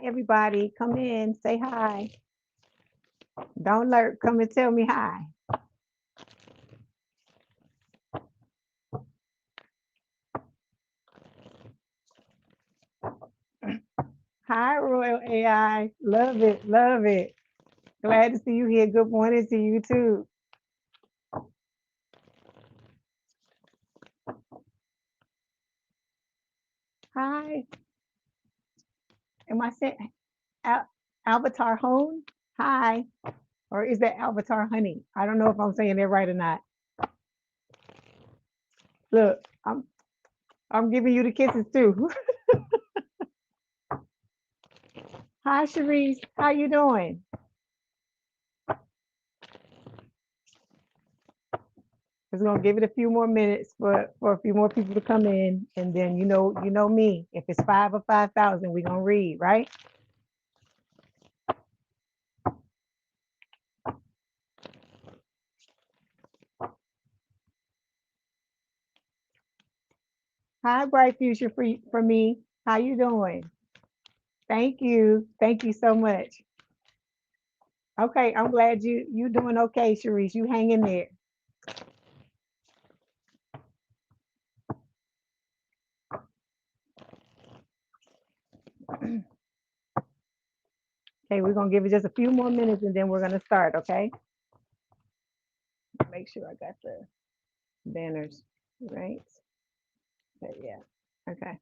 everybody. Come in, say hi. Don't lurk. Come and tell me hi. Hi, Royal AI. Love it. Love it. Glad to see you here. Good morning to you too. Hi. Am I saying Avatar Hone? Hi. Or is that Avatar Honey? I don't know if I'm saying that right or not. Look, I'm giving you the kisses too. Hi, Sharice. How you doing? Just gonna give it a few more minutes for a few more people to come in, and then you know me. If it's 5 or 5,000, we're gonna read, right? Hi, Bright Future for me. How you doing? Thank you. Thank you so much. Okay, I'm glad you doing okay, Sharice. You hang in there. Okay, we're gonna give it just a few more minutes and then we're gonna start, okay? Make sure I got the banners right. Okay, yeah. Okay.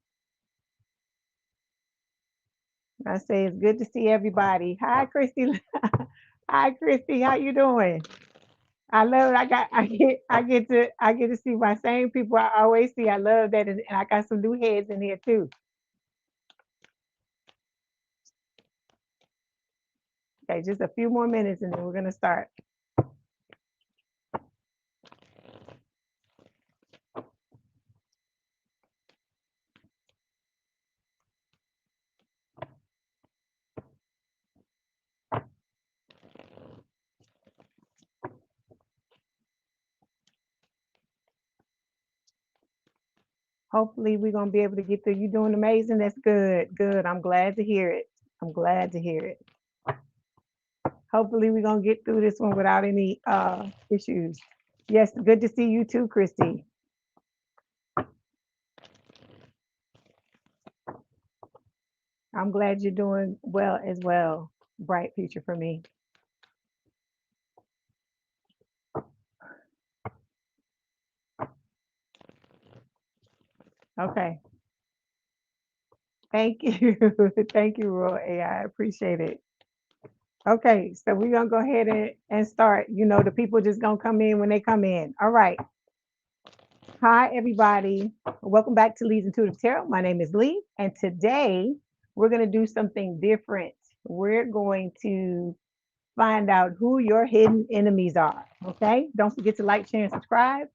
I say it's good to see everybody. Hi, Christy. Hi, Christy. How you doing? I love it. I get to see my same people I always see. I love that, and I got some new heads in here too. Okay, just a few more minutes and then we're gonna start. Hopefully we're gonna be able to get through. You doing amazing. That's good. Good. I'm glad to hear it. I'm glad to hear it. Hopefully we're gonna get through this one without any issues. Yes, good to see you too, Christy. I'm glad you're doing well as well. Bright future for me. Okay. Thank you. Thank you, Roy AI. I appreciate it. Okay, so we're gonna go ahead and start. You know, the people just gonna come in when they come in. All right. Hi, everybody. Welcome back to Leigh's Intuitive Tarot. My name is Leigh, and today we're gonna do something different. We're going to find out who your hidden enemies are. Okay. Don't forget to like, share, and subscribe.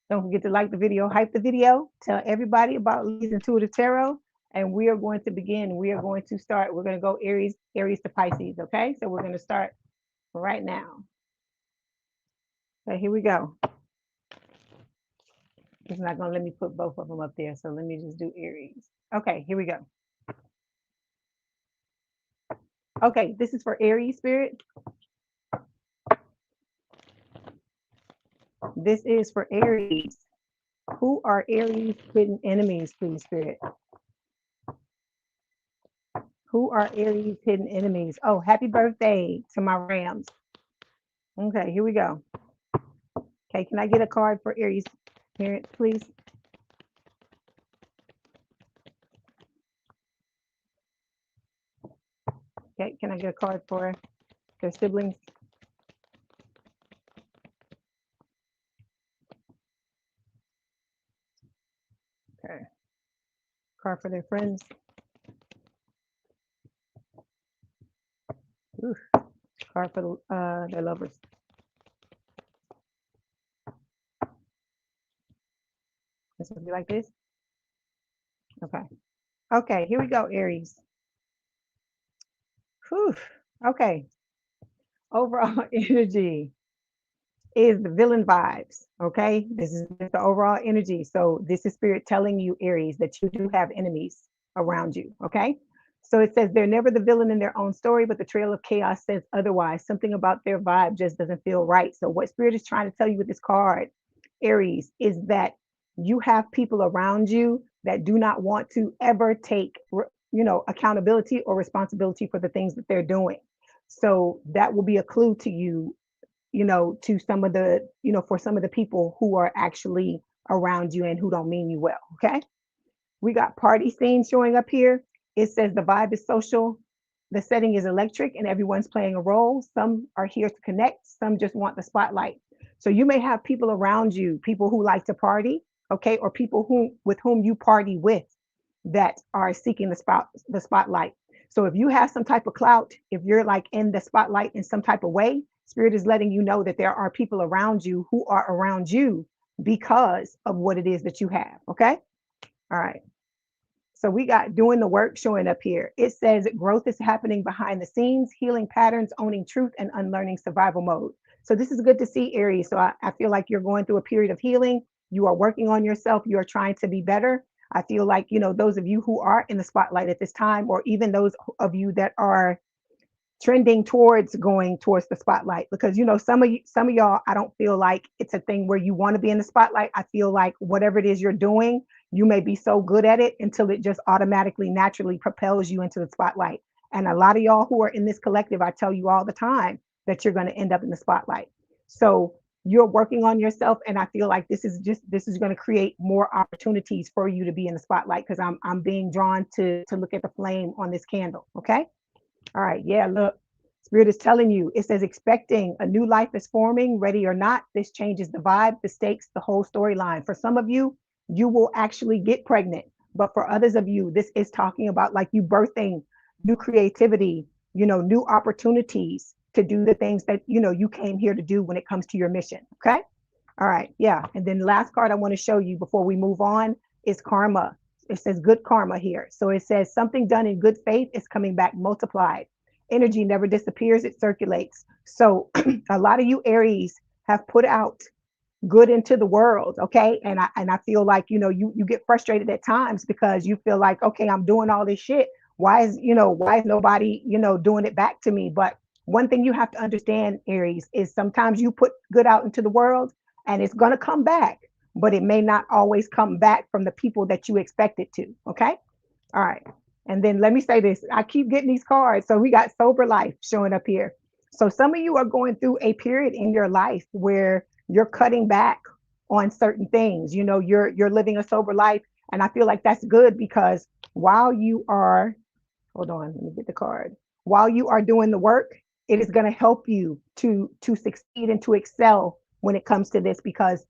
Don't forget to like the video, hype the video, tell everybody about Leigh's Intuitive Tarot. And we are going to begin. We are going to start. We're going to go Aries to Pisces. Okay. So we're going to start right now. Okay, here we go. It's not going to let me put both of them up there. So let me just do Aries. Okay, here we go. Okay, this is for Aries spirit. This is for Aries. Who are Aries hidden enemies, please, spirit? Who are Aries hidden enemies? Oh, happy birthday to my Rams. Okay, here we go. Okay, can I get a card for Aries parents, please? Okay, can I get a card for their siblings? Okay. Card for their friends. Ooh. Card for their lovers. This would be like this. Okay. Okay, here we go, Aries. Whew. Okay. Overall energy is the villain vibes. Okay. This is the overall energy. So this is spirit telling you, Aries, that you do have enemies around you. Okay. So it says they're never the villain in their own story, but the trail of chaos says otherwise. Something about their vibe just doesn't feel right. So what Spirit is trying to tell you with this card, Aries, is that you have people around you that do not want to ever take, accountability or responsibility for the things that they're doing. So that will be a clue to you, to some of the, for some of the people who are actually around you and who don't mean you well. Okay. We got party scenes showing up here. It says the vibe is social, the setting is electric, and everyone's playing a role. Some are here to connect, some just want the spotlight. So you may have people around you, people who like to party, okay, or people who with whom you party with that are seeking the spotlight. So if you have some type of clout, if you're like in the spotlight in some type of way, Spirit is letting you know that there are people around you who are around you because of what it is that you have. Okay. All right. So we got doing the work showing up here. It says growth is happening behind the scenes, healing patterns, owning truth, and unlearning survival mode. So this is good to see, Aries. So I feel like you're going through a period of healing. You are working on yourself. You are trying to be better. I feel like, those of you who are in the spotlight at this time, or even those of you that are trending towards going towards the spotlight, because some of y'all, I don't feel like it's a thing where you want to be in the spotlight. I feel like whatever it is you're doing, you may be so good at it until it just automatically naturally propels you into the spotlight. And a lot of y'all who are in this collective, I tell you all the time that you're going to end up in the spotlight. So you're working on yourself, and I feel like this is going to create more opportunities for you to be in the spotlight, because I'm being drawn to look at the flame on this candle. Okay. All right. Yeah. Look, Spirit is telling you, it says expecting a new life is forming, ready or not. This changes the vibe, the stakes, the whole storyline. For some of you, you will actually get pregnant. But for others of you, this is talking about like you birthing new creativity, new opportunities to do the things that, you came here to do when it comes to your mission. Okay. All right. Yeah. And then the last card I want to show you before we move on is karma. It says good karma here. So it says something done in good faith is coming back multiplied. Energy never disappears, it circulates. So a lot of you Aries have put out good into the world, okay? And I feel like, you get frustrated at times because you feel like, okay, I'm doing all this shit. Why is nobody, doing it back to me? But one thing you have to understand, Aries, is sometimes you put good out into the world and it's going to come back, but it may not always come back from the people that you expect it to. Okay. All right. And then let me say this. I keep getting these cards. So we got sober life showing up here. So some of you are going through a period in your life where you're cutting back on certain things. You're living a sober life. And I feel like that's good because while you are, hold on, let me get the card. While you are doing the work, it is going to help you to succeed and to excel when it comes to this, because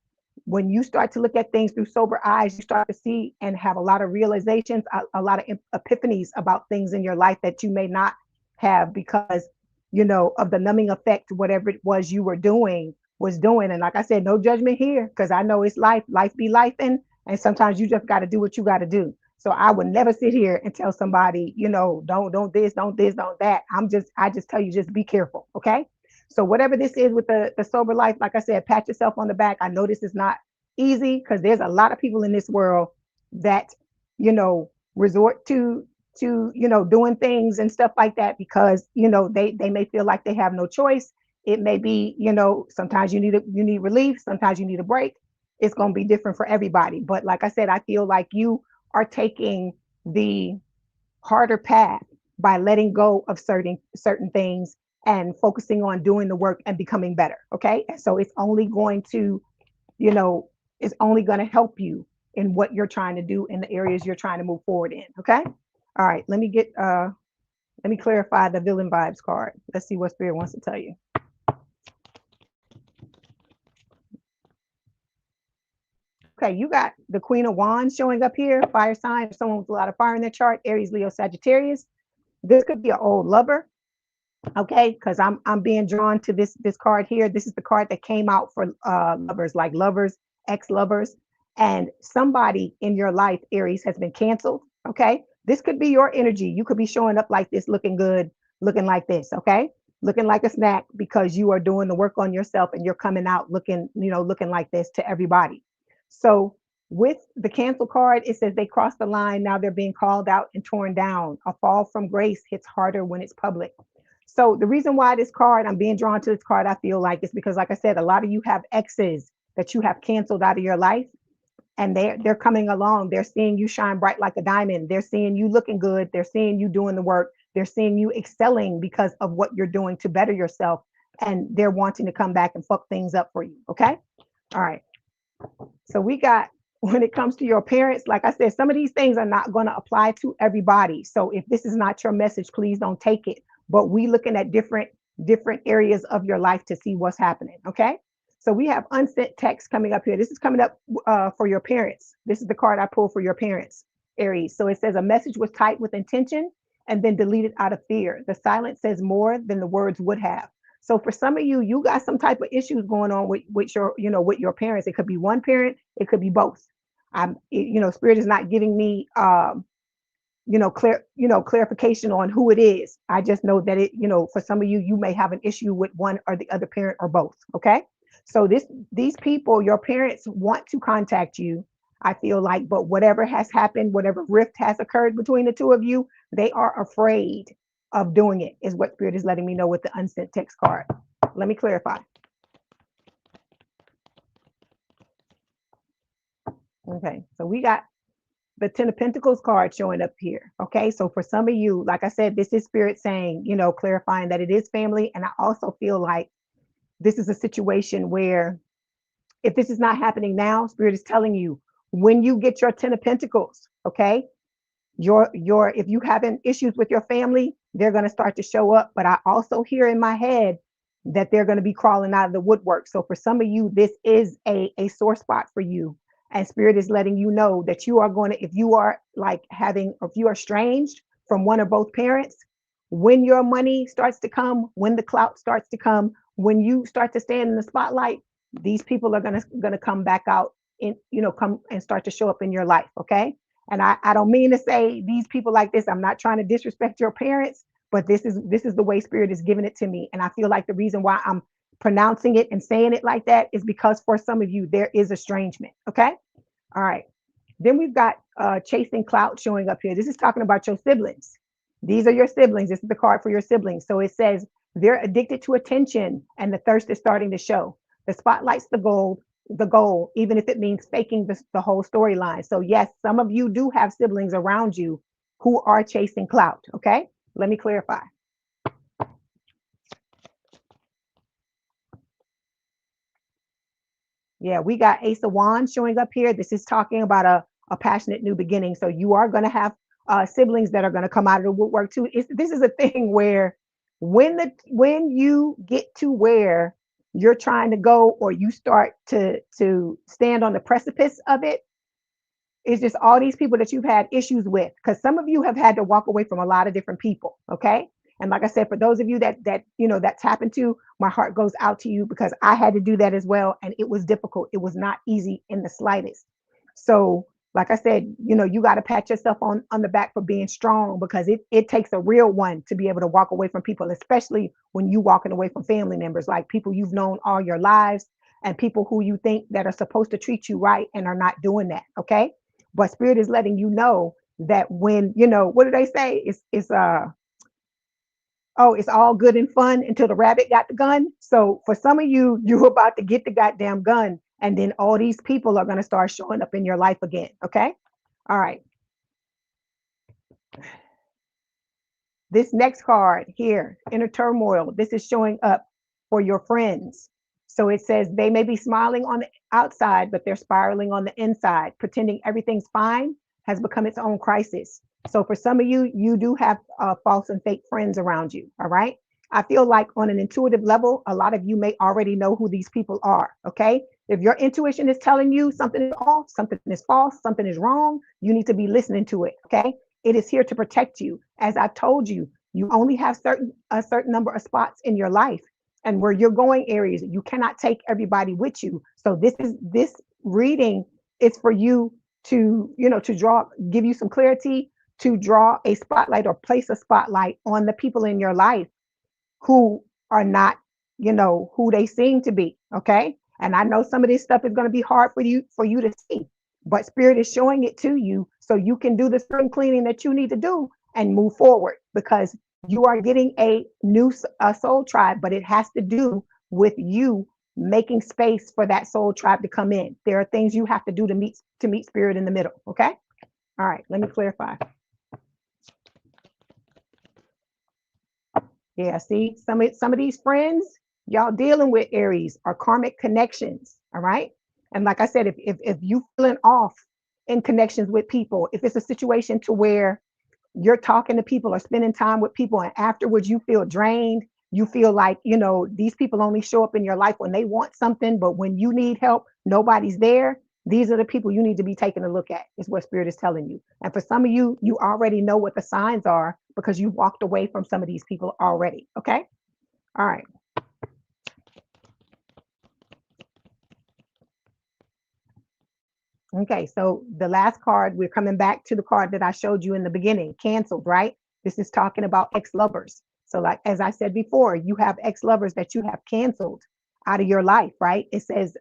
when you start to look at things through sober eyes, you start to see and have a lot of realizations, a lot of epiphanies about things in your life that you may not have because, of the numbing effect, whatever it was you were doing was doing. And like I said, no judgment here, because I know it's life be life. And sometimes you just got to do what you got to do. So I would never sit here and tell somebody, don't this, don't that. I just tell you, just be careful. Okay. So whatever this is with the sober life, like I said, pat yourself on the back. I know this is not easy because there's a lot of people in this world that, resort to, doing things and stuff like that because, they may feel like they have no choice. It may be, sometimes you need relief. Sometimes you need a break. It's going to be different for everybody. But like I said, I feel like you are taking the harder path by letting go of certain things and focusing on doing the work and becoming better. Okay. And so it's only going to, it's only going to help you in what you're trying to do in the areas you're trying to move forward in. Okay. All right. Let me clarify the villain vibes card. Let's see what Spirit wants to tell you. Okay, you got the Queen of Wands showing up here, fire sign, someone with a lot of fire in their chart, Aries, Leo, Sagittarius. This could be an old lover, okay, because I'm being drawn to this card here. This is the card that came out for lovers, like lovers, ex-lovers, and somebody in your life, Aries, has been canceled, okay? This could be your energy. You could be showing up like this, looking good, looking like this, okay? Looking like a snack because you are doing the work on yourself and you're coming out looking, looking like this to everybody. So With the cancel card, it says they crossed the line. Now they're being called out and torn down. A fall from grace hits harder when it's public. So the reason why this card, I'm being drawn to this card, I feel like, is because, like I said, a lot of you have exes that you have canceled out of your life, and they're coming along. They're seeing you shine bright like a diamond. They're seeing you looking good. They're seeing you doing the work. They're seeing you excelling because of what you're doing to better yourself, and they're wanting to come back and fuck things up for you. Okay. All right. So we got, when it comes to your parents, like I said, some of these things are not going to apply to everybody. So if this is not your message, please don't take it. But we looking at different areas of your life to see what's happening. Okay. So we have unsent text coming up here. This is coming up for your parents. This is the card I pulled for your parents, Aries. So it says a message was typed with intention and then deleted out of fear. The silence says more than the words would have. So for some of you, you got some type of issues going on with your, with your parents. It could be one parent, it could be both. Spirit is not giving me, clarification on who it is. I just know that it, for some of you, you may have an issue with one or the other parent or both. Okay. So these people, your parents want to contact you, I feel like, but whatever has happened, whatever rift has occurred between the two of you, they are afraid of doing it, is what Spirit is letting me know with the unsent text card. Let me clarify. Okay, so we got the 10 of Pentacles card showing up here. Okay, so for some of you, like I said, this is Spirit saying, clarifying that it is family. And I also feel like this is a situation where if this is not happening now, Spirit is telling you when you get your 10 of Pentacles, okay, if you having issues with your family, they're going to start to show up. But I also hear in my head that they're going to be crawling out of the woodwork. So for some of you, this is a sore spot for you. And Spirit is letting you know that you are going to, if you are if you are estranged from one or both parents, when your money starts to come, when the clout starts to come, when you start to stand in the spotlight, these people are going to come back out and, come and start to show up in your life. Okay. And I don't mean to say these people like this. I'm not trying to disrespect your parents, but this is the way Spirit is giving it to me. And I feel like the reason why I'm pronouncing it and saying it like that is because for some of you, there is estrangement. Okay. All right. Then we've got chasing clout showing up here. This is talking about your siblings. These are your siblings. This is the card for your siblings. So it says they're addicted to attention and the thirst is starting to show. The spotlight's the goal, even if it means faking the whole storyline. So yes, some of you do have siblings around you who are chasing clout. Okay. Let me clarify. Yeah, we got Ace of Wands showing up here. This is talking about a passionate new beginning. So you are going to have siblings that are going to come out of the woodwork too. This is a thing where when you get to where you're trying to go, or you start to stand on the precipice of it, it's just all these people that you've had issues with, because some of you have had to walk away from a lot of different people. Okay. And like I said, for those of you that's happened to, my heart goes out to you, because I had to do that as well. And it was difficult. It was not easy in the slightest. So like I said, you got to pat yourself on the back for being strong, because it takes a real one to be able to walk away from people, especially when you walking away from family members, like people you've known all your lives and people who you think that are supposed to treat you right and are not doing that. Okay. But Spirit is letting you know that when, what do they say? It's all good and fun until the rabbit got the gun. So for some of you, you're about to get the goddamn gun, and then all these people are going to start showing up in your life again. Okay. All right. This next card here, inner turmoil, this is showing up for your friends. So it says they may be smiling on the outside, but they're spiraling on the inside. Pretending everything's fine has become its own crisis. So for some of you, you do have false and fake friends around you. All right. I feel like on an intuitive level, a lot of you may already know who these people are. Okay. If your intuition is telling you something is off, something is false, something is wrong, you need to be listening to it. Okay. It is here to protect you. As I told you, you only have a certain number of spots in your life. And where you're going, Aries, you cannot take everybody with you. So this reading is for you to, give you some clarity, to draw a spotlight or place a spotlight on the people in your life who are not, who they seem to be. Okay. And I know some of this stuff is going to be hard for you to see, but Spirit is showing it to you so you can do the spring cleaning that you need to do and move forward, because you are getting a new soul tribe, but it has to do with you making space for that soul tribe to come in. There are things you have to do to meet Spirit in the middle. Okay. All right. Let me clarify. Yeah. See, some of these friends y'all dealing with, Aries, are karmic connections. All right. And like I said, if you feeling off in connections with people, if it's a situation to where you're talking to people or spending time with people and afterwards you feel drained, you feel like, these people only show up in your life when they want something, but when you need help, nobody's there. These are the people you need to be taking a look at, is what Spirit is telling you. And for some of you, you already know what the signs are because you walked away from some of these people already. Okay. All right. Okay, so the last card, we're coming back to the card that I showed you in the beginning, canceled, right? This is talking about ex-lovers. So like, as I said before, you have ex-lovers that you have canceled out of your life, right? It says,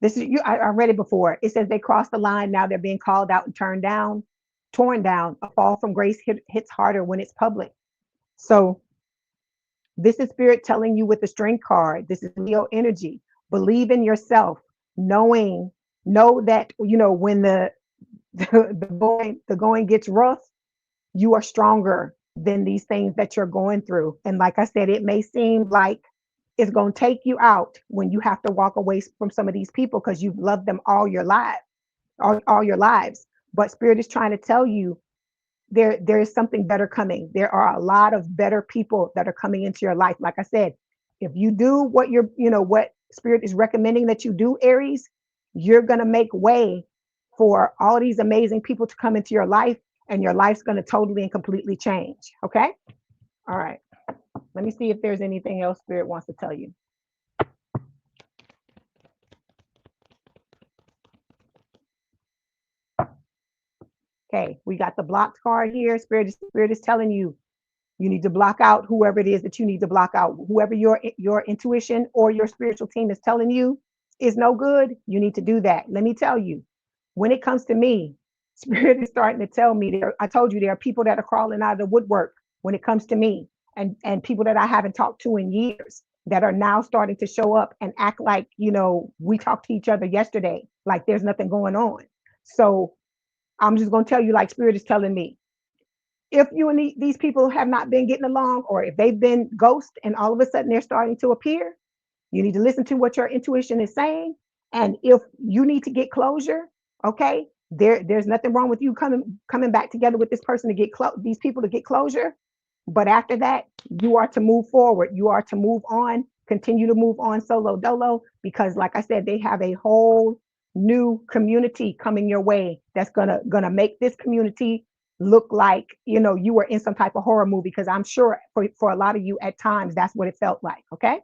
this is you. I read it before. It says they crossed the line. Now they're being called out and turned down, torn down. A fall from grace hits harder when it's public. So this is Spirit telling you with the Strength card. This is Leo energy. Believe in yourself, know that, when the going gets rough, you are stronger than these things that you're going through. And like I said, it may seem like it's going to take you out when you have to walk away from some of these people because you've loved them all your life, all your lives. But Spirit is trying to tell you there is something better coming. There are a lot of better people that are coming into your life. Like I said, if you do what what Spirit is recommending that you do, Aries, you're going to make way for all these amazing people to come into your life, and your life's going to totally and completely change. Okay. All right. Let me see if there's anything else Spirit wants to tell you. Okay. We got the blocked card here. Spirit is telling you, you need to block out whoever it is that you need to block out. Whoever your intuition or your spiritual team is telling you is no good, you need to do that. Let me tell you, when it comes to me, Spirit is starting to tell me I told you there are people that are crawling out of the woodwork when it comes to me, and people that I haven't talked to in years that are now starting to show up and act like, we talked to each other yesterday, like there's nothing going on. So I'm just going to tell you, like Spirit is telling me, if you and these people have not been getting along, or if they've been ghost and all of a sudden they're starting to appear, you need to listen to what your intuition is saying. And if you need to get closure, okay, there's nothing wrong with you coming back together with this person to get these people to get closure. But after that, you are to move forward. You are to move on, continue to move on solo dolo, because like I said, they have a whole new community coming your way that's gonna make this community look like, you were in some type of horror movie, because I'm sure for a lot of you at times that's what it felt like. Okay.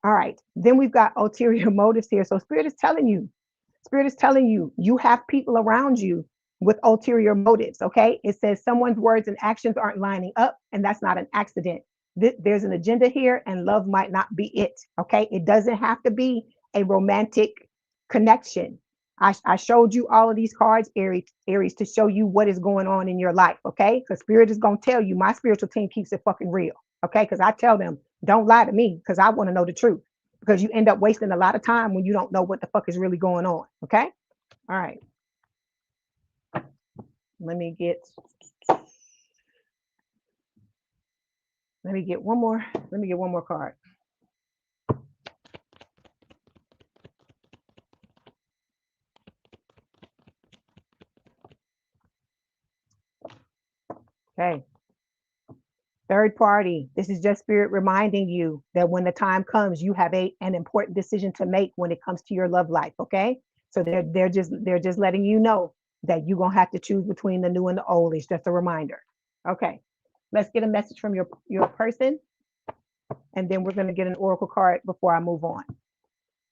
All right. Then we've got ulterior motives here. So Spirit is telling you you have people around you with ulterior motives. Okay. It says someone's words and actions aren't lining up, and that's not an accident. There's an agenda here, and love might not be it. Okay. It doesn't have to be a romantic connection. I showed you all of these cards, Aries, to show you what is going on in your life. Okay. Because Spirit is going to tell you, my spiritual team keeps it fucking real. Okay. Because I tell them, don't lie to me, because I want to know the truth, because you end up wasting a lot of time when you don't know what the fuck is really going on. Okay. All right. Let me get one more card. Okay. Third party. This is just Spirit reminding you that when the time comes, you have an important decision to make when it comes to your love life. Okay. So they're just letting you know that you're gonna have to choose between the new and the old. It's just a reminder. Okay. Let's get a message from your person, and then we're gonna get an oracle card before I move on.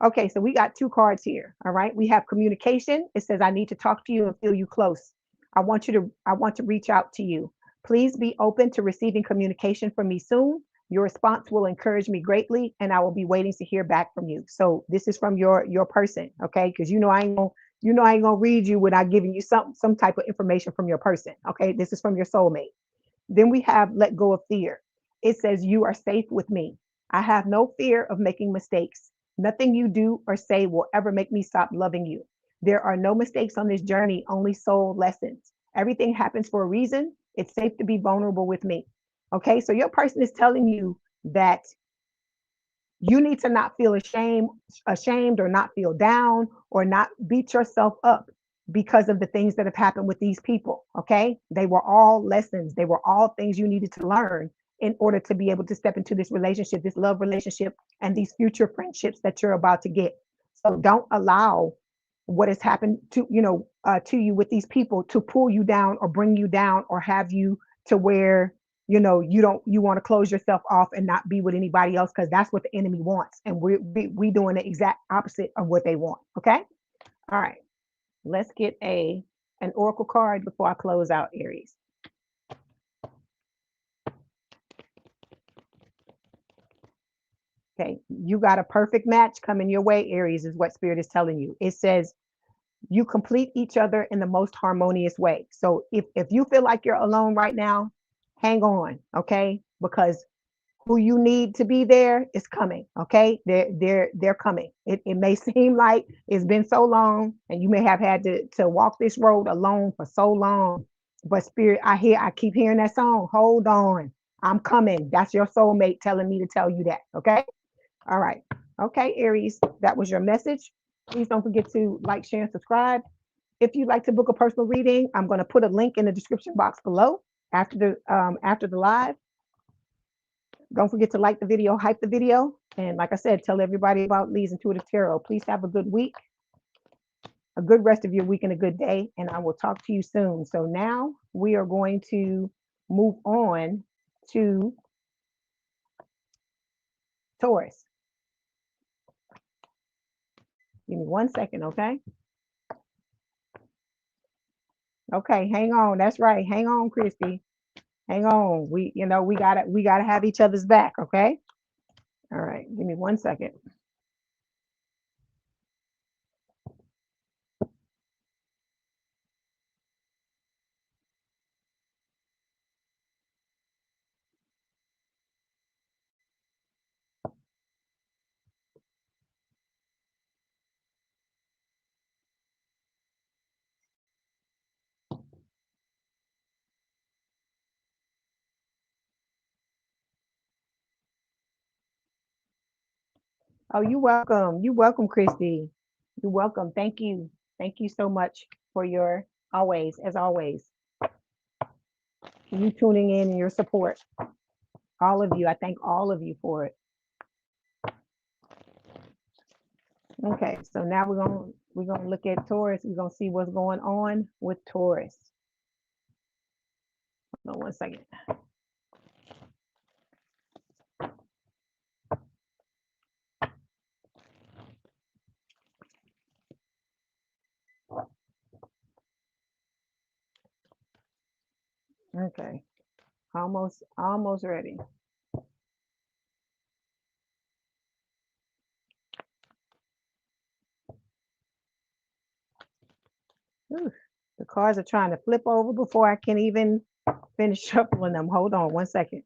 Okay, so we got two cards here. All right. We have communication. It says, I need to talk to you and feel you close. I want to reach out to you. Please be open to receiving communication from me soon. Your response will encourage me greatly, and I will be waiting to hear back from you. So this is from your person, okay? Because I ain't gonna You know, I ain't gonna read you without giving you some type of information from your person. Okay, this is from your soulmate. Then we have let go of fear. It says, you are safe with me. I have no fear of making mistakes. Nothing you do or say will ever make me stop loving you. There are no mistakes on this journey, only soul lessons. Everything happens for a reason. It's safe to be vulnerable with me. Okay, so your person is telling you that you need to not feel ashamed or not feel down or not beat yourself up because of the things that have happened with these people. Okay, they were all lessons, they were all things you needed to learn in order to be able to step into this relationship, this love relationship, and these future friendships that you're about to get. So don't allow what has happened to to you with these people to pull you down or bring you down or have you to where you want to close yourself off and not be with anybody else, because that's what the enemy wants, and we doing the exact opposite of what they want. Okay, all right, let's get an oracle card before I close out, Aries. Okay, you got a perfect match coming your way, Aries, is what Spirit is telling you. It says you complete each other in the most harmonious way. So if you feel like you're alone right now, hang on, okay? Because who you need to be there is coming. Okay, they're coming. It may seem like it's been so long and you may have had to walk this road alone for so long, but Spirit, I keep hearing that song, hold on, I'm coming. That's your soulmate telling me to tell you that. Okay, all right. Okay, Aries, that was your message. Please don't forget to like, share, and subscribe. If you'd like to book a personal reading, I'm going to put a link in the description box below after the live. Don't forget to like the video, hype the video, and like I said, tell everybody about Leigh's Intuitive Tarot. Please have a good week, a good rest of your week, and a good day, and I will talk to you soon. So now we are going to move on to Taurus. Give me 1 second, okay? Okay, hang on. That's right. Hang on, Christy. Hang on. We gotta have each other's back, okay? All right, give me 1 second. Oh, you're welcome. You're welcome, Christy. You're welcome. Thank you. Thank you so much for your always, as always, you tuning in and your support. All of you. I thank all of you for it. Okay, so now we're gonna look at Taurus. We're gonna see what's going on with Taurus. Hold on 1 second. Okay, almost ready. Whew. The cards are trying to flip over before I can even finish shuffling them. Hold on 1 second.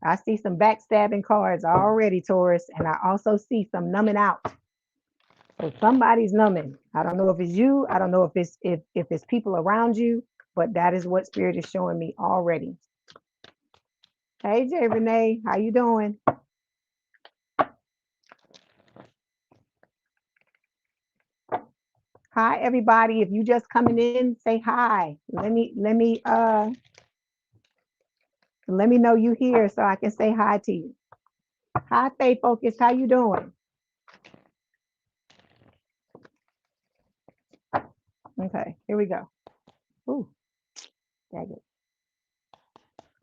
I see some backstabbing cards already, Taurus, and I also see some numbing out. So somebody's numbing. I don't know if it's you. I don't know if it's people around you, but that is what Spirit is showing me already. Hey, Jay Renee, how you doing? Hi, everybody. If you just coming in, say hi. Let me know you here so I can say hi to you. Hi, Faith Focus. How you doing? Okay, here we go. Ooh, dang it.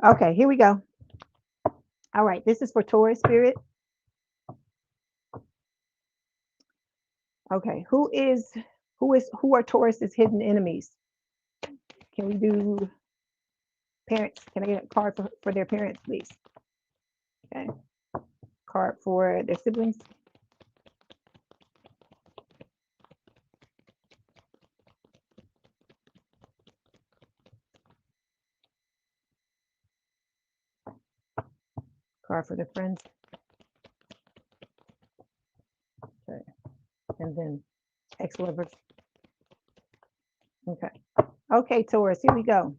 Okay, here we go. All right, this is for Taurus Spirit. Okay, who are Taurus's hidden enemies? Can we do Parents, can I get a card for their parents, please? Okay. Card for their siblings. Card for their friends. Okay. And then ex-lovers. Okay. Okay, Taurus, here we go.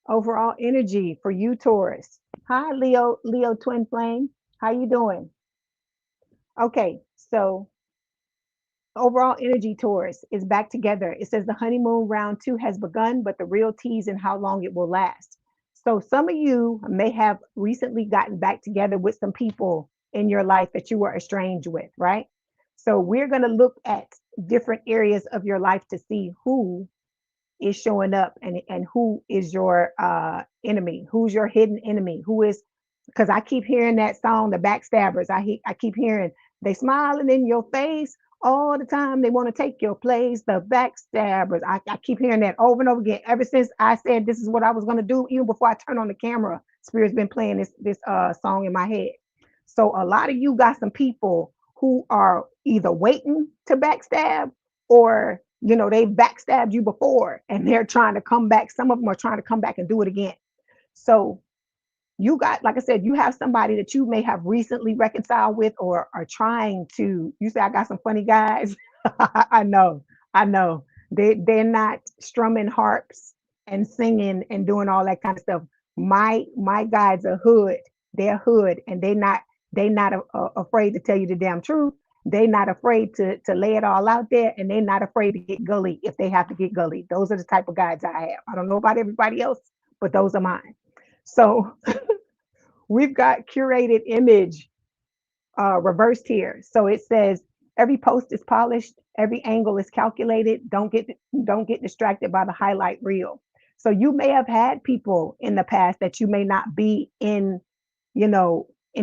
Overall energy for you, Taurus. Hi, Leo twin flame. How you doing? Okay, so overall energy, Taurus, is back together. It says the honeymoon round 2 has begun, but the real tease and how long it will last. So some of you may have recently gotten back together with some people in your life that you were estranged with, right? So we're going to look at different areas of your life to see who is showing up and who is your enemy, who's your hidden enemy, who is, because I keep hearing that song, the backstabbers. I keep hearing they smiling in your face all the time. They want to take your place. The backstabbers. I keep hearing that over and over again. Ever since I said this is what I was going to do, even before I turn on the camera, Spirit's been playing this song in my head. So a lot of you got some people who are either waiting to backstab or they backstabbed you before and they're trying to come back. Some of them are trying to come back and do it again. So you got, like I said, you have somebody that you may have recently reconciled with or are trying to. You say, I got some funny guys. I know. They're not strumming harps and singing and doing all that kind of stuff. My guys are hood. They're hood, and they not afraid to tell you the damn truth. They're not afraid to lay it all out there, and they're not afraid to get gully if they have to get gully. Those are the type of guys I have. I don't know about everybody else, but those are mine. So we've got curated image reversed here. So it says every post is polished, every angle is calculated. Don't get distracted by the highlight reel. So you may have had people in the past that you may not be in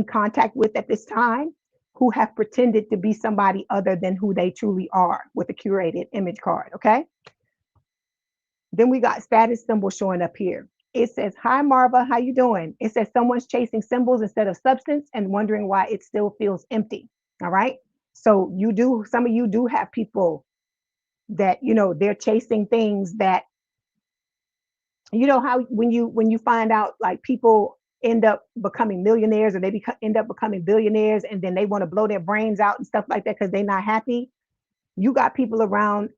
contact with at this time who have pretended to be somebody other than who they truly are with a curated image card. Okay. Then we got status symbol showing up here. It says, hi, Marva, how you doing? It says someone's chasing symbols instead of substance and wondering why it still feels empty. All right. So some of you do have people that, they're chasing things that, how when you find out like people end up becoming millionaires or they end up becoming billionaires and then they want to blow their brains out and stuff like that because they're not happy. You got people around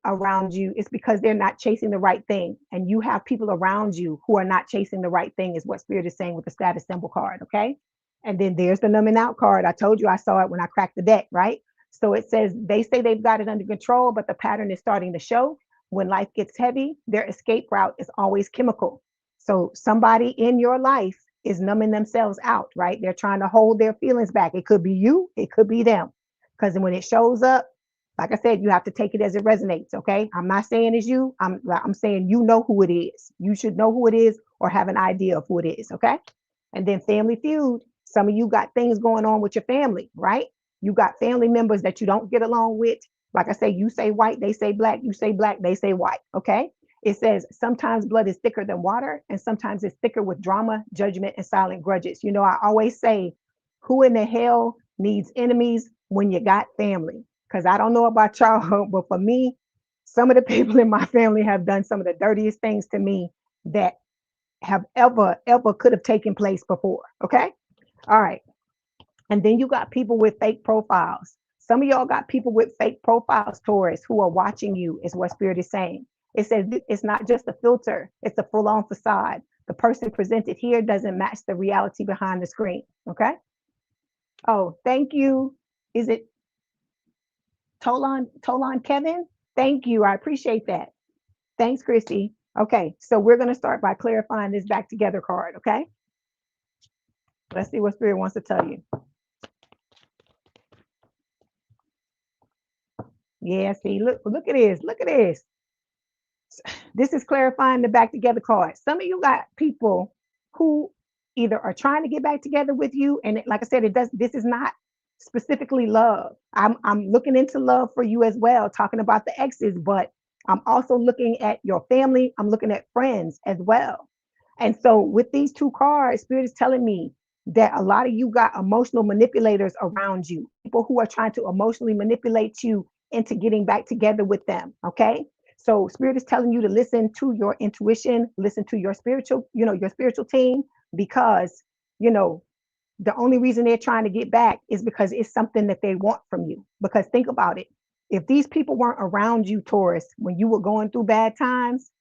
you. It's because they're not chasing the right thing. And you have people around you who are not chasing the right thing is what Spirit is saying with the status symbol card. Okay. And then there's the numbing out card. I told you I saw it when I cracked the deck, right? So it says they say they've got it under control, but the pattern is starting to show. When life gets heavy, their escape route is always chemical. So somebody in your life is numbing themselves out, right? They're trying to hold their feelings back. It could be you, it could be them. Because when it shows up, like I said, you have to take it as it resonates, okay? I'm not saying it's you. I'm saying you know who it is. You should know who it is or have an idea of who it is, okay? And then family feud. Some of you got things going on with your family, right? You got family members that you don't get along with. Like I say, you say white, they say black. You say black, they say white, okay? It says sometimes blood is thicker than water and sometimes it's thicker with drama, judgment, and silent grudges. I always say, who in the hell needs enemies when you got family? Because I don't know about y'all, but for me, some of the people in my family have done some of the dirtiest things to me that have ever could have taken place before. Okay. All right. And then you got people with fake profiles. Some of y'all got people with fake profiles, Taurus, who are watching you, is what Spirit is saying. It says it's not just a filter, it's a full-on facade. The person presented here doesn't match the reality behind the screen. Okay. Oh, thank you. Is it Tolan Kevin? Thank you. I appreciate that. Thanks, Christy. Okay, so we're going to start by clarifying this back together card, okay? Let's see what Spirit wants to tell you. Yeah, see, look at this. Look at this. This is clarifying the back together card. Some of you got people who either are trying to get back together with you, and like I said, this is not specifically love. I'm looking into love for you as well, talking about the exes, but I'm also looking at your family. I'm looking at friends as well. And so with these two cards, Spirit is telling me that a lot of you got emotional manipulators around you, people who are trying to emotionally manipulate you into getting back together with them. Okay. So Spirit is telling you to listen to your intuition, listen to your spiritual, your spiritual team, because, you know, the only reason they're trying to get back is because it's something that they want from you. Because think about it. If these people weren't around you, Taurus, when you were going through bad times,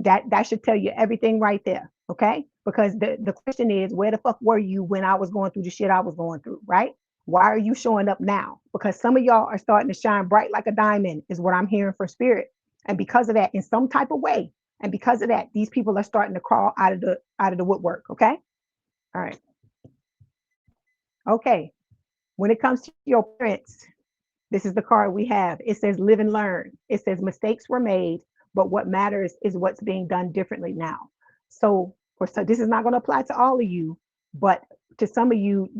that should tell you everything right there. Okay. Because the question is, where the fuck were you when I was going through the shit I was going through? Right. Why are you showing up now? Because some of y'all are starting to shine bright like a diamond, is what I'm hearing for Spirit. And because of that, in some type of way, and because of that, these people are starting to crawl out of the woodwork. Okay. All right. Okay. When it comes to your parents, this is the card we have. It says live and learn. It says mistakes were made, but what matters is what's being done differently now. So this is not going to apply to all of you, but to some of you,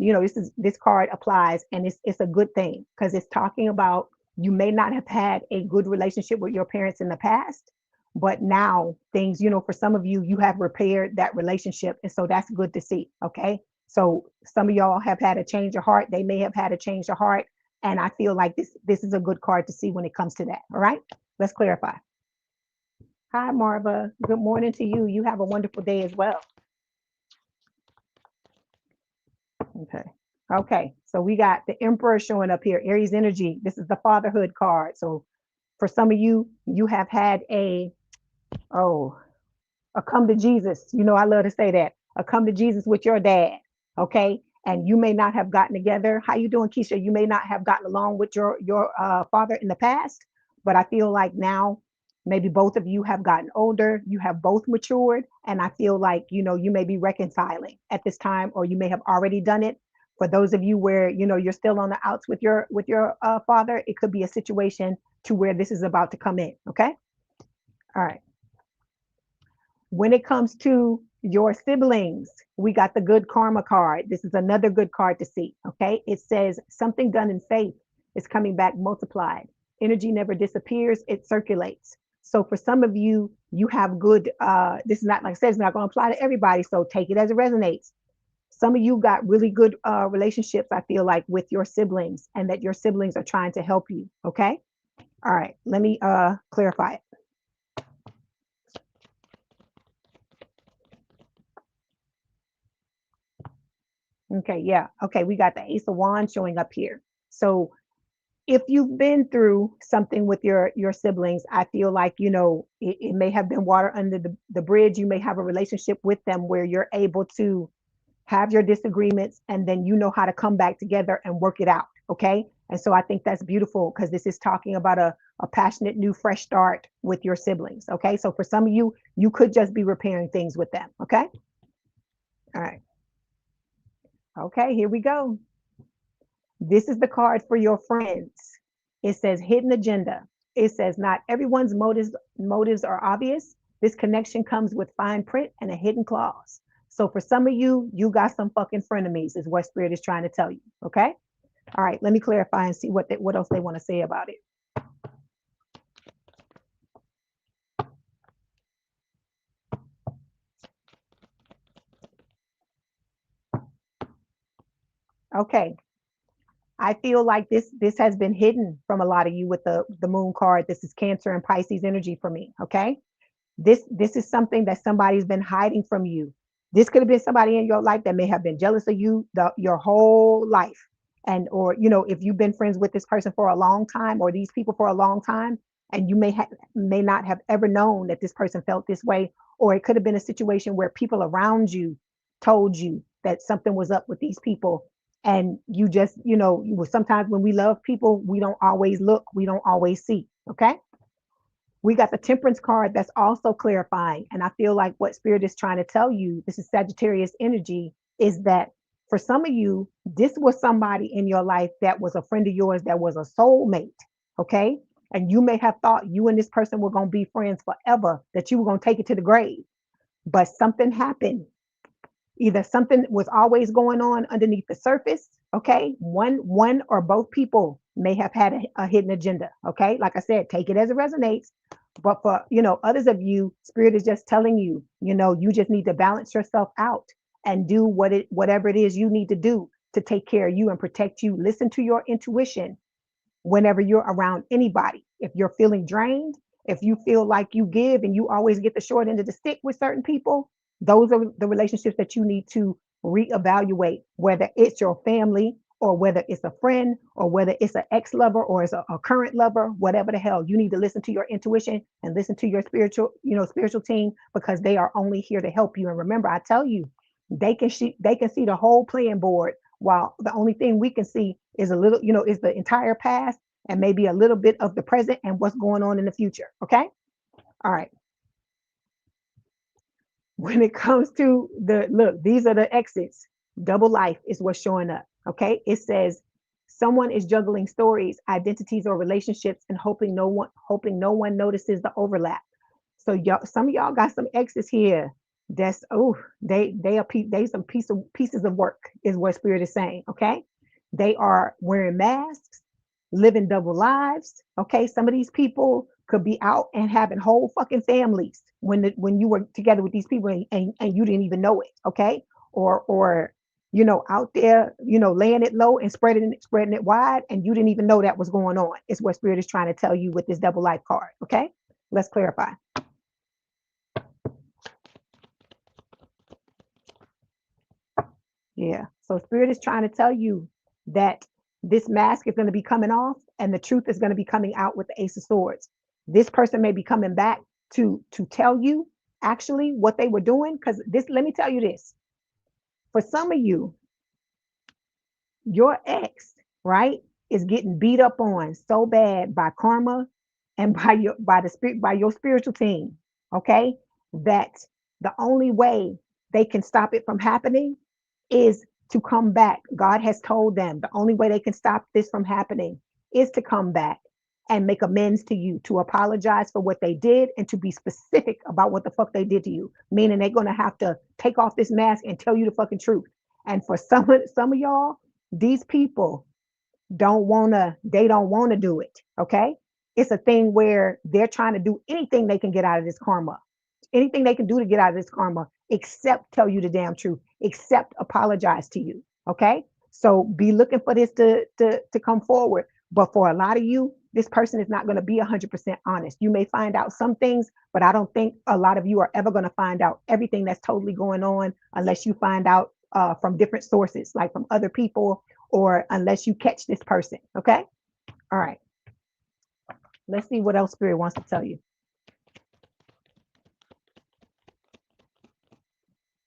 this card applies, and it's a good thing, because it's talking about you may not have had a good relationship with your parents in the past, but now things, for some of you, you have repaired that relationship, and so that's good to see. Okay. So some of y'all have had a change of heart. They may have had a change of heart, and I feel like this is a good card to see when it comes to that. All right, let's clarify. Hi, Marva. Good morning to you. You have a wonderful day as well. Okay. Okay. So we got the Emperor showing up here, Aries energy. This is the fatherhood card. So for some of you, you have had oh, a come to Jesus. I love to say that. A come to Jesus with your dad. Okay. And you may not have gotten together. How you doing, Keisha? You may not have gotten along with your father in the past, but I feel like now maybe both of you have gotten older. You have both matured, and I feel like you may be reconciling at this time, or you may have already done it. For those of you where you're still on the outs with your father, it could be a situation to where this is about to come in. Okay. All right. When it comes to your siblings, we got the good karma card. This is another good card to see. Okay. It says something done in faith is coming back multiplied. Energy never disappears, it circulates. So for some of you, you have good, this is not, like I said, it's not going to apply to everybody. So take it as it resonates. Some of you got really good relationships, I feel like, with your siblings, and that your siblings are trying to help you. Okay. All right. Let me clarify it. Okay, yeah. Okay, we got the Ace of Wands showing up here. So if you've been through something with your siblings, I feel like, it may have been water under the bridge. You may have a relationship with them where you're able to have your disagreements, and then you know how to come back together and work it out. Okay. And so I think that's beautiful, because this is talking about a passionate, new, fresh start with your siblings. Okay. So for some of you, you could just be repairing things with them. Okay. All right. Okay, here we go. This is the card for your friends. It says hidden agenda. It says not everyone's motives are obvious. This connection comes with fine print and a hidden clause. So for some of you, you got some fucking frenemies, is what Spirit is trying to tell you. Okay. All right. Let me clarify and see what else they want to say about it. Okay. I feel like this has been hidden from a lot of you with the moon card. This is Cancer and Pisces energy for me. Okay. This is something that somebody's been hiding from you. This could have been somebody in your life that may have been jealous of you your whole life. And or if you've been friends with this person for a long time, or these people for a long time, and you may not have ever known that this person felt this way. Or it could have been a situation where people around you told you that something was up with these people, and you just sometimes when we love people, we don't always look, we don't always see. Okay. We got the Temperance card that's also clarifying. And I feel like what Spirit is trying to tell you, this is Sagittarius energy, is that for some of you, this was somebody in your life that was a friend of yours, that was a soulmate. Okay. And you may have thought you and this person were going to be friends forever, that you were going to take it to the grave. But something happened. Either something was always going on underneath the surface, Okay, one or both people may have had a hidden agenda. Okay, like I said, take it as it resonates. But for others of you, spirit is just telling you, you just need to balance yourself out and do whatever it is you need to do to take care of you and protect you. Listen to your intuition whenever you're around anybody. If you're feeling drained, if you feel like you give and you always get the short end of the stick with certain people, those are the relationships that you need to reevaluate, whether it's your family or whether it's a friend or whether it's an ex-lover or it's a current lover, whatever the hell. You need to listen to your intuition and listen to your spiritual team, because they are only here to help you. And remember, I tell you, they can see the whole playing board, while the only thing we can see is a little, is the entire past and maybe a little bit of the present and what's going on in the future. Okay. All right. When it comes to these are the exits. Double life is what's showing up. Okay. It says someone is juggling stories, identities, or relationships and hoping no one notices the overlap. So y'all, some of y'all got some exes here. That's they some pieces of work is what spirit is saying. Okay. They are wearing masks, living double lives. Okay. Some of these people could be out and having whole fucking families when you were together with these people, and you didn't even know it. Okay. Or out there, laying it low and spreading it wide, and you didn't even know that was going on. It's what spirit is trying to tell you with this double life card. Okay. Let's clarify. Yeah. So spirit is trying to tell you that this mask is going to be coming off and the truth is going to be coming out with the Ace of Swords. This person may be coming back to tell you actually what they were doing. Because let me tell you this. For some of you, your ex, right, is getting beat up on so bad by karma and by your spiritual team, okay, that the only way they can stop it from happening is to come back. God has told them the only way they can stop this from happening is to come back and make amends to you, to apologize for what they did, and to be specific about what the fuck they did to you. Meaning they're gonna have to take off this mask and tell you the fucking truth. And for some of y'all, these people they don't wanna do it. Okay. It's a thing where they're trying to do anything they can get out of this karma, anything they can do to get out of this karma, except tell you the damn truth, except apologize to you. Okay. So be looking for this to come forward. But for a lot of you, this person is not going to be 100% honest. You may find out some things, but I don't think a lot of you are ever going to find out everything that's totally going on, unless you find out from different sources, like from other people, or unless you catch this person. Okay. All right. Let's see what else spirit wants to tell you.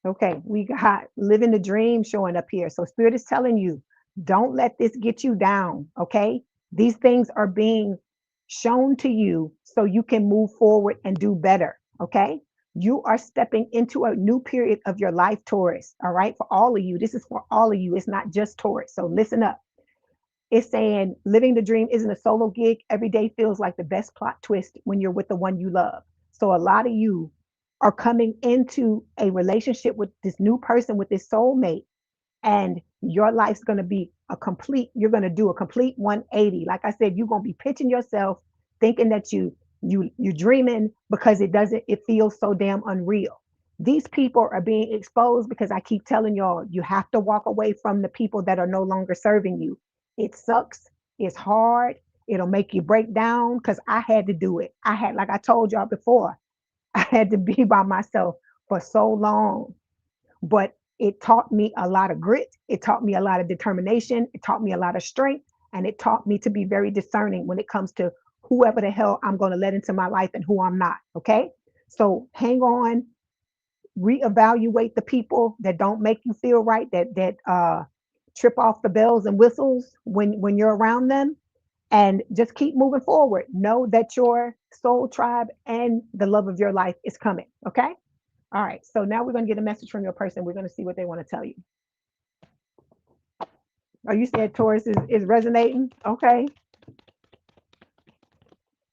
Okay, we got living the dream showing up here. So spirit is telling you, don't let this get you down. Okay. These things are being shown to you so you can move forward and do better. Okay. You are stepping into a new period of your life, Taurus. All right. For all of you, this is for all of you. It's not just Taurus. So listen up. It's saying living the dream isn't a solo gig. Every day feels like the best plot twist when you're with the one you love. So a lot of you are coming into a relationship with this new person, with this soulmate, and your life's going to be you're going to do a complete 180. Like I said, you're going to be pitching yourself, thinking that you're dreaming, because it feels so damn unreal. These people are being exposed because I keep telling y'all, you have to walk away from the people that are no longer serving you. It sucks. It's hard. It'll make you break down, because I had to do it. Like I told y'all before, I had to be by myself for so long, but it taught me a lot of grit. It taught me a lot of determination. It taught me a lot of strength. And it taught me to be very discerning when it comes to whoever the hell I'm going to let into my life and who I'm not. Okay. So hang on, reevaluate the people that don't make you feel right, that trip off the bells and whistles when you're around them, and just keep moving forward. Know that your soul tribe and the love of your life is coming. Okay. All right. So now we're going to get a message from your person. We're going to see what they want to tell you. Oh, you said Taurus is resonating. Okay.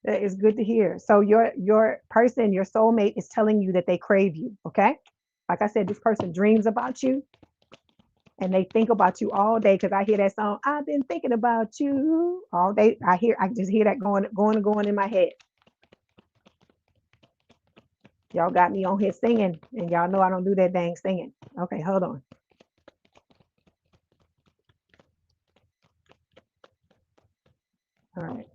That is good to hear. So your person, your soulmate, is telling you that they crave you. Okay. Like I said, this person dreams about you. and they think about you all day, because I hear that song, I've been thinking about you all day. I just hear that going in my head. Y'all got me on here singing, and y'all know I don't do that dang singing. Okay, hold on. All right.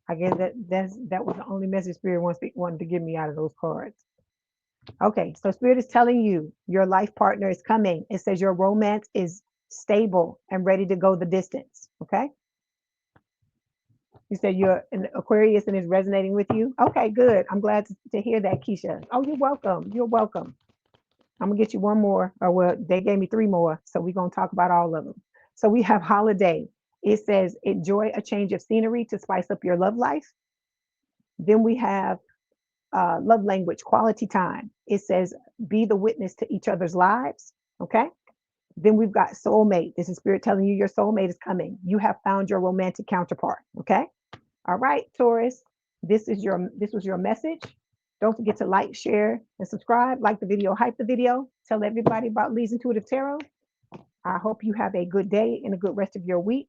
I guess that was the only message Spirit wanted to give me out of those cards. Okay, so Spirit is telling you your life partner is coming. It says your romance is stable and ready to go the distance. Okay. You said you're an Aquarius and is resonating with you. Okay, good. I'm glad to hear that, Keisha. Oh, you're welcome. You're welcome. I'm gonna get you one more, or well, they gave me 3 more, so we're gonna talk about all of them. So we have holiday. It says enjoy a change of scenery to spice up your love life. Then we have love language, quality time. It says be the witness to each other's lives. Okay. Then we've got soulmate. This is Spirit telling you your soulmate is coming. You have found your romantic counterpart. Okay. All right, Taurus. This was your message. Don't forget to like, share, and subscribe. Like the video, hype the video. Tell everybody about Leigh's Intuitive Tarot. I hope you have a good day and a good rest of your week.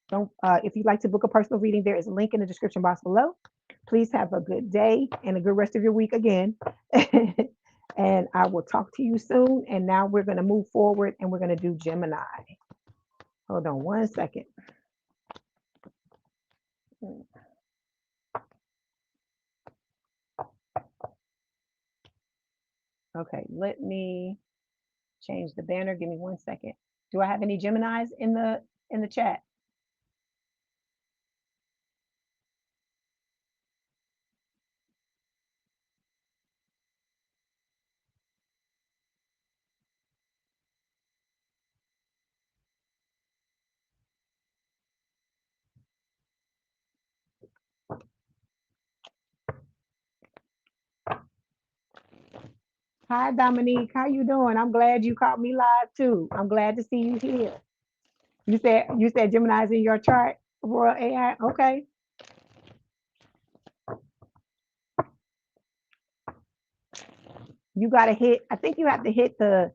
Don't if you'd like to book a personal reading, there is a link in the description box below. Please have a good day and a good rest of your week again. And I will talk to you soon. And now we're going to move forward and we're going to do Gemini. Hold on one second. Okay, let me change the banner. Give me 1 second. Do I have any Geminis in the chat? Hi, Dominique. How you doing? I'm glad you caught me live too. I'm glad to see you here. You said Gemini's in your chart, Royal AI. Okay. You gotta hit. I think you have to hit the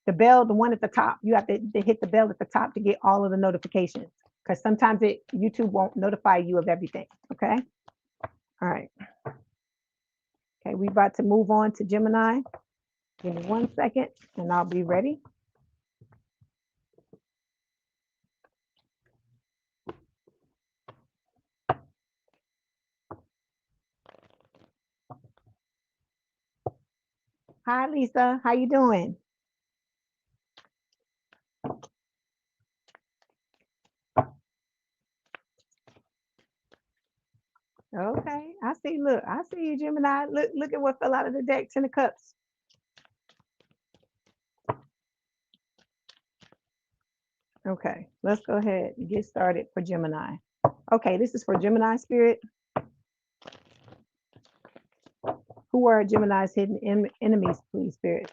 bell, the one at the top. You have to hit the bell at the top to get all of the notifications, because sometimes YouTube won't notify you of everything. Okay. All right. Okay, we about to move on to Gemini. Give me 1 second and I'll be ready. Hi, Lisa. How you doing? Okay, I see. Look, I see you, Gemini. Look at what fell out of the deck. 10 of Cups. Okay, let's go ahead and get started for Gemini. Okay, this is for Gemini Spirit. Who are Gemini's hidden enemies, please, Spirit?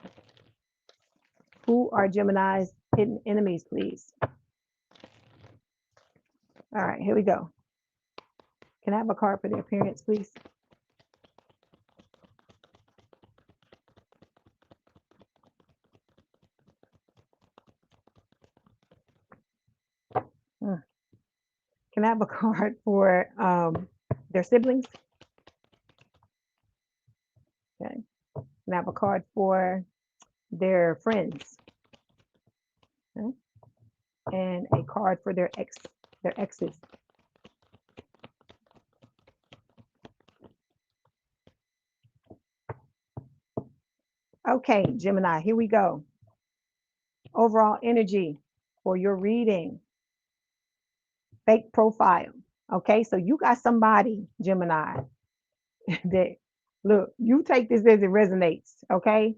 Who are Gemini's hidden enemies, please? All right, here we go. Can I have a card for their appearance, please? Can I have a card for their siblings? Okay. Can I have a card for their friends? Okay. And a card for their exes. Okay, Gemini, here we go. Overall energy for your reading. Fake profile. Okay, so you got somebody, Gemini, that, look, you take this as it resonates. Okay,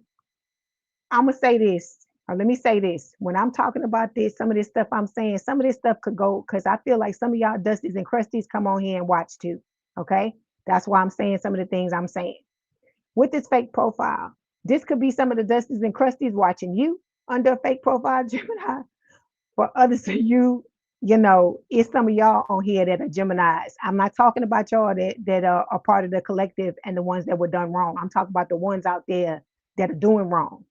I'm gonna say this, or let me say this. When I'm talking about this, some of this stuff I'm saying, some of this stuff could go, because I feel like some of y'all dusties and crusties come on here and watch too. Okay, that's why I'm saying some of the things I'm saying. With this fake profile, this could be some of the dusties and crusties watching you under a fake profile, Gemini. For others of you, it's some of y'all on here that are Geminis. I'm not talking about y'all that are part of the collective and the ones that were done wrong. I'm talking about the ones out there that are doing wrong.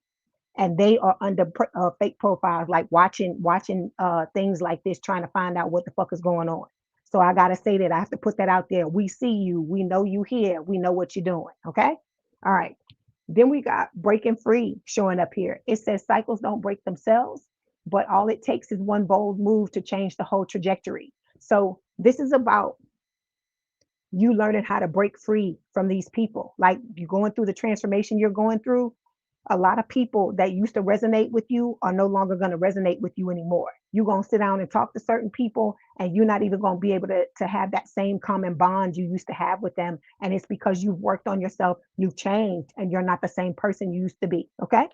and they are under fake profiles, like watching things like this, trying to find out what the fuck is going on. So I gotta say that I have to put that out there. We see you, we know you here, we know what you're doing. Okay, all right. Then we got breaking free showing up here. It says cycles don't break themselves, but all it takes is one bold move to change the whole trajectory. So this is about you learning how to break free from these people. Like you're going through the transformation you're going through. A lot of people that used to resonate with you are no longer going to resonate with you anymore. You're going to sit down and talk to certain people, and you're not even going to be able to have that same common bond you used to have with them. And it's because you've worked on yourself, you've changed, and you're not the same person you used to be. Okay.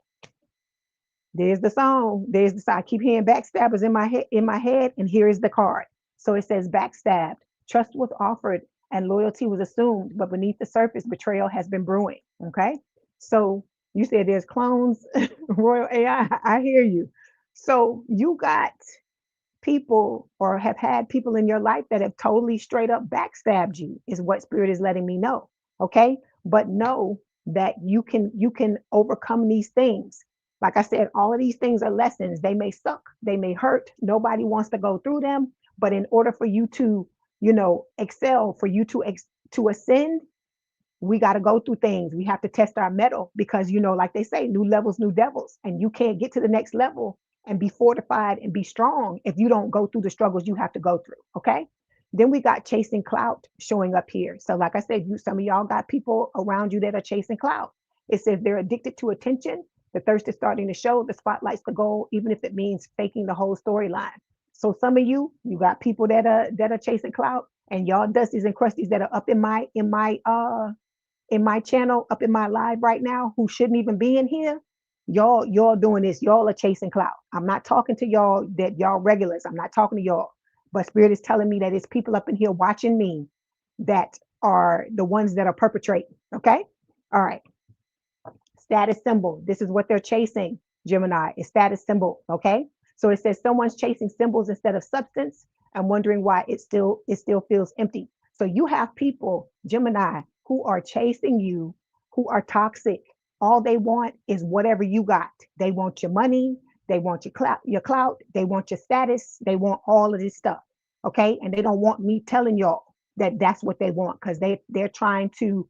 There's the song. There's the song. I keep hearing backstabbers in my head, and here is the card. So it says backstabbed. Trust was offered and loyalty was assumed, but beneath the surface, betrayal has been brewing. Okay. So you said there's clones, Royal AI. I hear you. So you got people or have had people in your life that have totally straight up backstabbed you, is what spirit is letting me know. Okay. But know that you can overcome these things. Like I said, all of these things are lessons. They may suck, they may hurt. Nobody wants to go through them. But in order for you to, excel, for you to ascend, we got to go through things. We have to test our mettle because, like they say, new levels, new devils. And you can't get to the next level and be fortified and be strong if you don't go through the struggles you have to go through. Okay. Then we got chasing clout showing up here. So, like I said, some of y'all got people around you that are chasing clout. It says they're addicted to attention. The thirst is starting to show. The spotlight's the goal, even if it means faking the whole storyline. So some of you got people that are chasing clout, and y'all dusties and crusties that are up in my channel, up in my live right now, who shouldn't even be in here. Y'all doing this. Y'all are chasing clout. I'm not talking to y'all that y'all regulars. I'm not talking to y'all. But spirit is telling me that it's people up in here watching me that are the ones that are perpetrating. Okay. All right. Status symbol. This is what they're chasing, Gemini. Is status symbol. Okay. So it says someone's chasing symbols instead of substance and wondering why it still feels empty. So you have people, Gemini, who are chasing you, who are toxic. All they want is whatever you got. They want your money, they want your clout, they want your status, they want all of this stuff. Okay. And they don't want me telling y'all that that's what they want, because they're trying to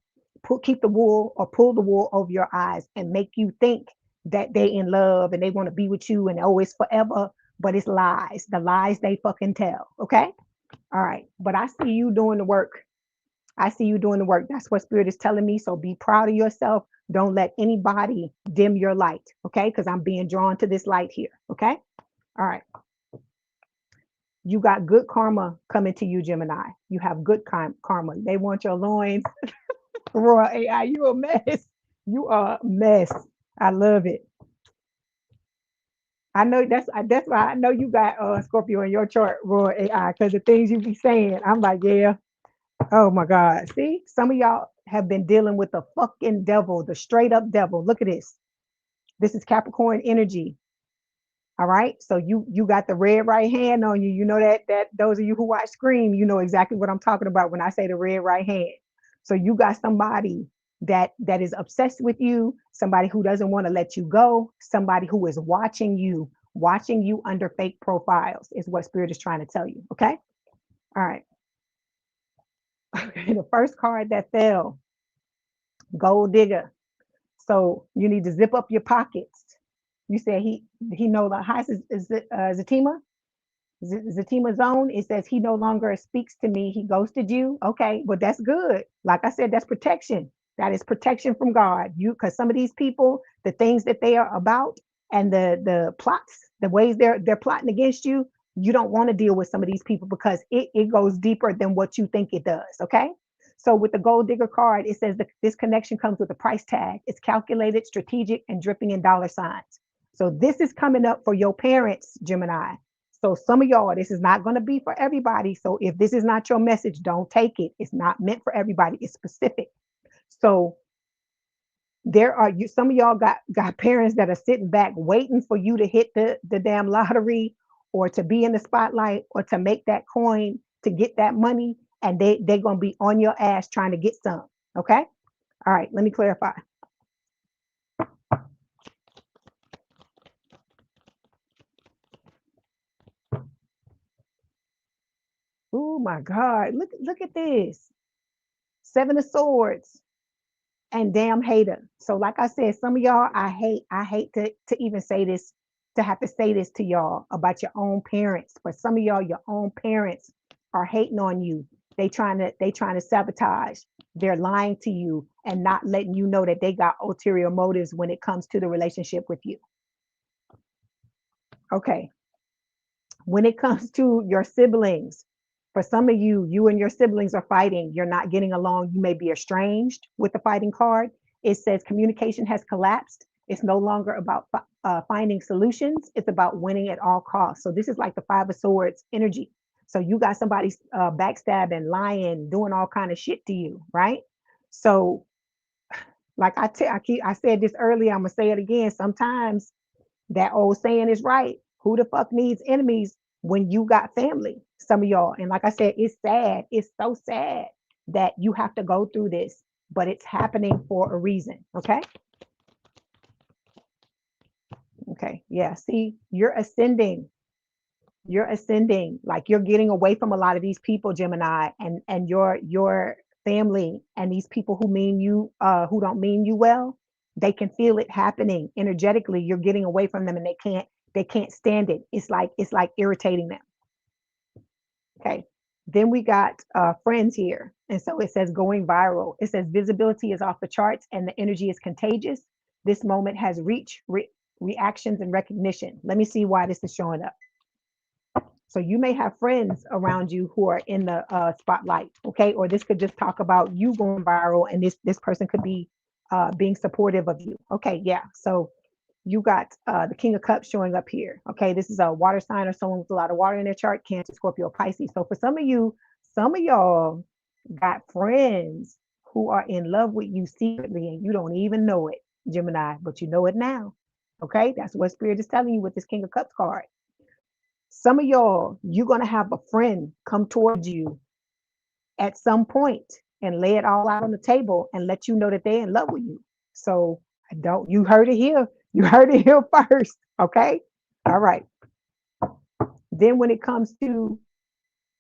keep the wool or pull the wool over your eyes and make you think that they in love and they want to be with you and oh, it's forever. But it's lies. The lies they fucking tell. Okay. All right. But I see you doing the work. I see you doing the work. That's what spirit is telling me. So be proud of yourself. Don't let anybody dim your light. Okay. Because I'm being drawn to this light here. Okay. All right. You got good karma coming to you, Gemini. You have good karma. They want your loins. Royal AI, you a mess. You are a mess. I love it. I know that's why I know you got Scorpio in your chart, Royal AI, because the things you be saying, I'm like, yeah. Oh my God. See, some of y'all have been dealing with the fucking devil, the straight up devil. Look at this. This is Capricorn energy. All right. So you got the red right hand on you. You know that those of you who watch Scream, you know exactly what I'm talking about when I say the red right hand. So you got somebody that is obsessed with you, somebody who doesn't want to let you go, somebody who is watching you under fake profiles is what spirit is trying to tell you. Okay. All right. Okay. The first card that fell, gold digger. So you need to zip up your pockets. You said he no longer. Hi, is it Zatima? Zatima zone. It says he no longer speaks to me. He ghosted you. Okay, well that's good. Like I said, that's protection. That is protection from God. You, because some of these people, the things that they are about, and the plots, the ways they're plotting against you, you don't want to deal with some of these people because it goes deeper than what you think it does. Okay. So with the gold digger card, it says that this connection comes with a price tag. It's calculated, strategic, and dripping in dollar signs. So this is coming up for your parents, Gemini. So some of y'all, this is not going to be for everybody. So if this is not your message, don't take it. It's not meant for everybody. It's specific. So some of y'all got parents that are sitting back waiting for you to hit the damn lottery or to be in the spotlight or to make that coin to get that money, and they're going to be on your ass trying to get some. Okay. All right, let me clarify. Oh my God. Look at this. Seven of Swords and damn hater. So like I said, some of y'all, I hate to even say this, to have to say this to y'all about your own parents, but some of y'all, your own parents are hating on you. They trying to sabotage. They're lying to you and not letting you know that they got ulterior motives when it comes to the relationship with you. Okay. When it comes to your siblings, for some of you, you and your siblings are fighting. You're not getting along. You may be estranged with the fighting card. It says communication has collapsed. It's no longer about finding solutions. It's about winning at all costs. So this is like the Five of Swords energy. So you got somebody backstabbing, lying, doing all kind of shit to you, right? So like I said this earlier, I'm gonna say it again. Sometimes that old saying is right. Who the fuck needs enemies when you got family? Some of y'all. And like I said, it's sad. It's so sad that you have to go through this, but it's happening for a reason. Okay. Okay. Yeah. See, you're ascending. You're ascending. Like you're getting away from a lot of these people, Gemini, and your family and these people who mean you, who don't mean you well. They can feel it happening energetically. You're getting away from them, and they can't stand it. It's like irritating them. Okay. Then we got friends here. And so it says going viral. It says visibility is off the charts and the energy is contagious. This moment has reach, reactions, and recognition. Let me see why this is showing up. So you may have friends around you who are in the spotlight, okay? Or this could just talk about you going viral, and this person could be being supportive of you. Okay, yeah. So you got the King of Cups showing up here. Okay, this is a water sign or someone with a lot of water in their chart, Cancer, Scorpio, Pisces. So for some of you, some of y'all got friends who are in love with you secretly, and you don't even know it, Gemini, but you know it now. Okay, that's what Spirit is telling you with this King of Cups card. Some of y'all, you're going to have a friend come towards you at some point and lay it all out on the table and let you know that they're in love with you. So don't, you heard it here. You heard it here first. Okay. All right. Then when it comes to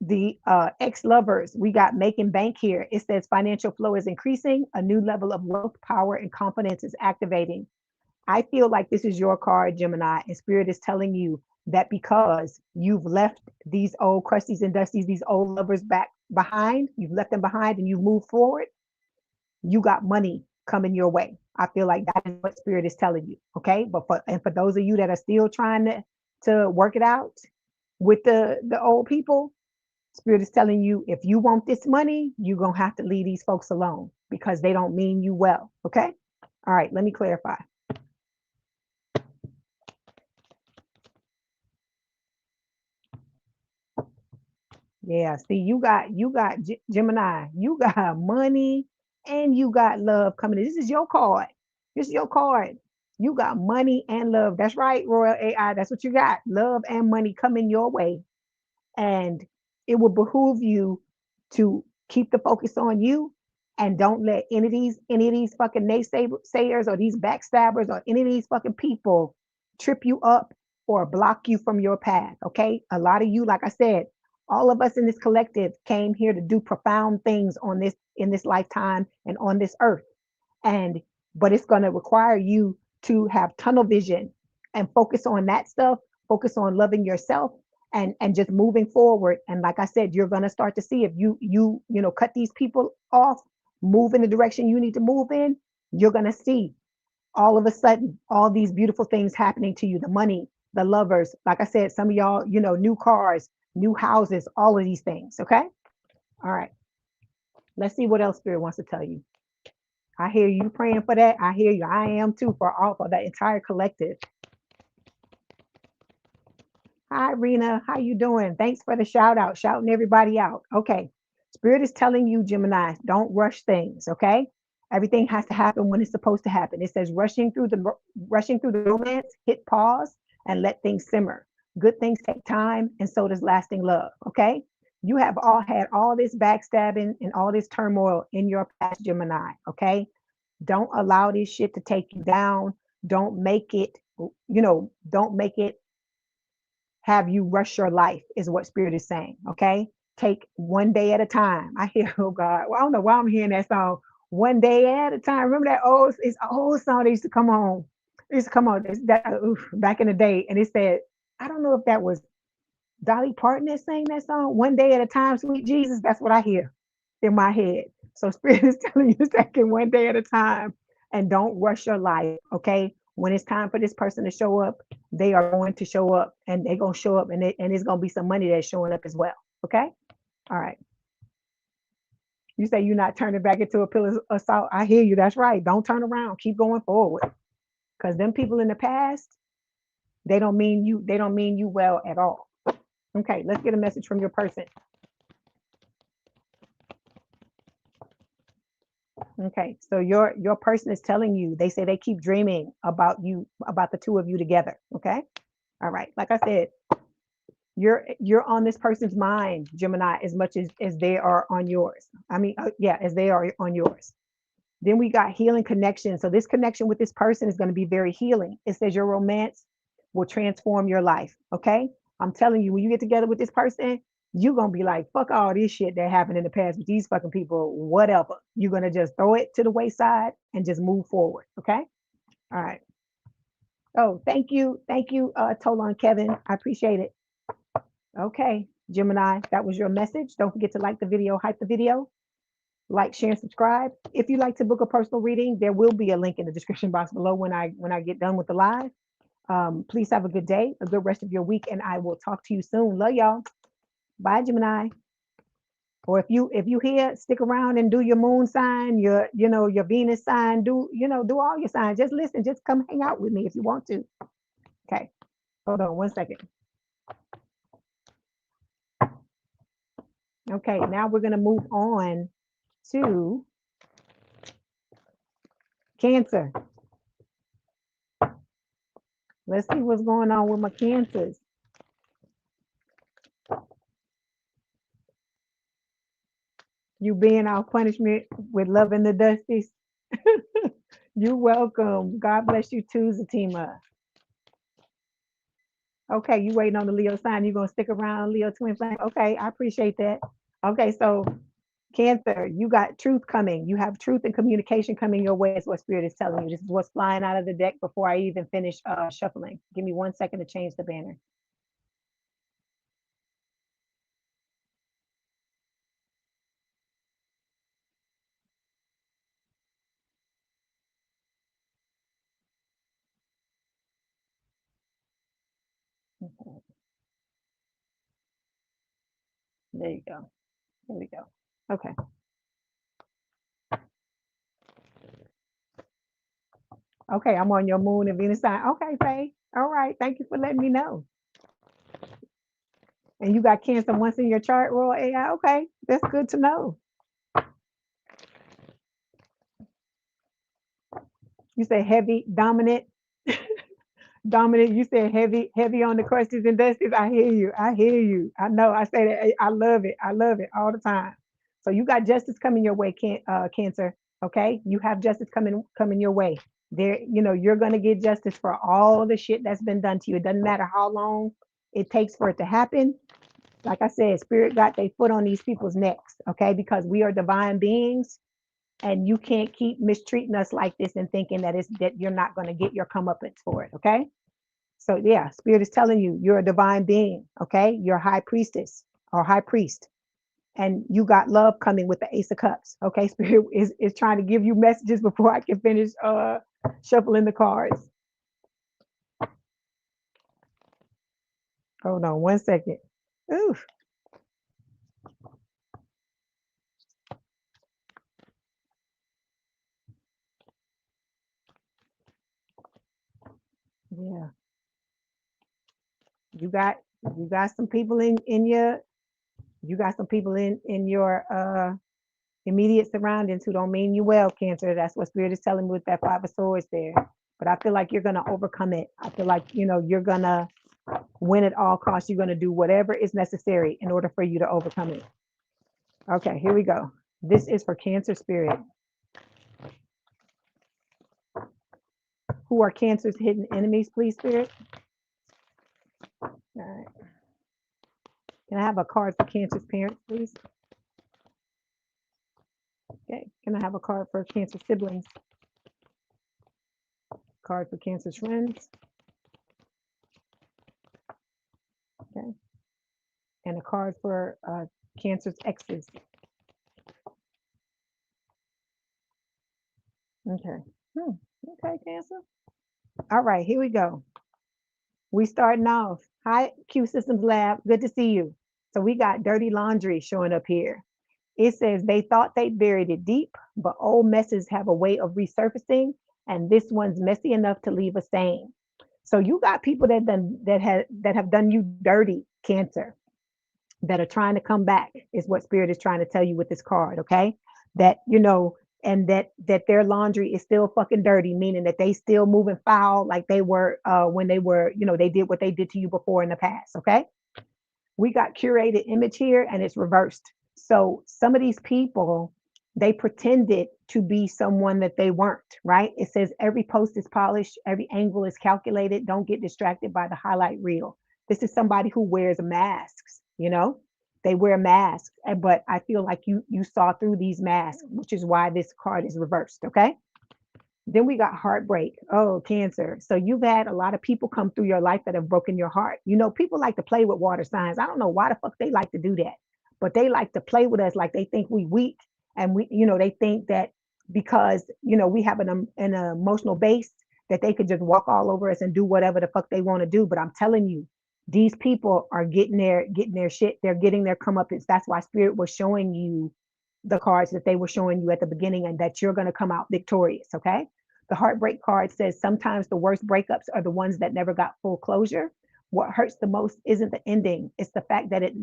the ex-lovers, we got making bank here. It says financial flow is increasing. A new level of wealth, power, and confidence is activating. I feel like this is your card, Gemini, and Spirit is telling you that because you've left these old crusties and dusties, these old lovers back behind, you've left them behind and you've moved forward, you got money coming your way. I feel like that is what Spirit is telling you. Okay. But for those of you that are still trying to work it out with the old people, Spirit is telling you, if you want this money, you're going to have to leave these folks alone because they don't mean you well. Okay. All right. Let me clarify. Yeah, see, you got Gemini, you got money and you got love coming in. This is your card. This is your card. You got money and love. That's right, Royal AI. That's what you got. Love and money coming your way. And it will behoove you to keep the focus on you and don't let any of these fucking naysayers or these backstabbers or any of these fucking people trip you up or block you from your path. Okay. A lot of you, like I said, all of us in this collective came here to do profound things on this in this lifetime and on this earth. And but it's going to require you to have tunnel vision and focus on that stuff, focus on loving yourself and just moving forward. And like I said, you're going to start to see if you cut these people off, move in the direction you need to move in, you're going to see all of a sudden all these beautiful things happening to you, the money, the lovers, like I said, some of y'all, new cars, new houses, all of these things. Okay. All right. Let's see what else Spirit wants to tell you. I hear you praying for that. I hear you. I am too, for that entire collective. Hi, Rena. How you doing? Thanks for the shout out, shouting everybody out. Okay. Spirit is telling you, Gemini, don't rush things. Okay. Everything has to happen when it's supposed to happen. It says rushing through the romance, hit pause and let things simmer. Good things take time, and so does lasting love. Okay. You have all had all this backstabbing and all this turmoil in your past, Gemini. Okay. Don't allow this shit to take you down. Don't make it, don't make it have you rush your life, is what Spirit is saying. Okay. take one day at a time. I hear, oh God, well, I don't know why I'm hearing that song. One day at a time. Remember that old, it's an old song that used to come on. It used to come on back in the day. And it said, I don't know if that was Dolly Parton that sang that song, One Day at a Time, Sweet Jesus. That's what I hear in my head. So Spirit is telling you taking one day at a time and don't rush your life. Okay. When it's time for this person to show up, they are going to show up and they're going to show up and it's going to be some money that's showing up as well. Okay. All right. You say you're not turning back into a pillar of salt. I hear you. That's right. Don't turn around. Keep going forward. Because them people in the past, they don't mean you well at all. Okay, let's get a message from your person. Okay, so your person is telling you, they say they keep dreaming about you, about the two of you together. Okay. All right. Like I said, you're on this person's mind, Gemini, as much as they are on yours. I mean, yeah, as they are on yours. Then we got healing connection. So this connection with this person is going to be very healing. It says your romance will transform your life. Okay. I'm telling you, when you get together with this person, you're going to be like, fuck all this shit that happened in the past with these fucking people, whatever. You're going to just throw it to the wayside and just move forward. Okay. All right. Oh, thank you. Thank you, Tolan Kevin. I appreciate it. Okay. Gemini, that was your message. Don't forget to like the video, hype the video. Like, share, and subscribe. If you'd like to book a personal reading, there will be a link in the description box below when I get done with the live. Please have a good day, a good rest of your week, and I will talk to you soon. Love y'all. Bye, Gemini. Or if you here, stick around and do your moon sign, your Venus sign, do all your signs. Just listen, just come hang out with me if you want to. Okay. Hold on one second. Okay, now we're gonna move on to Cancer. Let's see what's going on with my Cancers. You being our punishment with loving the Dusties. You're welcome. God bless you too, Zatima. Okay, you waiting on the Leo sign. You gonna stick around, Leo twin flame? Okay, I appreciate that. Okay, so Cancer, you got truth coming. You have truth and communication coming your way, is what Spirit is telling you. This is what's flying out of the deck before I even finish shuffling. Give me 1 second to change the banner. Okay, there you go. There we go. Okay. Okay, I'm on your moon and Venus sign. Okay, Faye. All right. Thank you for letting me know. And you got Cancer once in your chart, Royal AI. Okay, that's good to know. You say heavy, dominant, dominant. You said heavy on the crusties and dusties. I hear you. I hear you. I know. I say that. I love it. I love it all the time. So you got justice coming your way, Cancer. Okay, you have justice coming your way. There, you're gonna get justice for all the shit that's been done to you. It doesn't matter how long it takes for it to happen. Like I said, Spirit got their foot on these people's necks. Okay, because we are divine beings and you can't keep mistreating us like this and thinking that you're not going to get your comeuppance for it. Okay. So yeah, Spirit is telling you you're a divine being. Okay. You're a high priestess or high priest. And you got love coming with the Ace of Cups. Okay. Spirit is trying to give you messages before I can finish shuffling the cards. Hold on 1 second. Oof. Yeah. You got some people in your you got some people in your immediate surroundings who don't mean you well, Cancer. That's what Spirit is telling me with that Five of Swords there. But I feel like you're going to overcome it. I feel like, you're going to win at all costs. You're going to do whatever is necessary in order for you to overcome it. Okay, here we go. This is for Cancer Spirit. Who are Cancer's hidden enemies, please, Spirit? All right. Can I have a card for Cancer's parents, please? Okay. Can I have a card for Cancer siblings? Card for Cancer's friends. Okay. And a card for Cancer's exes. Okay. Okay, Cancer. All right, here we go. We starting off. Hi, Q Systems Lab. Good to see you. So we got dirty laundry showing up here. It says they thought they buried it deep, but old messes have a way of resurfacing, and this one's messy enough to leave a stain. So you got people that have done you dirty, Cancer, that are trying to come back, is what Spirit is trying to tell you with this card, okay? That, and that their laundry is still fucking dirty, meaning that they still moving foul like they were when they were, they did what they did to you before in the past, okay? We got curated image here and it's reversed. So some of these people, they pretended to be someone that they weren't, right? It says every post is polished, every angle is calculated. Don't get distracted by the highlight reel. This is somebody who wears masks, they wear masks, but I feel like you saw through these masks, which is why this card is reversed, okay? Then we got heartbreak. Oh, Cancer. So you've had a lot of people come through your life that have broken your heart. People like to play with water signs. I don't know why the fuck they like to do that, but they like to play with us like they think we weak. And they think that because, we have an emotional base that they could just walk all over us and do whatever the fuck they want to do. But I'm telling you, these people are getting their shit. They're getting their comeuppance. That's why Spirit was showing you the cards that they were showing you at the beginning, and that you're going to come out victorious, okay? The heartbreak card says sometimes the worst breakups are the ones that never got full closure. What hurts the most isn't the ending, it's the fact that it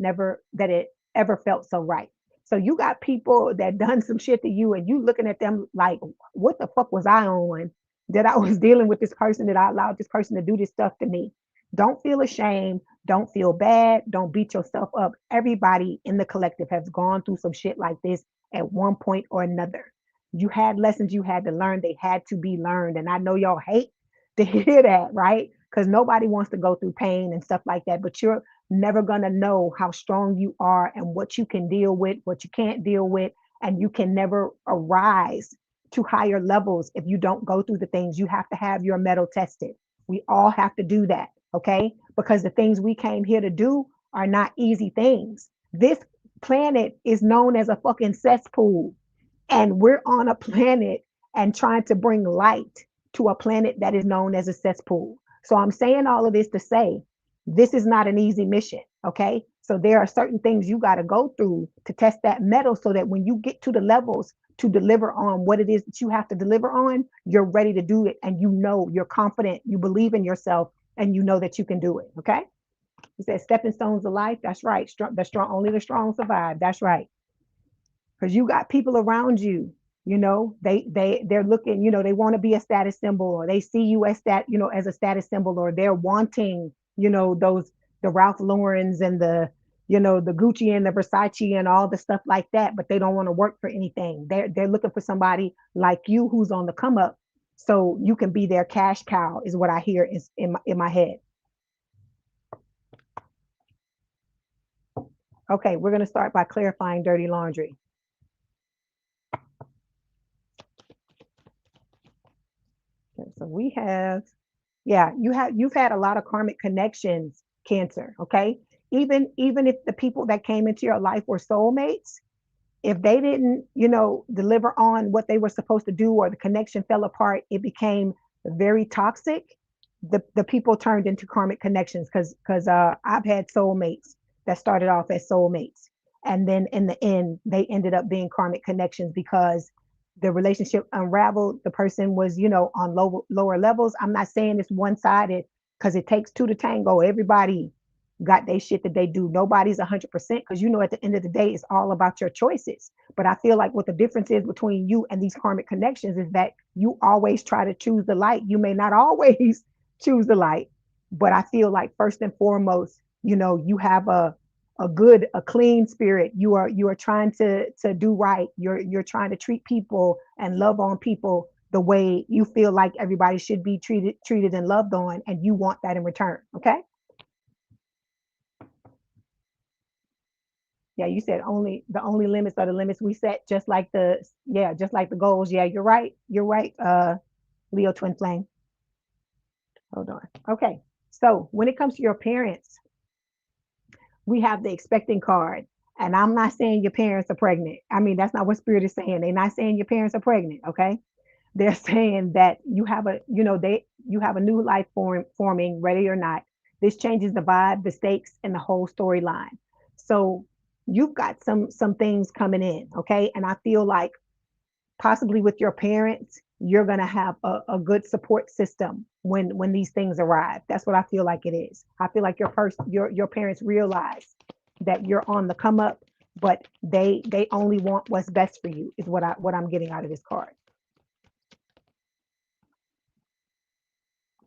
ever felt so right. So you got people that done some shit to you, and you looking at them like, what the fuck was I on that I was dealing with this person, that I allowed this person to do this stuff to me? Don't feel ashamed. Don't feel bad. Don't beat yourself up. Everybody in the collective has gone through some shit like this at one point or another. You had lessons you had to learn. They had to be learned. And I know y'all hate to hear that, right? Because nobody wants to go through pain and stuff like that. But you're never going to know how strong you are and what you can deal with, what you can't deal with. And you can never arise to higher levels if you don't go through the things. You have to have your metal tested. We all have to do that, okay? Because the things we came here to do are not easy things. This planet is known as a fucking cesspool, and we're on a planet and trying to bring light to a planet that is known as a cesspool. So I'm saying all of this to say this is not an easy mission, okay? So there are certain things you got to go through to test that metal, so that when you get to the levels to deliver on what it is that you have to deliver on, you're ready to do it, and you're confident, you believe in yourself, and you know that you can do it, okay? He said stepping stones of life. That's right. Only the strong survive. That's right. Because you got people around you, they're looking, they want to be a status symbol, or they see you as as a status symbol, or they're wanting, those, the Ralph Laurens and the Gucci and the Versace and all the stuff like that, but they don't want to work for anything. They're looking for somebody like you who's on the come up, so you can be their cash cow, is what I hear is in my head. Okay, we're going to start by clarifying dirty laundry. Okay, so we have, you've had a lot of karmic connections, Cancer, okay? Even if the people that came into your life were soulmates, if they didn't, deliver on what they were supposed to do, or the connection fell apart, it became very toxic. The people turned into karmic connections, because I've had soulmates that started off as soulmates, and then in the end they ended up being karmic connections because the relationship unraveled. The person was, on lower levels. I'm not saying it's one-sided, because it takes two to tango. Everybody got their shit that they do. Nobody's 100%, because at the end of the day, it's all about your choices. But I feel like what the difference is between you and these karmic connections is that you always try to choose the light. You may not always choose the light, but I feel like first and foremost, you have a clean spirit. You are trying to do right. You're trying to treat people and love on people the way you feel like everybody should be treated and loved on, and you want that in return, okay? Yeah, you said the only limits are the limits we set, just like just like the goals. Yeah, you're right. You're right. Leo twin flame. Hold on. Okay. So when it comes to your parents, we have the expecting card. And I'm not saying your parents are pregnant. I mean, that's not what spirit is saying. They're not saying your parents are pregnant. Okay. They're saying that you have you have a new life forming, ready or not. This changes the vibe, the stakes, and the whole storyline. So you've got some things coming in, okay? And I feel like possibly with your parents, you're gonna have a good support system when these things arrive. That's what I feel like it is. I feel like your parents realize that you're on the come up, but they only want what's best for you, is what I'm getting out of this card.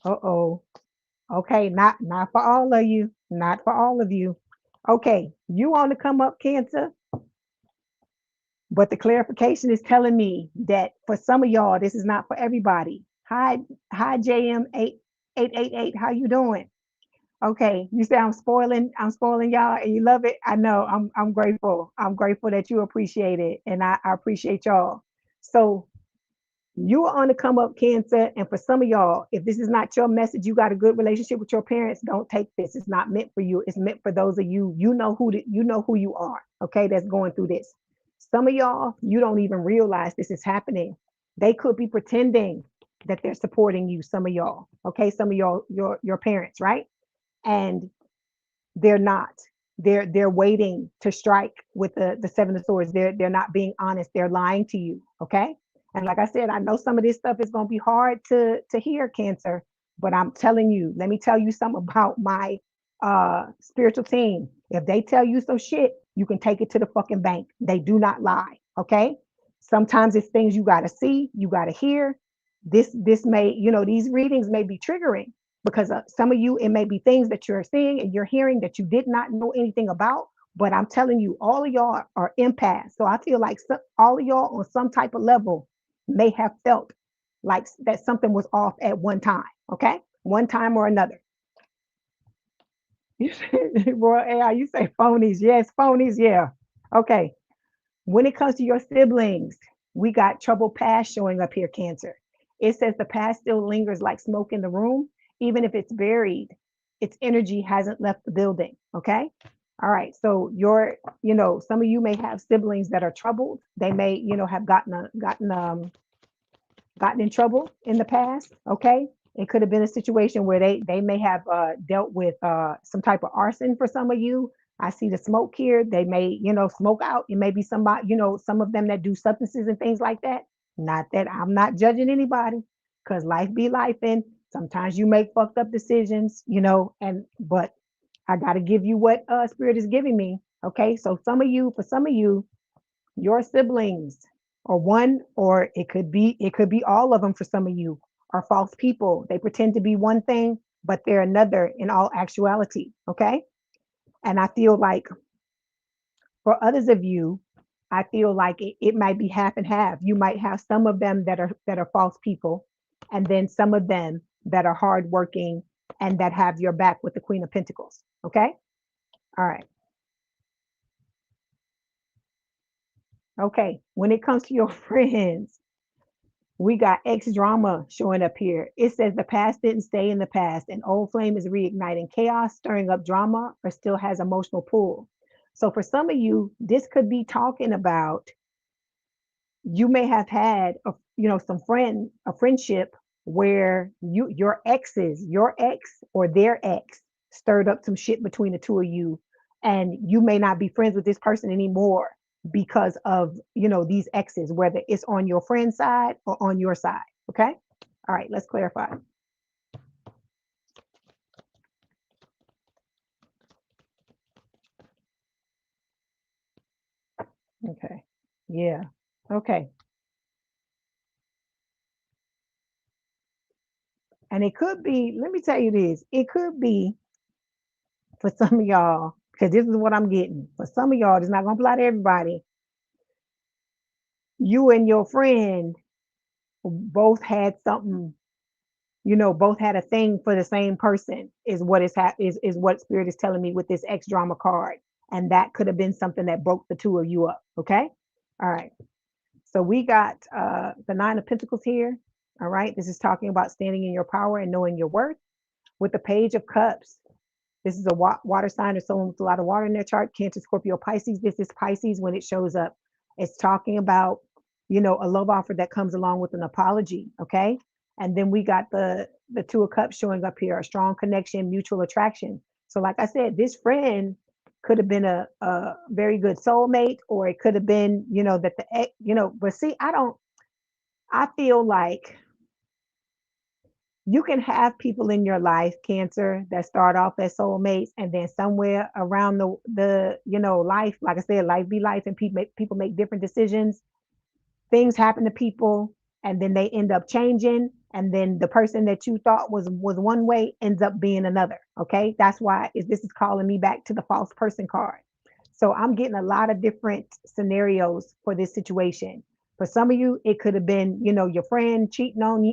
Uh-oh. Okay, not for all of you. Not for all of you. Okay, you want to come up, Cancer, but the clarification is telling me that for some of y'all, this is not for everybody. Hi, JM8888. How you doing? Okay, you say I'm spoiling y'all, and you love it. I know. I'm grateful. I'm grateful that you appreciate it, and I appreciate y'all. So you are on the come up, Cancer. And for some of y'all, if this is not your message, you got a good relationship with your parents, don't take this. It's not meant for you. It's meant for those of you, you know who you are, okay, that's going through this. Some of y'all, you don't even realize this is happening. They could be pretending that they're supporting you, some of y'all, okay, some of your parents, right? And they're not. They're waiting to strike with the seven of swords. They're not being honest. They're lying to you. Okay. And like I said, I know some of this stuff is going to be hard to hear, Cancer, but I'm telling you, let me tell you something about my spiritual team. If they tell you some shit, you can take it to the fucking bank. They do not lie. Okay. Sometimes it's things you got to see, you got to hear. This may, these readings may be triggering because some of you, it may be things that you're seeing and you're hearing that you did not know anything about. But I'm telling you, all of y'all are empaths. So I feel like all of y'all on some type of level may have felt like that something was off at one time. Okay. One time or another. Royal AI, you say phonies. Yes, phonies. Yeah. Okay. When it comes to your siblings, we got troubled past showing up here, Cancer. It says the past still lingers like smoke in the room. Even if it's buried, its energy hasn't left the building. Okay. All right. So some of you may have siblings that are troubled. They may, have gotten in trouble in the past. Okay. It could have been a situation where they may have dealt with some type of arson for some of you. I see the smoke here. They may, smoke out. It may be somebody, some of them that do substances and things like that. Not that I'm not judging anybody, because life be life, and sometimes you make fucked up decisions, but I got to give you what spirit is giving me. Okay. So for some of you, your siblings or one, or it could be all of them for some of you, are false people. They pretend to be one thing, but they're another in all actuality. Okay. And I feel like for others of you, I feel like it might be half and half. You might have some of them that are false people, and then some of them that are hardworking and that have your back with the Queen of Pentacles. Okay. All right. Okay. When it comes to your friends, we got X drama showing up here. It says the past didn't stay in the past. An old flame is reigniting chaos, stirring up drama, or still has emotional pull. So for some of you, this could be talking about you may have had a friendship where your ex or their ex stirred up some shit between the two of you, and you may not be friends with this person anymore because of these exes, whether it's on your friend's side or on your side. Okay. All right, let's clarify. Okay. Yeah. Okay. And it could be, let me tell you this, it could be for some of y'all, because this is what I'm getting. For some of y'all, it's not going to apply to everybody. You and your friend both had something, both had a thing for the same person, is what is what spirit is telling me with this X drama card. and that could have been something that broke the two of you up. Okay. All right. So we got the Nine of Pentacles here. All right. This is talking about standing in your power and knowing your worth. With the Page of Cups, this is a water sign or someone with a lot of water in their chart. Cancer, Scorpio, Pisces. This is Pisces when it shows up. It's talking about, a love offer that comes along with an apology. Okay. And then we got the Two of Cups showing up here, a strong connection, mutual attraction. So like I said, this friend could have been a very good soulmate, or it could have been, that but see, I feel like you can have people in your life, Cancer, that start off as soulmates, and then somewhere around the life, like I said, life be life, and people make different decisions. Things happen to people, and then they end up changing, and then the person that you thought was one way ends up being another. Okay, that's why this is calling me back to the false person card. So I'm getting a lot of different scenarios for this situation. For some of you, it could have been, your friend cheating on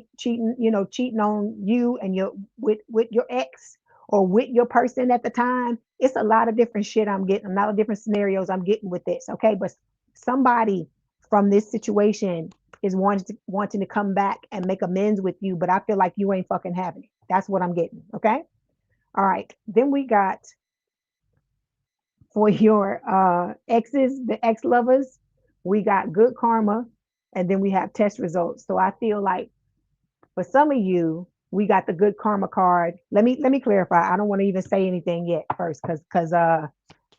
you and your with your ex, or with your person at the time. It's a lot of different shit I'm getting, a lot of different scenarios I'm getting with this. Okay, but somebody from this situation is wanting to come back and make amends with you, but I feel like you ain't fucking having it. That's what I'm getting. Okay. All right. Then we got, for your exes, the ex lovers, we got good karma, and then we have test results. So I feel like for some of you, we got the good karma card. Let me clarify. I don't want to even say anything yet first, because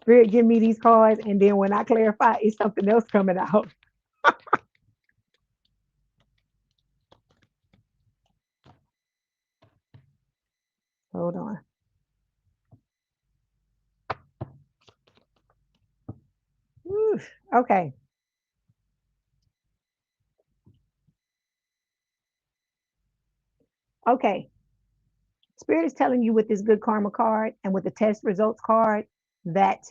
Spirit give me these cards, and then when I clarify, it's something else coming out. Hold on. Whew. Okay. Okay. Spirit is telling you with this good karma card and with the test results card that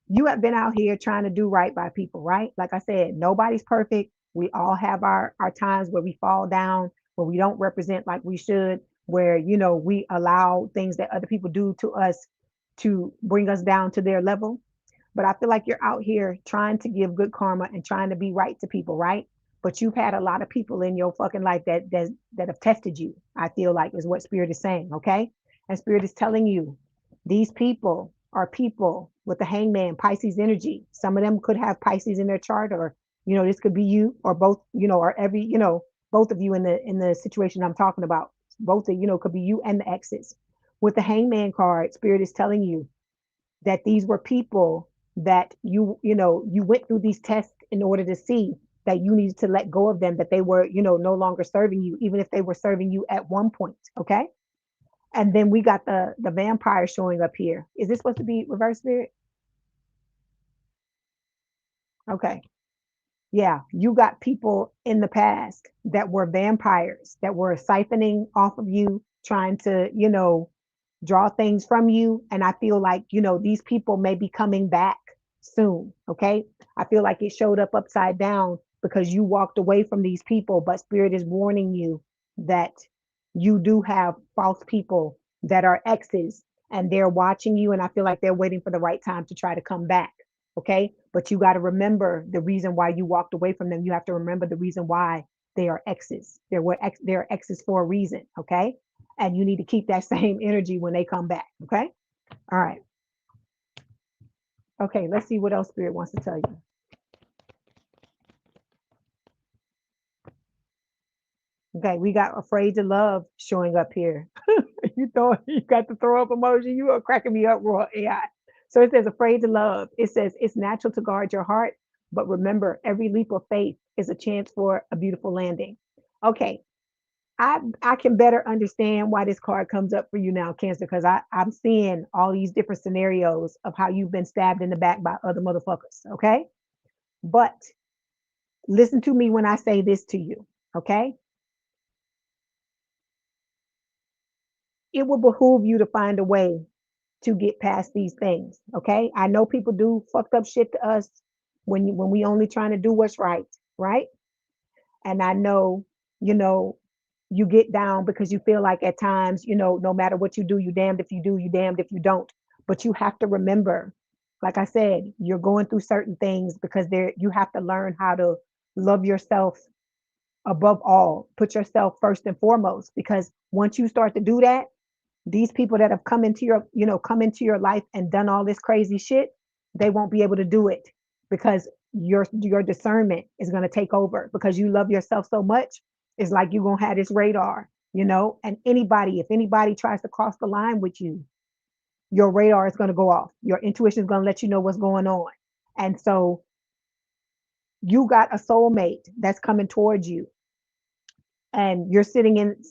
you have been out here trying to do right by people, right? Like I said, nobody's perfect. We all have our times where we fall down, where we don't represent like we should, where, we allow things that other people do to us to bring us down to their level. But I feel like you're out here trying to give good karma and trying to be right to people, right? But you've had a lot of people in your fucking life that have tested you. I feel like is what Spirit is saying, okay? And Spirit is telling you these people are people with the Hangman, Pisces energy. Some of them could have Pisces in their chart, or this could be you, or both, or every, both of you in the situation I'm talking about. Both of could be you and the exes. With the Hangman card, Spirit is telling you that these were people that you went through these tests in order to see that you needed to let go of them, that they were no longer serving you, even if they were serving you at one point. Okay. And then we got the vampire showing up here. Is this supposed to be reverse, Spirit? Okay. Yeah, you got people in the past that were vampires that were siphoning off of you, trying to draw things from you. And I feel like, these people may be coming back soon. Okay. I feel like it showed up upside down because you walked away from these people, but Spirit is warning you that you do have false people that are exes, and they're watching you. And I feel like they're waiting for the right time to try to come back. Okay. But you got to remember the reason why you walked away from them. You have to remember the reason why they are exes. They're exes for a reason. Okay. And you need to keep that same energy when they come back. Okay. All right. Okay. Let's see what else Spirit wants to tell you. Okay. We got Afraid to Love showing up here. You got the throw up emoji. You are cracking me up, raw AI. So it says Afraid to Love. It says it's natural to guard your heart, but remember, every leap of faith is a chance for a beautiful landing. Okay. I can better understand why this card comes up for you now, Cancer, because I'm seeing all these different scenarios of how you've been stabbed in the back by other motherfuckers. Okay. But listen to me when I say this to you. Okay. It will behoove you to find a way to get past these things. Okay. I know people do fucked up shit to us when we only trying to do what's right. Right. And I know, you know, you get down because you feel like at times, no matter what you do, you damned if you do, you damned if you don't. But you have to remember, like I said, you're going through certain things because you have to learn how to love yourself above all. Put yourself first and foremost, because once you start to do that, these people that have come into your, come into your life and done all this crazy shit, they won't be able to do it because your discernment is going to take over because you love yourself so much. It's like you're going to have this radar, and if anybody tries to cross the line with you, your radar is going to go off. Your intuition is going to let you know what's going on. And so you got a soulmate that's coming towards you, and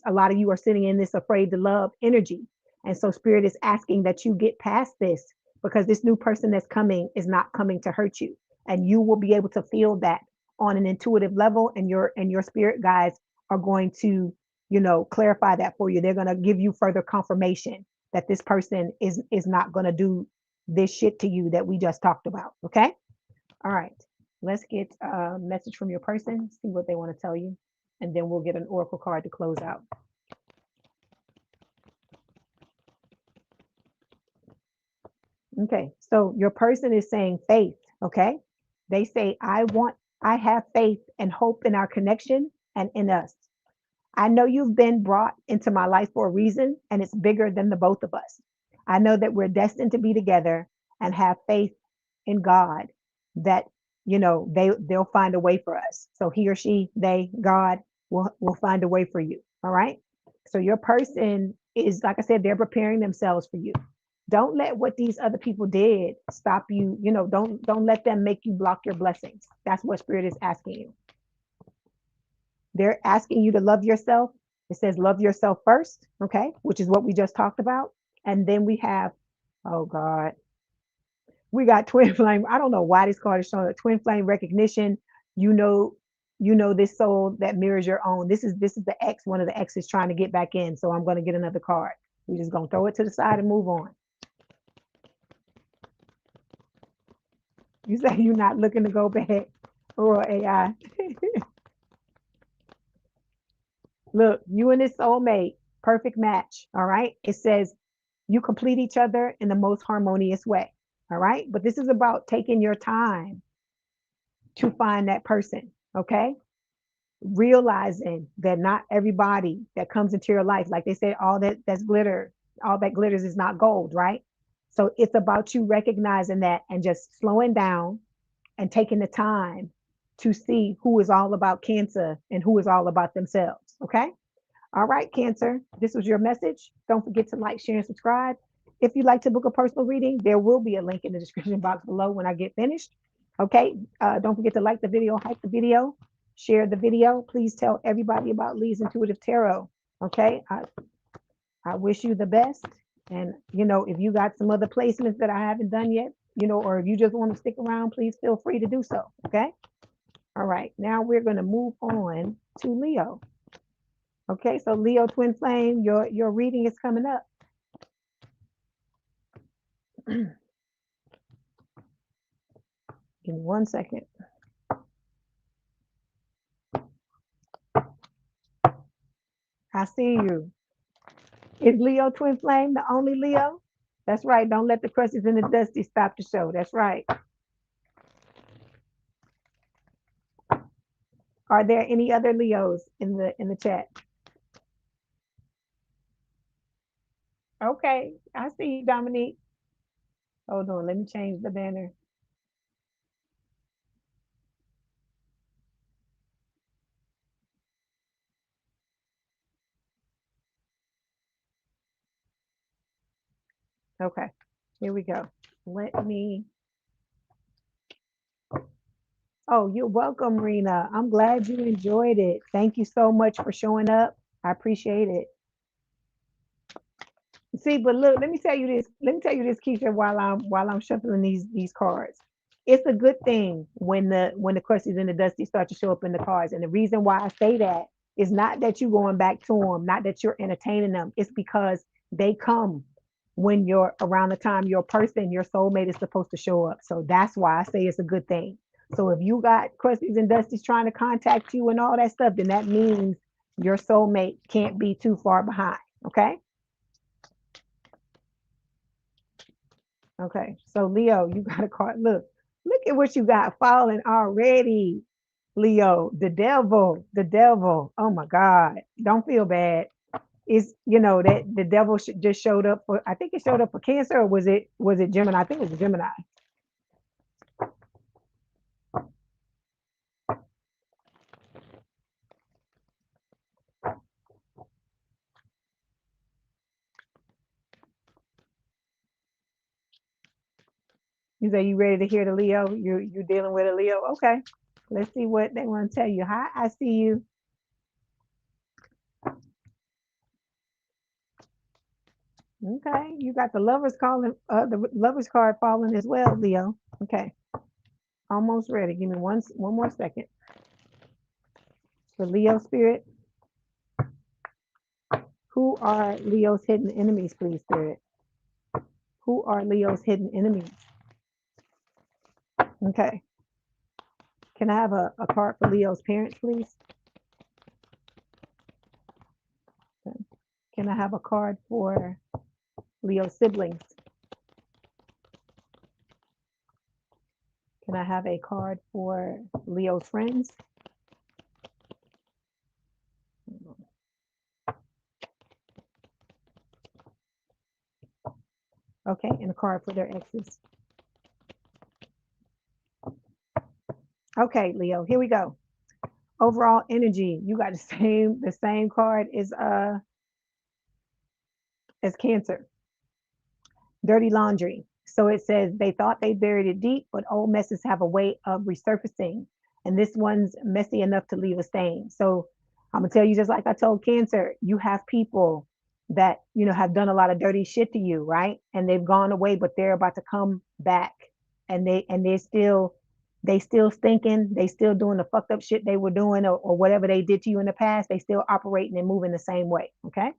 a lot of you are sitting in this afraid to love energy. And so spirit is asking that you get past this, because this new person that's coming is not coming to hurt you. And you will be able to feel that on an intuitive level, and your spirit guides are going to, clarify that for you. They're going to give you further confirmation that this person is not going to do this shit to you that we just talked about. Okay? All right. Let's get a message from your person, see what they want to tell you, and then we'll get an oracle card to close out. Okay, so your person is saying faith. Okay, they say, I have faith and hope in our connection and in us. I know you've been brought into my life for a reason, and it's bigger than the both of us. I know that we're destined to be together, and have faith in God that, they'll find a way for us. So he or she, they, God will find a way for you. All right. So your person is, like I said, they're preparing themselves for you. Don't let what these other people did stop you. Don't let them make you block your blessings. That's what spirit is asking you. They're asking you to love yourself. It says love yourself first, okay, which is what we just talked about. And then we have, oh God, we got twin flame. I don't know why this card is showing a twin flame recognition. You know, this soul that mirrors your own. This is the X, one of the X's trying to get back in. So I'm going to get another card. We're just going to throw it to the side and move on. You say you're not looking to go back, or AI. Look, you and this soulmate, perfect match. All right. It says you complete each other in the most harmonious way. All right. But this is about taking your time to find that person. Okay. Realizing that not everybody that comes into your life, like they say, all that glitters is not gold. Right. So it's about you recognizing that and just slowing down and taking the time to see who is all about Cancer and who is all about themselves. Okay. All right, Cancer, this was your message. Don't forget to like, share, and subscribe. If you'd like to book a personal reading, there will be a link in the description box below when I get finished. Okay. Don't forget to like the video, hype the video, share the video. Please tell everybody about Leigh's Intuitive Tarot. Okay. I wish you the best. And, if you got some other placements that I haven't done yet, or if you just want to stick around, please feel free to do so. Okay. All right. Now we're going to move on to Leo. Okay. So Leo twin flame, your reading is coming up. Give me 1 second. I see you. Is Leo twin flame the only Leo? That's right. Don't let the crushes and the dusty stop the show. That's right. Are there any other Leos in the chat? Okay, I see you, Dominique. Hold on, let me change the banner. Okay, here we go. Let me. Oh, you're welcome, Rena. I'm glad you enjoyed it. Thank you so much for showing up. I appreciate it. See, but look, let me tell you this. Let me tell you this, Keisha, while I'm shuffling these cards. It's a good thing when the crusties and the dusty start to show up in the cards. And the reason why I say that is not that you're going back to them, not that you're entertaining them. It's because they come when you're around the time your person, your soulmate is supposed to show up. So that's why I say it's a good thing. So if you got crusties and dusties trying to contact you and all that stuff, then that means your soulmate can't be too far behind. Okay. Okay, so Leo, you got a card. Look at what you got falling already. Leo, the devil, the devil. Oh my God. Don't feel bad. It's that the devil just showed up for, I think it showed up for Cancer, or was it Gemini? I think it was Gemini. You say you ready to hear the Leo? You dealing with a Leo? Okay. Let's see what they want to tell you. Hi, I see you. Okay, you got the lovers card falling as well, Leo. Okay, almost ready. Give me one more second. For Leo spirit, who are Leo's hidden enemies, please, spirit? Who are Leo's hidden enemies? Okay. Can I have a card for Leo's parents, please? Okay. Can I have a card for Leo's siblings? Can I have a card for Leo's friends? Okay, and a card for their exes. Okay, Leo, here we go. Overall energy, you got the same card as Cancer. Dirty laundry. So it says they thought they buried it deep, but old messes have a way of resurfacing. And this one's messy enough to leave a stain. So I'm gonna tell you, just like I told Cancer, you have people that have done a lot of dirty shit to you, right? And they've gone away, but they're about to come back, and they still thinking, they still doing the fucked up shit they were doing, or whatever they did to you in the past. They still operating and moving the same way. Okay.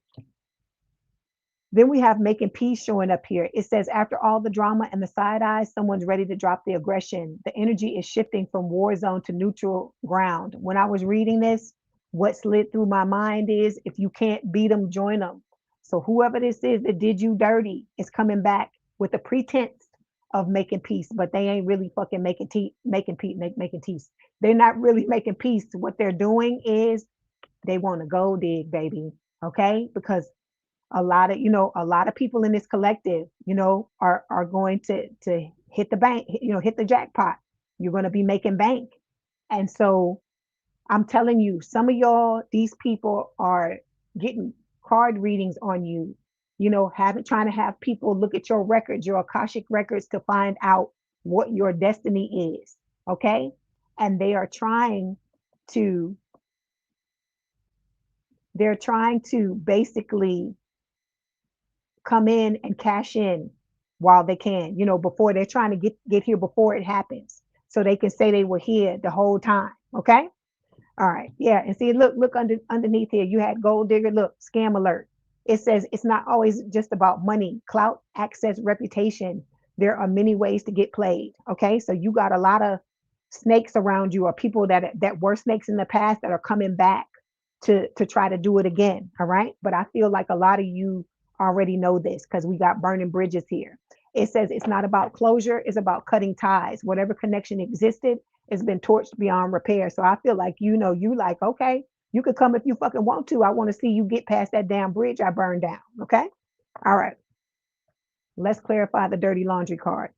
Then we have making peace showing up here. It says, after all the drama and the side eyes, someone's ready to drop the aggression. The energy is shifting from war zone to neutral ground. When I was reading this, what slid through my mind is, if you can't beat them, join them. So whoever this is that did you dirty is coming back with a pretense of making peace, but they ain't really fucking making peace. They're not really making peace. What they're doing is they want to go dig, baby. Okay, because a lot of people in this collective, are going to hit the bank, hit the jackpot. You're going to be making bank. And so I'm telling you, some of y'all, these people are getting card readings on you, having trying to have people look at your records, your Akashic records, to find out what your destiny is. Okay. And to they're trying to basically come in and cash in while they can, before they're trying to get here before it happens. So they can say they were here the whole time. Okay. All right. Yeah. And see, look underneath here. You had gold digger. Look, scam alert. It says it's not always just about money, clout, access, reputation. There are many ways to get played. Okay. So you got a lot of snakes around you, or people that were snakes in the past that are coming back to try to do it again. All right. But I feel like a lot of you already know this, because we got burning bridges here. It says it's not about closure, it's about cutting ties. Whatever connection existed has been torched beyond repair. So I feel like, you like, okay, you could come if you fucking want to. I want to see you get past that damn bridge I burned down. Okay. All right. Let's clarify the dirty laundry card.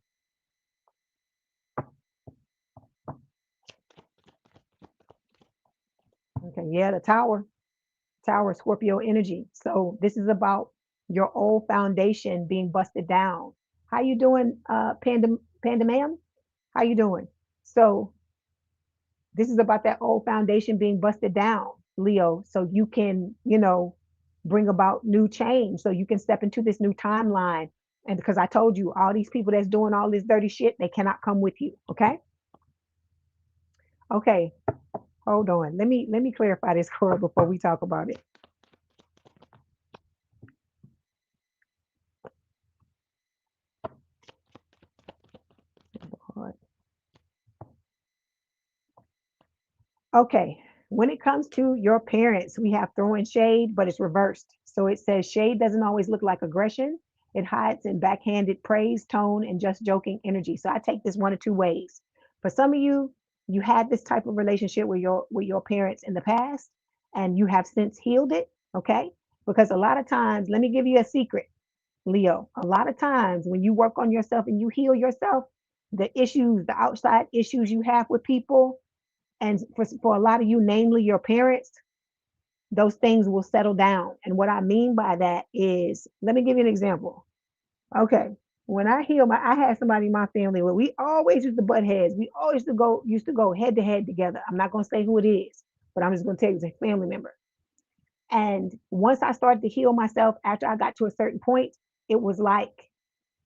Okay. Yeah, the tower, Scorpio energy. So this is about your old foundation being busted down. How you doing, Panda ma'am? How you doing? So this is about that old foundation being busted down, Leo, so you can, bring about new change, so you can step into this new timeline. And because I told you, all these people that's doing all this dirty shit, they cannot come with you. Okay. Okay. Hold on. Let me clarify this card before we talk about it. Okay. When it comes to your parents, we have throwing shade, but it's reversed. So it says shade doesn't always look like aggression. It hides in backhanded praise, tone, and just joking energy. So I take this one of two ways. For some of you, you had this type of relationship with your parents in the past, and you have since healed it. Okay, because a lot of times, let me give you a secret, Leo. A lot of times when you work on yourself and you heal yourself, the issues, the outside issues you have with people, and for a lot of you, namely your parents, those things will settle down. And what I mean by that is, let me give you an example. Okay. When I had somebody in my family where we always used to butt heads. We always used to go head to head together. I'm not going to say who it is, but I'm just going to tell you it's a family member. And once I started to heal myself after I got to a certain point, it was like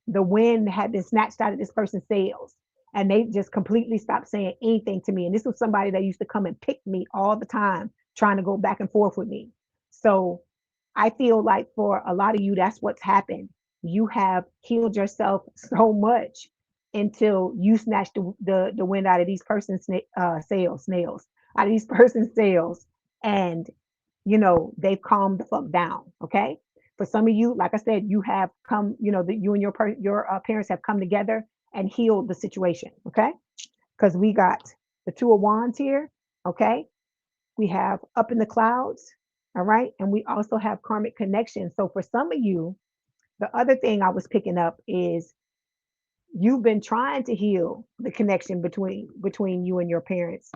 the wind had been snatched out of this person's sails, and they just completely stopped saying anything to me. And this was somebody that used to come and pick me all the time, trying to go back and forth with me. So I feel like for a lot of you, that's what's happened. You have healed yourself so much until you snatched the wind out of these person's snails out of these person's sails, and they've calmed the fuck down. Okay. For some of you, like I said, you have come, that you and your parents have come together and healed the situation. Okay. Because we got the Two of Wands here. Okay. We have Up in the Clouds. All right. And we also have karmic connection. So for some of you, the other thing I was picking up is you've been trying to heal the connection between you and your parents,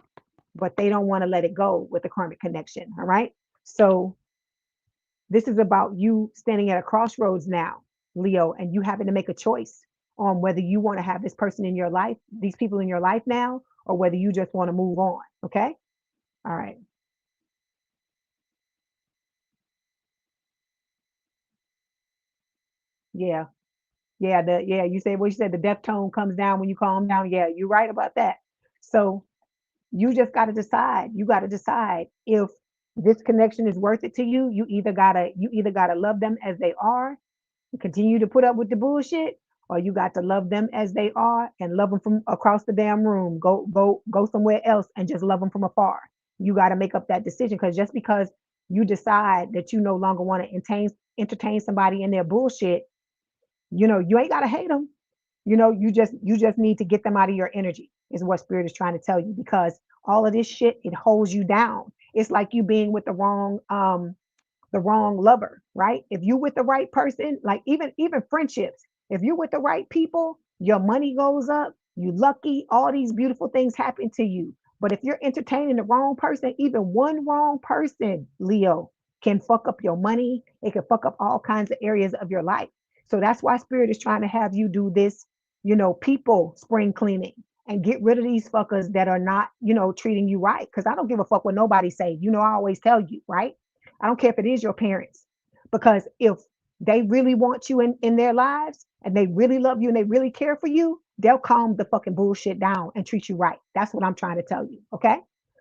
but they don't want to let it go with the karmic connection. All right. So this is about you standing at a crossroads now, Leo, and you having to make a choice on whether you want to have this person in your life, these people in your life now, or whether you just want to move on. Okay. All right. Yeah. Yeah. You say what you said, the death tone comes down when you calm down. Yeah, you're right about that. So you just got to decide. You got to decide if this connection is worth it to you. You either gotta love them as they are, continue to put up with the bullshit, or you got to love them as they are and love them from across the damn room. Go somewhere else and just love them from afar. You got to make up that decision, because just because you decide that you no longer want to entertain somebody in their bullshit, you ain't got to hate them. You just need to get them out of your energy, is what spirit is trying to tell you, because all of this shit, it holds you down. It's like you being with the wrong lover, right? If you with the right person, like even friendships, if you're with the right people, your money goes up, you lucky, all these beautiful things happen to you. But if you're entertaining the wrong person, even one wrong person, Leo, can fuck up your money. It can fuck up all kinds of areas of your life. So that's why spirit is trying to have you do this, people spring cleaning, and get rid of these fuckers that are not, treating you right. Because I don't give a fuck what nobody say. I always tell you, right? I don't care if it is your parents, because if they really want you in their lives and they really love you and they really care for you, they'll calm the fucking bullshit down and treat you right. That's what I'm trying to tell you. Okay.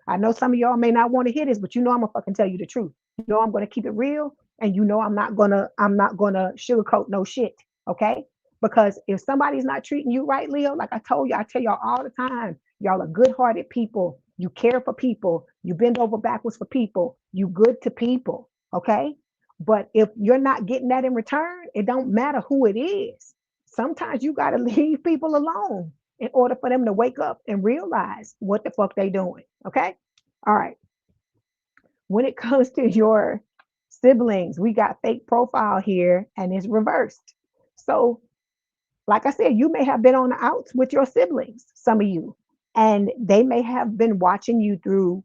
I know some of y'all may not want to hear this, but I'm gonna fucking tell you the truth. I'm gonna keep it real, and I'm not gonna sugarcoat no shit. Okay. Because if somebody's not treating you right, Leo, like I told you, I tell y'all all the time, y'all are good-hearted people. You care for people. You bend over backwards for people. You good to people. Okay. But if you're not getting that in return, it don't matter who it is. Sometimes you got to leave people alone in order for them to wake up and realize what the fuck they doing. Okay. All right. When it comes to your siblings, we got fake profile here and it's reversed. So like I said, you may have been on the outs with your siblings, some of you, and they may have been watching you through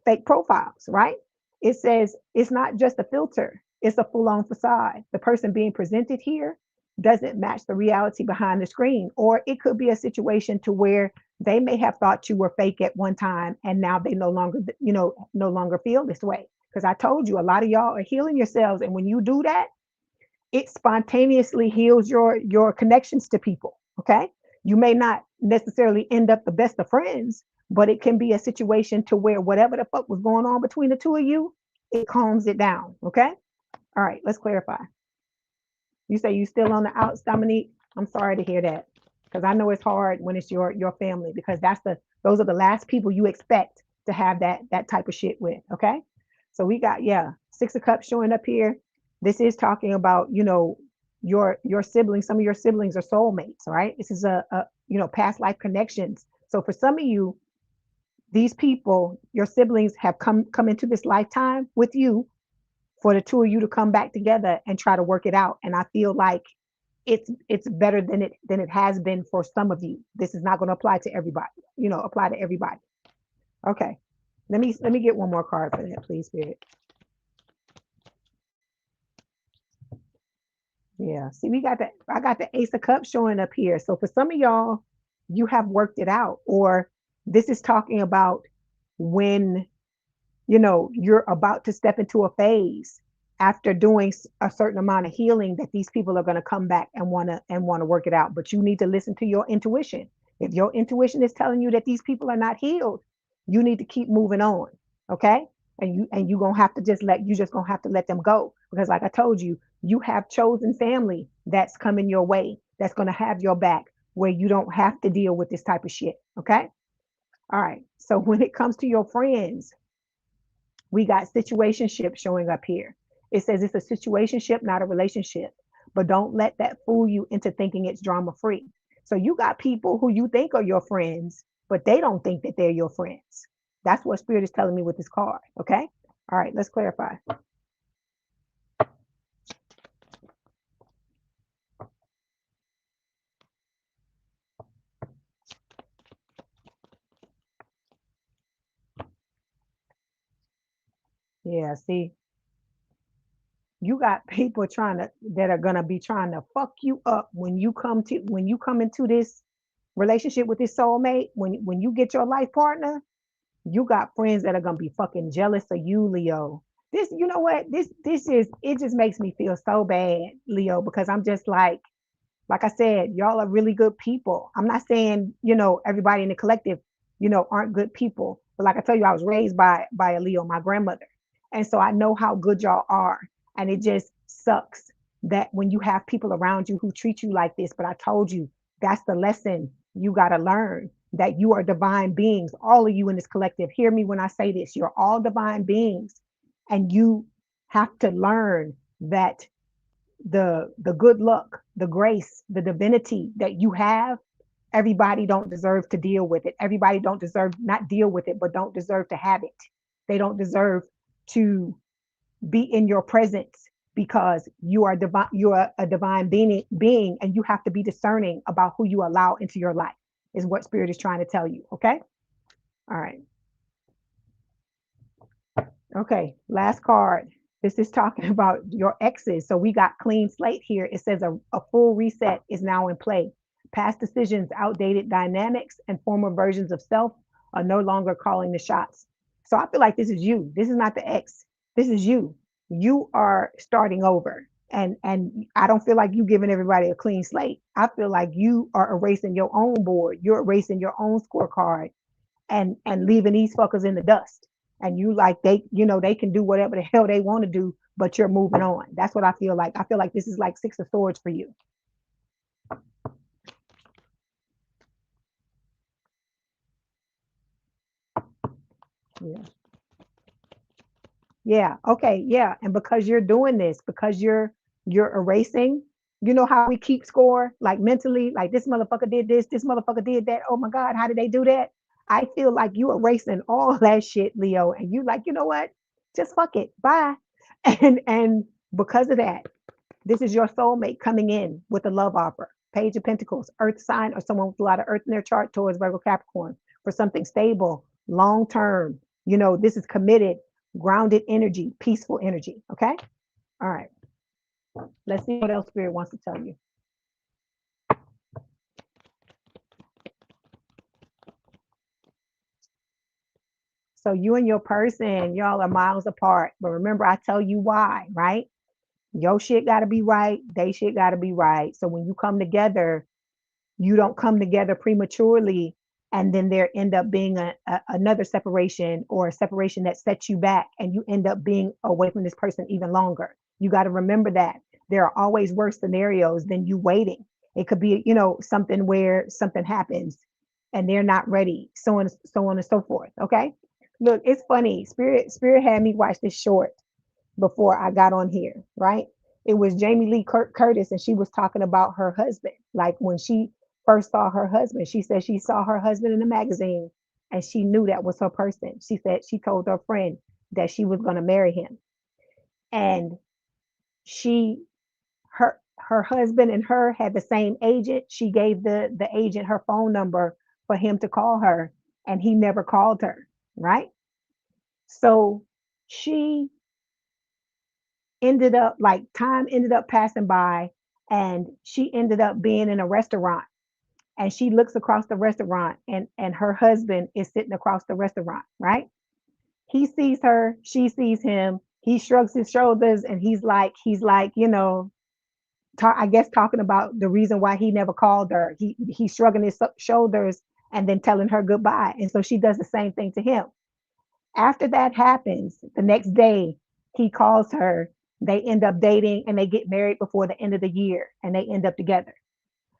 fake profiles, right? It says it's not just a filter, it's a full on facade. The person being presented here doesn't match the reality behind the screen. Or it could be a situation to where they may have thought you were fake at one time, and now they no longer feel this way. Because I told you, a lot of y'all are healing yourselves. And when you do that, it spontaneously heals your connections to people. Okay. You may not necessarily end up the best of friends, but it can be a situation to where whatever the fuck was going on between the two of you, it calms it down. Okay. All right, let's clarify. You say you still on the outs, Dominique. I'm sorry to hear that, because I know it's hard when it's your family, because those are the last people you expect to have that type of shit with. Okay. So we got, yeah, Six of Cups showing up here. This is talking about, your siblings, some of your siblings are soulmates, right? This is a past life connections. So for some of you, these people, your siblings, have come into this lifetime with you for the two of you to come back together and try to work it out. And I feel like it's better than it has been for some of you. This is not going to apply to everybody, apply to everybody. Okay. Let me get one more card for that, please, Spirit. Yeah. See, I got the Ace of Cups showing up here. So for some of y'all, you have worked it out, or this is talking about when you're about to step into a phase after doing a certain amount of healing, that these people are going to come back and want to work it out. But you need to listen to your intuition. If your intuition is telling you that these people are not healed, you need to keep moving on. Okay. And you gonna have to just gonna have to let them go, because like I told you, you have chosen family that's coming your way, that's gonna have your back, where you don't have to deal with this type of shit. Okay. All right. So when it comes to your friends, we got situationship showing up here. It says it's a situationship, not a relationship. But don't let that fool you into thinking it's drama free. So you got people who you think are your friends, but they don't think that they're your friends. That's what Spirit is telling me with this card. Okay. All right. Let's clarify. Yeah. See, you got people that are gonna be trying to fuck you up when you come into this relationship with this soulmate. When you get your life partner, you got friends that are gonna be fucking jealous of you, Leo. This, you know what? This is it just makes me feel so bad, Leo, because I'm just like I said, y'all are really good people. I'm not saying, everybody in the collective, aren't good people. But like I tell you, I was raised by a Leo, my grandmother. And so I know how good y'all are. And it just sucks that when you have people around you who treat you like this. But I told you, that's the lesson you got to learn, that you are divine beings. All of you in this collective, hear me when I say this. You're all divine beings. And you have to learn that the good luck, the grace, the divinity that you have, everybody don't deserve to deal with it. Everybody don't deserve, not deal with it, but don't deserve to have it. They don't deserve to be in your presence, because you are divine. You are a divine being, and you have to be discerning about who you allow into your life, is what Spirit is trying to tell you. Okay. All right. Okay, last card. This is talking about your exes. So we got clean slate here. It says a full reset is now in play. Past decisions, outdated dynamics, and former versions of self are no longer calling the shots. So I feel like this is you. This is not the ex. This is you. You are starting over. And I don't feel like you giving everybody a clean slate. I feel like you are erasing your own board. You're erasing your own scorecard, and leaving these fuckers in the dust. And you like they can do whatever the hell they want to do, but you're moving on. That's what I feel like. I feel like this is like Six of Swords for you. Yeah. Yeah. Okay. Yeah. And because you're doing this, because you're erasing, you know how we keep score, like mentally, like this motherfucker did this motherfucker did that. Oh my God, how did they do that? I feel like you erasing all that shit, Leo, and you like, you know what? Just fuck it. Bye. And because of that, this is your soulmate coming in with a love offer. Page of Pentacles, Earth sign, or someone with a lot of Earth in their chart, towards Virgo, Capricorn, for something stable, long term. This is committed, grounded energy, peaceful energy. Okay. All right. Let's see what else Spirit wants to tell you. So you and your person, y'all are miles apart. But remember, I tell you why, right? Your shit got to be right. They shit got to be right. So when you come together, you don't come together prematurely, and then there end up being another separation, or a separation that sets you back, and you end up being away from this person even longer. You got to remember that there are always worse scenarios than you waiting. It could be, something where something happens and they're not ready, so on and so forth. Okay. Look, it's funny. Spirit had me watch this short before I got on here, right? it was Jamie Lee Curtis, and she was talking about her husband. Like when she first saw her husband, she said she saw her husband in a magazine and she knew that was her person. She said she told her friend that she was going to marry him. And she her husband and her had the same agent. She gave the agent her phone number for him to call her, and he never called her, right? So she ended up, like, time ended up passing by, and she ended up being in a restaurant, and she looks across the restaurant, and her husband is sitting across the restaurant, right? He sees her, she sees him, he shrugs his shoulders, and he's like, I guess talking about the reason why he never called her. He's shrugging his shoulders and then telling her goodbye. And so she does the same thing to him. After that happens, the next day he calls her. They end up dating and they get married before the end of the year and they end up together.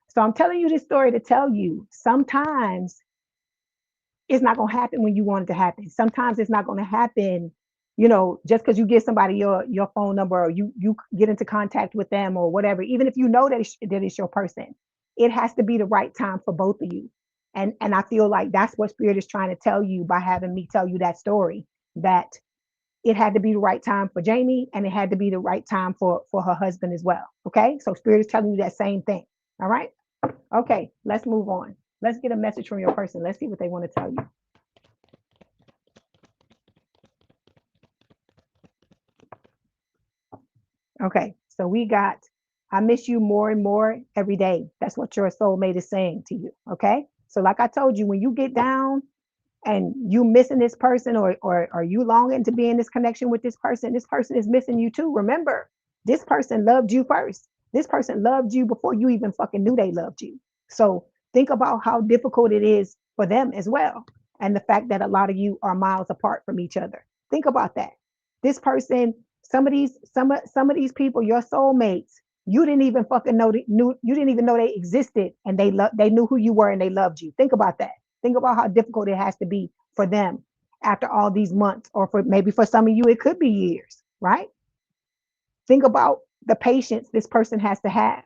So I'm telling you this story to tell you sometimes it's not going to happen when you want it to happen. Sometimes it's not going to happen, just because you give somebody your phone number, or you get into contact with them or whatever. Even if you know that it's your person, it has to be the right time for both of you. And I feel like that's what Spirit is trying to tell you by having me tell you that story. That it had to be the right time for Jamie, and it had to be the right time for her husband as well. Okay, so Spirit is telling you that same thing. All right. Okay, let's move on. Let's get a message from your person. Let's see what they want to tell you. Okay, so we got, I miss you more and more every day. That's what your soulmate is saying to you. Okay, so like I told you, when you get down and you missing this person, or you longing to be in this connection with this person is missing you too. Remember, this person loved you first. This person loved you before you even fucking knew they loved you. So think about how difficult it is for them as well. And the fact that a lot of you are miles apart from each other. Think about that. This person, some of these people, your soulmates, you didn't even fucking you didn't even know they existed, and they knew who you were and they loved you. Think about that. Think about how difficult it has to be for them after all these months, or for maybe for some of you, it could be years, right? Think about the patience this person has to have.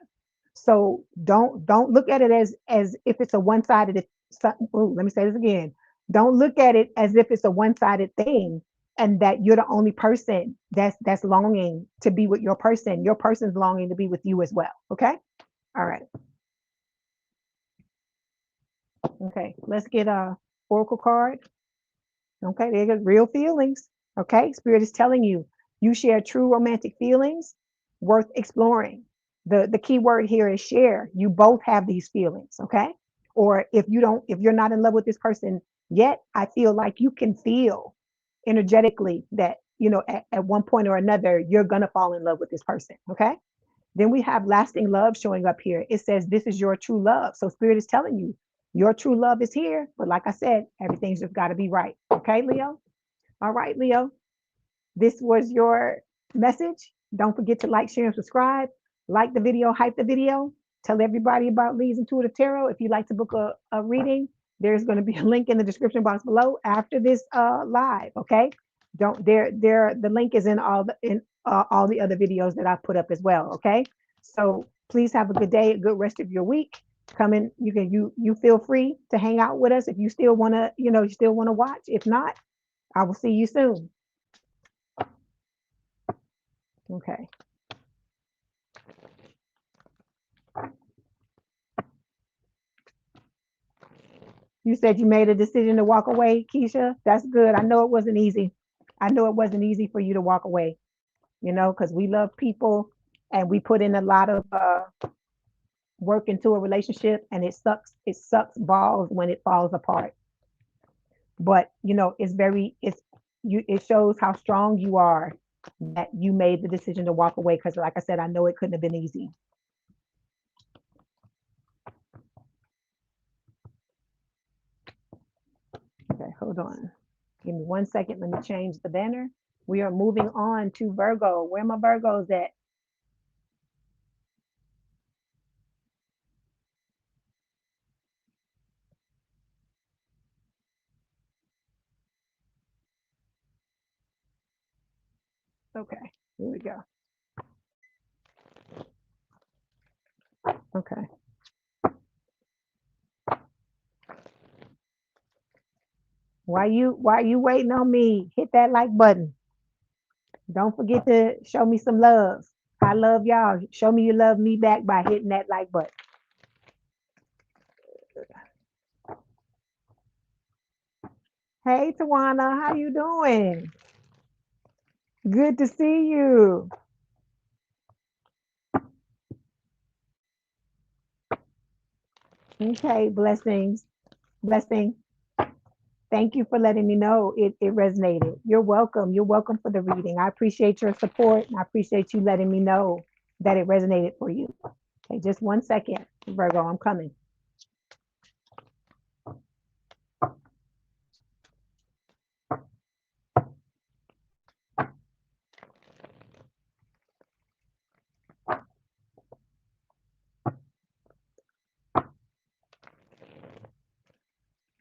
So don't look at it as if it's a one-sided. Let me say this again. Don't look at it as if it's a one-sided thing, and that you're the only person that's longing to be with your person. Your person's longing to be with you as well. Okay. All right. Okay. Let's get a oracle card. Okay, they got real feelings. Okay, Spirit is telling you you share true romantic feelings worth exploring. The key word here is share. You both have these feelings. Okay, or if you're not in love with this person yet, I feel like you can feel energetically that at one point or another you're gonna fall in love with this person. Okay. Then we have lasting love showing up here. It says this is your true love. So Spirit is telling you your true love is here. But like I said, everything's just got to be right. Okay, Leo? All right, Leo. This was your message. Don't forget to like, share, and subscribe. Like the video, hype the video. Tell everybody about Leigh's Intuitive Tarot. If you'd like to book a reading, there's going to be a link in the description box below after this live. Okay. Don't there the link is in all the other videos that I put up as well. Okay. So please have a good day, a good rest of your week. Come in, you feel free to hang out with us if you still want to, you still want to watch. If not, I will see you soon. Okay. You said you made a decision to walk away, Keisha. That's good. I know it wasn't easy. I know it wasn't easy for you to walk away, because we love people and we put in a lot of work into a relationship, and it sucks. It sucks balls when it falls apart. But it shows how strong you are that you made the decision to walk away. Because like I said, I know it couldn't have been easy. Okay, hold on. Give me 1 second. Let me change the banner. We are moving on to Virgo. Where my Virgos at? Okay, here we go. Okay. While you waiting on me, hit that like button. Don't forget to show me some love. I love y'all. Show me you love me back by hitting that like button. Hey Tawana, how you doing? Good to see you. Okay, blessings. Blessing. Thank you for letting me know it resonated. You're welcome. You're welcome for the reading. I appreciate your support and I appreciate you letting me know that it resonated for you. Okay, just 1 second, Virgo, I'm coming.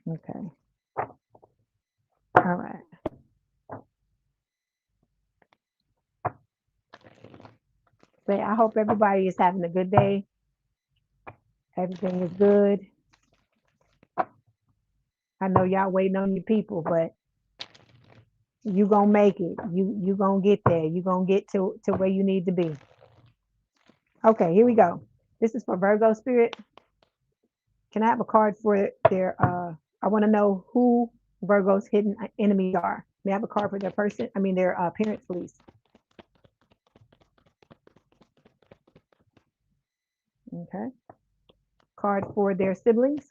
Okay. All right. So I hope everybody is having a good day. Everything is good. I know y'all waiting on your people, but you gonna make it. You gonna get there. You gonna get to where you need to be. Okay, here we go. This is for Virgo spirit. Can I have a card for their I want to know who Virgo's hidden enemies are. May I have a card for their person? I mean their parents, please. Okay. Card for their siblings.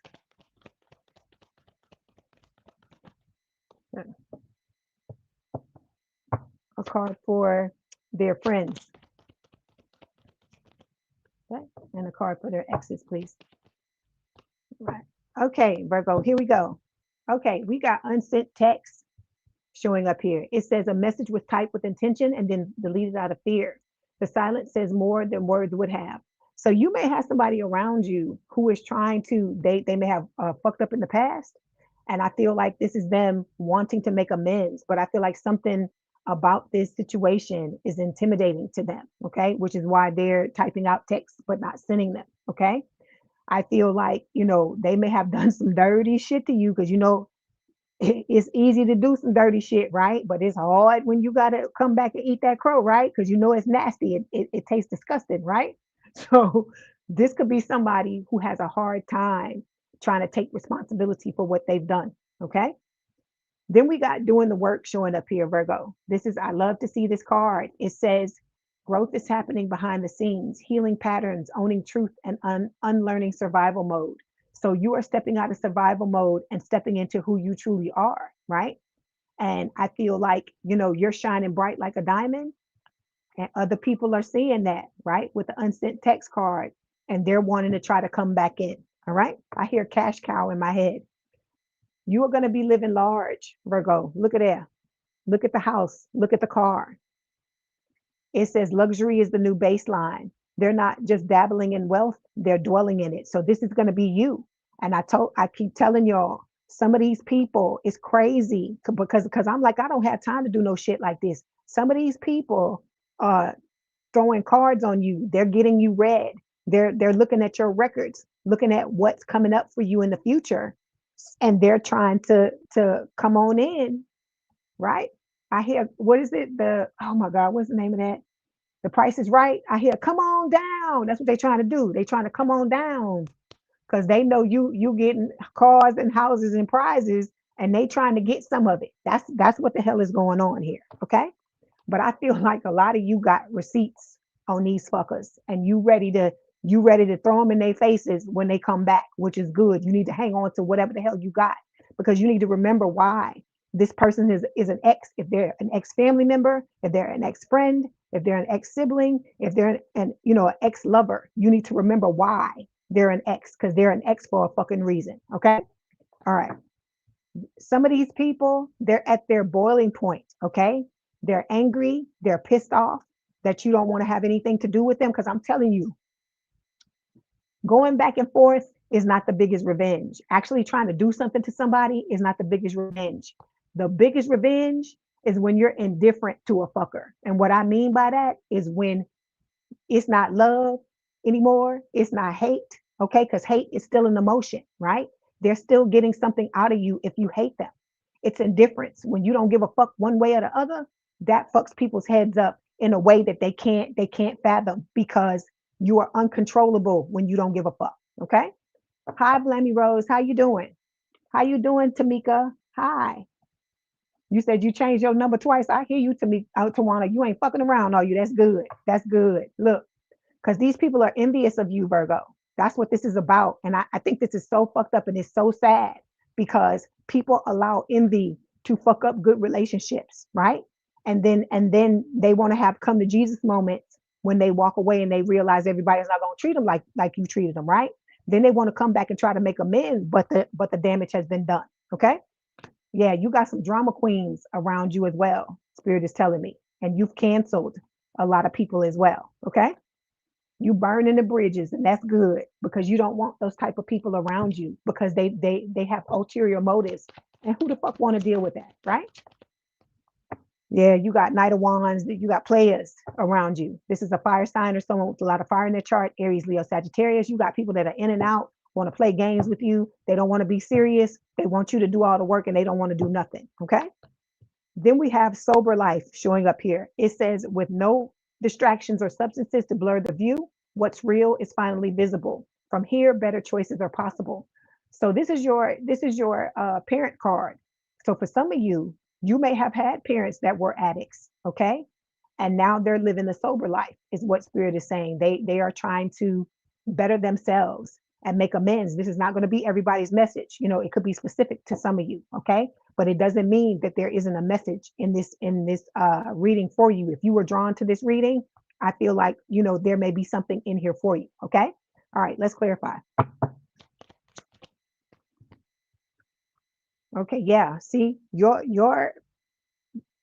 A card for their friends. Okay. And a card for their exes, please. Right. Okay, Virgo, here we go. Okay, we got unsent text showing up here. It says a message was typed with intention and then deleted out of fear. The silence says more than words would have. So you may have somebody around you who is trying to, they may have fucked up in the past. And I feel like this is them wanting to make amends, but I feel like something about this situation is intimidating to them. Okay. Which is why they're typing out texts, but not sending them. Okay. I feel like, they may have done some dirty shit to you because, it's easy to do some dirty shit, right? But it's hard when you got to come back and eat that crow, right? Because it's nasty. It tastes disgusting, right? So this could be somebody who has a hard time trying to take responsibility for what they've done. Okay. Then we got doing the work showing up here, Virgo. I love to see this card. It says, growth is happening behind the scenes, healing patterns, owning truth, and unlearning survival mode. So you are stepping out of survival mode and stepping into who you truly are, right? And I feel like, you're shining bright like a diamond, and other people are seeing that, right? With the unsent text card, and they're wanting to try to come back in. All right. I hear cash cow in my head. You are going to be living large, Virgo. Look at that. Look at the house. Look at the car. It says luxury is the new baseline. They're not just dabbling in wealth, they're dwelling in it. So this is going to be you. And I keep telling y'all, some of these people is crazy because I'm like, I don't have time to do no shit like this. Some of these people are throwing cards on you. They're getting you read. They're looking at your records, looking at what's coming up for you in the future, and they're trying to come on in, right? I hear, what is it? Oh my God, what's the name of that? The Price is Right. I hear, come on down. That's what they're trying to do. They're trying to come on down because they know you getting cars and houses and prizes, and they trying to get some of it. That's what the hell is going on here. Okay. But I feel like a lot of you got receipts on these fuckers, and you ready to throw them in their faces when they come back, which is good. You need to hang on to whatever the hell you got because you need to remember why this person is an ex. If they're an ex family member, if they're an ex friend, if they're an ex sibling, if they're an ex lover, you need to remember why they're an ex, because they're an ex for a fucking reason. Okay. All right. Some of these people, they're at their boiling point. Okay. They're angry, they're pissed off that you don't want to have anything to do with them. Because I'm telling you, going back and forth is not the biggest revenge. Actually trying to do something to somebody is not the biggest revenge. The biggest revenge is when you're indifferent to a fucker. And what I mean by that is when it's not love, anymore. It's not hate, okay? Because hate is still an emotion, right? They're still getting something out of you if you hate them. It's indifference. When you don't give a fuck one way or the other, that fucks people's heads up in a way that they can't fathom, because you are uncontrollable when you don't give a fuck. Okay. Hi, Blammy Rose. How you doing? How you doing, Tamika? Hi. You said you changed your number twice. I hear you, Tamika. Tawana. You ain't fucking around, are you? That's good. That's good. Look, because these people are envious of you, Virgo. That's what this is about. And I think this is so fucked up and it's so sad, because people allow envy to fuck up good relationships, right? And then they want to have come to Jesus moments when they walk away and they realize everybody's not going to treat them like you treated them, right? Then they want to come back and try to make amends, but the damage has been done. Okay. Yeah, you got some drama queens around you as well. Spirit is telling me. And you've canceled a lot of people as well. Okay. You burning the bridges, and that's good, because you don't want those type of people around you, because they have ulterior motives. And who the fuck want to deal with that, right? Yeah, you got Knight of Wands, you got players around you. This is a fire sign or someone with a lot of fire in their chart, Aries, Leo, Sagittarius. You got people that are in and out, want to play games with you. They don't want to be serious. They want you to do all the work and they don't want to do nothing. Okay. Then we have sober life showing up here. It says, with no distractions or substances to blur the view, what's real is finally visible. From here, better choices are possible. So this is your parent card. So for some of you, you may have had parents that were addicts, okay? And now they're living a sober life, is what Spirit is saying. They are trying to better themselves and make amends. This is not going to be everybody's message. It could be specific to some of you, okay? But it doesn't mean that there isn't a message in this reading for you. If you were drawn to this reading, I feel like there may be something in here for you. Okay. All right, let's clarify. Okay, yeah. See, your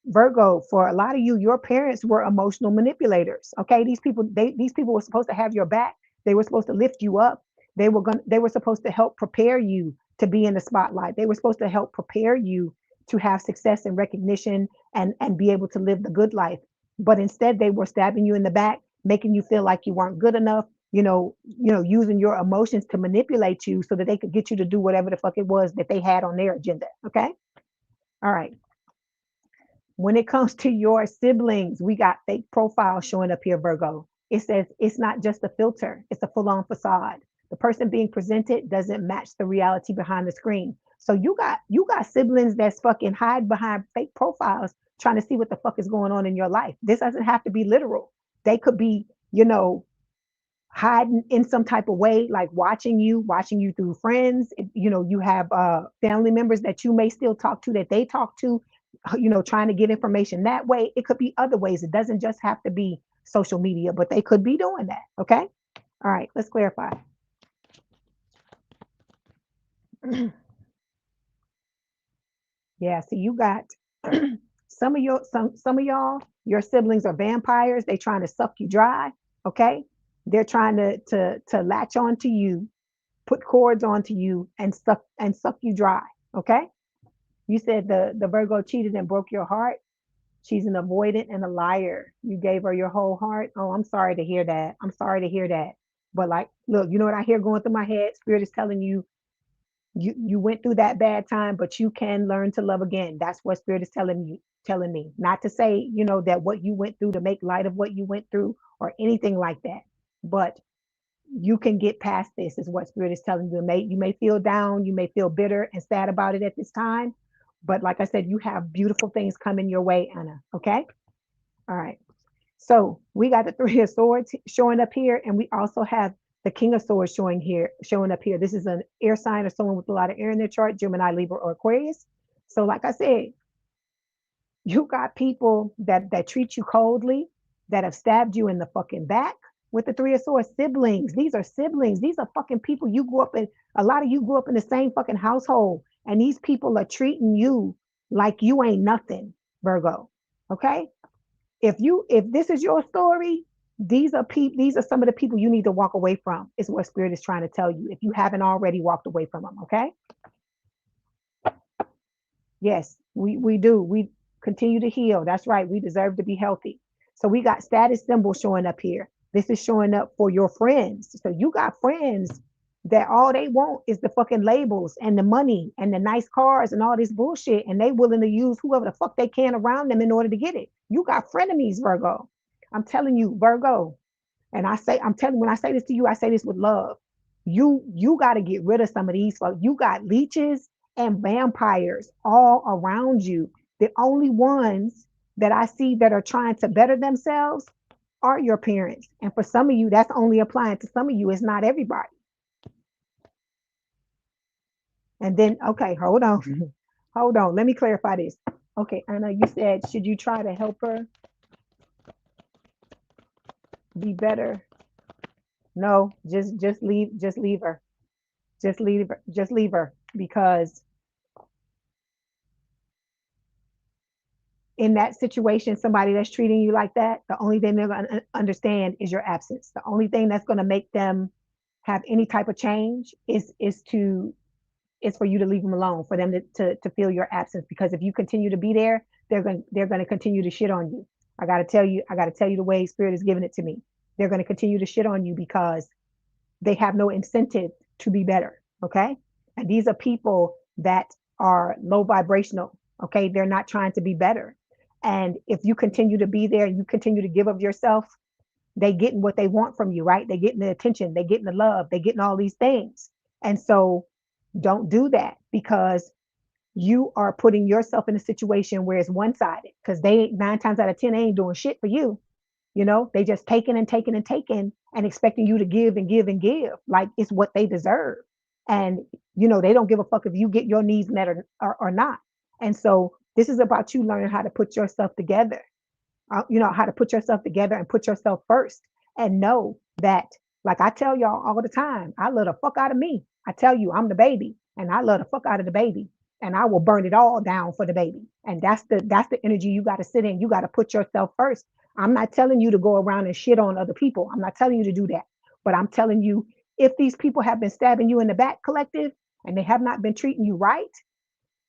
Virgo, for a lot of you, your parents were emotional manipulators. Okay, these people were supposed to have your back. They were supposed to lift you up. They were supposed to help prepare you to be in the spotlight. They were supposed to help prepare you to have success and recognition and be able to live the good life. But instead, they were stabbing you in the back, making you feel like you weren't good enough. Using your emotions to manipulate you so that they could get you to do whatever the fuck it was that they had on their agenda. Okay. All right. When it comes to your siblings, we got fake profiles showing up here, Virgo. It says it's not just a filter, it's a full on facade. The person being presented doesn't match the reality behind the screen. So you got siblings that's fucking hide behind fake profiles trying to see what the fuck is going on in your life. This doesn't have to be literal. They could be, hiding in some type of way, like watching you through friends. You have family members that you may still talk to, that they talk to, trying to get information that way. It could be other ways. It doesn't just have to be social media, but they could be doing that. Okay. All right, let's clarify. Yeah, so you got some of y'all, your siblings are vampires. They trying to suck you dry. Okay. They're trying to latch on to you, put cords onto you, and suck you dry. Okay. You said the Virgo cheated and broke your heart. She's an avoidant and a liar. You gave her your whole heart. Oh, I'm sorry to hear that. I'm sorry to hear that. But like, look, you know what I hear going through my head? Spirit is telling you, you went through that bad time, but you can learn to love again. That's what Spirit is telling me. Not to say, that what you went through, to make light of what you went through or anything like that. But you can get past this, is what Spirit is telling you. You may feel down, you may feel bitter and sad about it at this time, but like I said, you have beautiful things coming your way, Anna. Okay. All right. So we got the Three of Swords showing up here, and we also have the King of Swords showing up here. This is an air sign or someone with a lot of air in their chart, Gemini, Libra, or Aquarius. So like I said, you got people that treat you coldly, that have stabbed you in the fucking back with the Three of Swords. Siblings. These are siblings. These are fucking people you grew up in. A lot of you grew up in the same fucking household, and these people are treating you like you ain't nothing, Virgo. Okay? If this is your story, these are some of the people you need to walk away from, is what Spirit is trying to tell you, if you haven't already walked away from them. Okay. Yes, we do. We continue to heal. That's right. We deserve to be healthy. So we got status symbols showing up here. This is showing up for your friends. So you got friends that all they want is the fucking labels and the money and the nice cars and all this bullshit, and they willing to use whoever the fuck they can around them in order to get it. You got frenemies, Virgo. I'm telling you, Virgo. And I'm telling you, when I say this to you, I say this with love. You got to get rid of some of these folks. You got leeches and vampires all around you. The only ones that I see that are trying to better themselves are your parents. And for some of you, that's only applying to some of you. It's not everybody. And then, okay, hold on. Hold on. Let me clarify this. Okay, Anna, you said, should you try to help her be better? No, just leave her. Just leave her because in that situation, somebody that's treating you like that, the only thing they're going to understand is your absence. The only thing that's going to make them have any type of change is for you to leave them alone, for them to feel your absence. Because if you continue to be there, they're going to continue to shit on you. I got to tell you the way Spirit is giving it to me. They're going to continue to shit on you because they have no incentive to be better. Okay. And these are people that are low vibrational. Okay. They're not trying to be better. And if you continue to be there and you continue to give of yourself, they getting what they want from you, right? They getting the attention, they getting the love, they getting all these things. And so don't do that because you are putting yourself in a situation where it's one-sided because they 9 times out of 10 ain't doing shit for you. They just taking and taking and taking and expecting you to give and give and give like it's what they deserve. And, they don't give a fuck if you get your needs met or not. And so this is about you learning how to put yourself together, how to put yourself together and put yourself first and know that, like I tell y'all all the time, I love the fuck out of me. I tell you, I'm the baby and I love the fuck out of the baby and I will burn it all down for the baby. And that's the energy you got to sit in. You got to put yourself first. I'm not telling you to go around and shit on other people. I'm not telling you to do that. But I'm telling you, if these people have been stabbing you in the back, collective, and they have not been treating you right,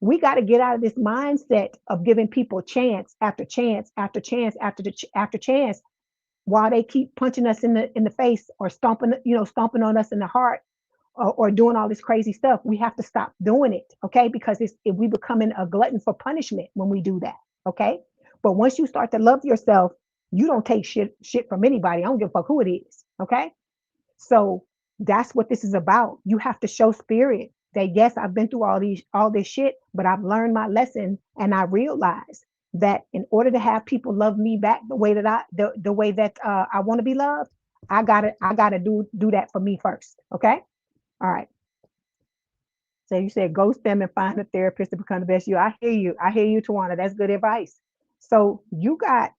we got to get out of this mindset of giving people chance after chance after chance after chance while they keep punching us in the face or stomping on us in the heart or doing all this crazy stuff. We have to stop doing it, okay? Because we becoming a glutton for punishment when we do that, okay? But once you start to love yourself, you don't take shit from anybody. I don't give a fuck who it is, okay? So that's what this is about. You have to show Spirit that yes, I've been through all this shit, but I've learned my lesson and I realized that in order to have people love me back the way that I want to be loved, I gotta do that for me first. Okay. All right. So you said ghost them and find a therapist to become the best you. I hear you. I hear you, Tawana. That's good advice. So you got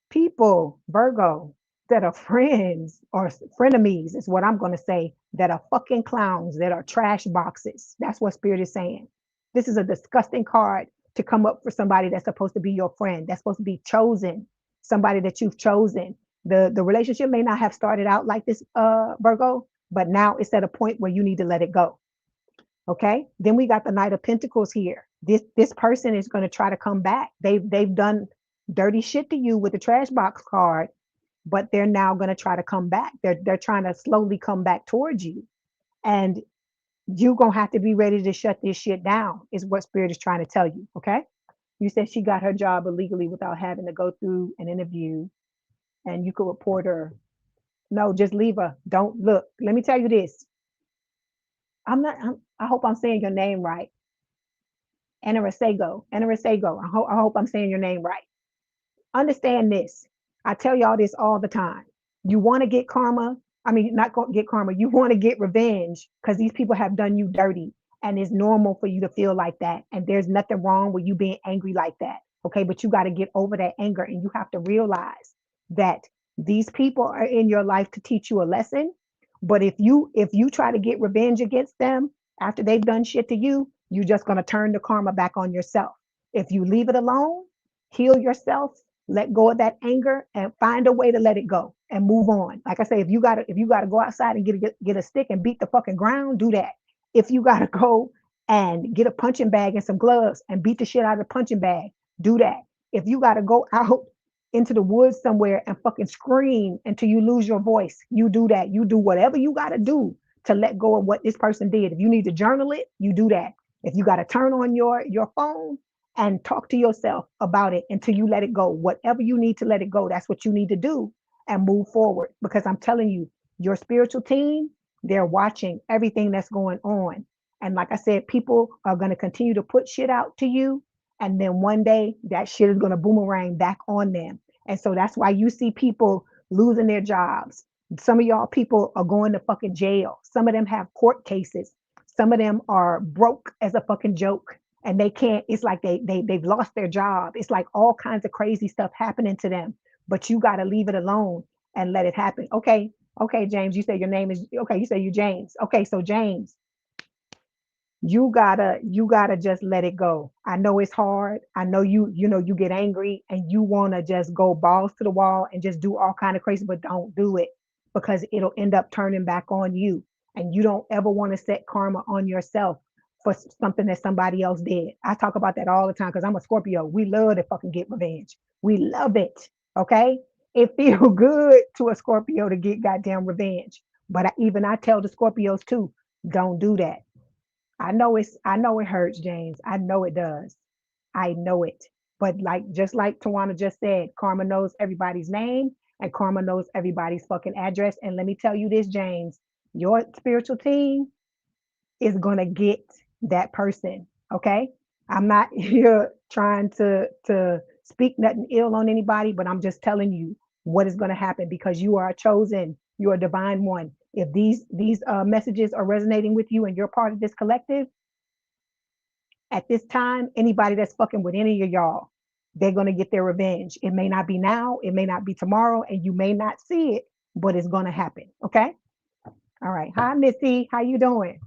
people, Virgo, that are friends or frenemies, is what I'm going to say, that are fucking clowns, that are trash boxes. That's what Spirit is saying. This is a disgusting card to come up for somebody that's supposed to be your friend, that's supposed to be chosen, somebody that you've chosen. The relationship may not have started out like this, Virgo, but now it's at a point where you need to let it go. Okay. Then we got the Knight of Pentacles here. This person is going to try to come back. They've done dirty shit to you with the trash box card, but they're now going to try to come back. They're trying to slowly come back towards you. And you're going to have to be ready to shut this shit down, is what Spirit is trying to tell you. Okay. You said she got her job illegally without having to go through an interview and you could report her. No, just leave her. Don't look. Let me tell you this. I hope I'm saying your name right. Anarasego. I hope I'm saying your name right. Understand this. I tell y'all this all the time. You want to get karma. I mean, not get karma. You want to get revenge because these people have done you dirty. And it's normal for you to feel like that. And there's nothing wrong with you being angry like that. Okay. But you got to get over that anger and you have to realize that these people are in your life to teach you a lesson. But if you try to get revenge against them after they've done shit to you, you're just going to turn the karma back on yourself. If you leave it alone, heal yourself, let go of that anger and find a way to let it go and move on. Like I say, if you gotta go outside and get a stick and beat the fucking ground, do that. If you gotta go and get a punching bag and some gloves and beat the shit out of the punching bag, do that. If you gotta go out into the woods somewhere and fucking scream until you lose your voice. You do that. You do whatever you got to do to let go of what this person did. If you need to journal it, you do that. If you got to turn on your phone and talk to yourself about it until you let it go, whatever you need to let it go, that's what you need to do and move forward. Because I'm telling you, your spiritual team, they're watching everything that's going on. And like I said, people are going to continue to put shit out to you. And then one day that shit is going to boomerang back on them. And so that's why you see people losing their jobs. Some of y'all people are going to fucking jail. Some of them have court cases. Some of them are broke as a fucking joke. And they can't, it's like they've lost their job. It's like all kinds of crazy stuff happening to them. But you got to leave it alone and let it happen. Okay. Okay, James, you say your name is, okay, you say you James. Okay, so James, you gotta just let it go. I know it's hard. I know you get angry and you want to just go balls to the wall and just do all kind of crazy, but don't do it because it'll end up turning back on you. And you don't ever want to set karma on yourself for something that somebody else did. I talk about that all the time because I'm a Scorpio. We love to fucking get revenge. We love it. Okay. It feels good to a Scorpio to get goddamn revenge. But even I tell the Scorpios too, don't do that. I know it hurts, James. I know it does. I know it. But like just like Tawana just said, karma knows everybody's name and karma knows everybody's fucking address. And let me tell you this, James, your spiritual team is gonna get that person. Okay. I'm not here trying to speak nothing ill on anybody, but I'm just telling you what is gonna happen because you are chosen, you're a divine one. If these messages are resonating with you and you're part of this collective, at this time, anybody that's fucking with any of y'all, they're gonna get their revenge. It may not be now, it may not be tomorrow, and you may not see it, but it's gonna happen. Okay. All right. Hi, Missy. How you doing?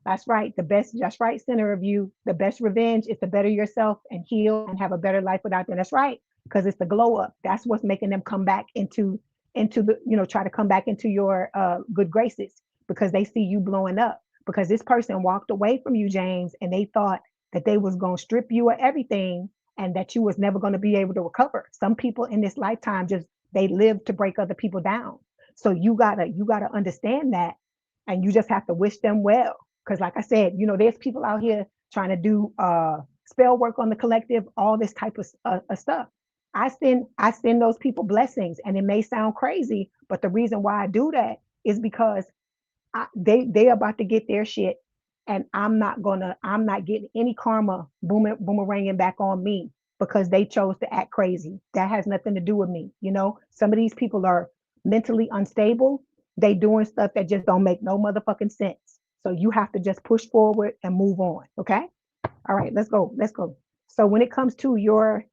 That's right. The best, that's right, center of you. The best revenge is to better yourself and heal and have a better life without them. That's right. Because it's the glow up. That's what's making them come back into the, try to come back into your good graces because they see you blowing up. Because this person walked away from you, James, and they thought that they was gonna strip you of everything and that you was never gonna be able to recover. Some people in this lifetime just they live to break other people down. So you gotta understand that and you just have to wish them well because like I said, there's people out here trying to do spell work on the collective, all this type of stuff. I send those people blessings, and it may sound crazy, but the reason why I do that is because they about to get their shit, and I'm not getting any karma boomeranging back on me because they chose to act crazy. That has nothing to do with me. Some of these people are mentally unstable. They doing stuff that just don't make no motherfucking sense. So you have to just push forward and move on. Okay. All right, let's go. Let's go. So when it comes to your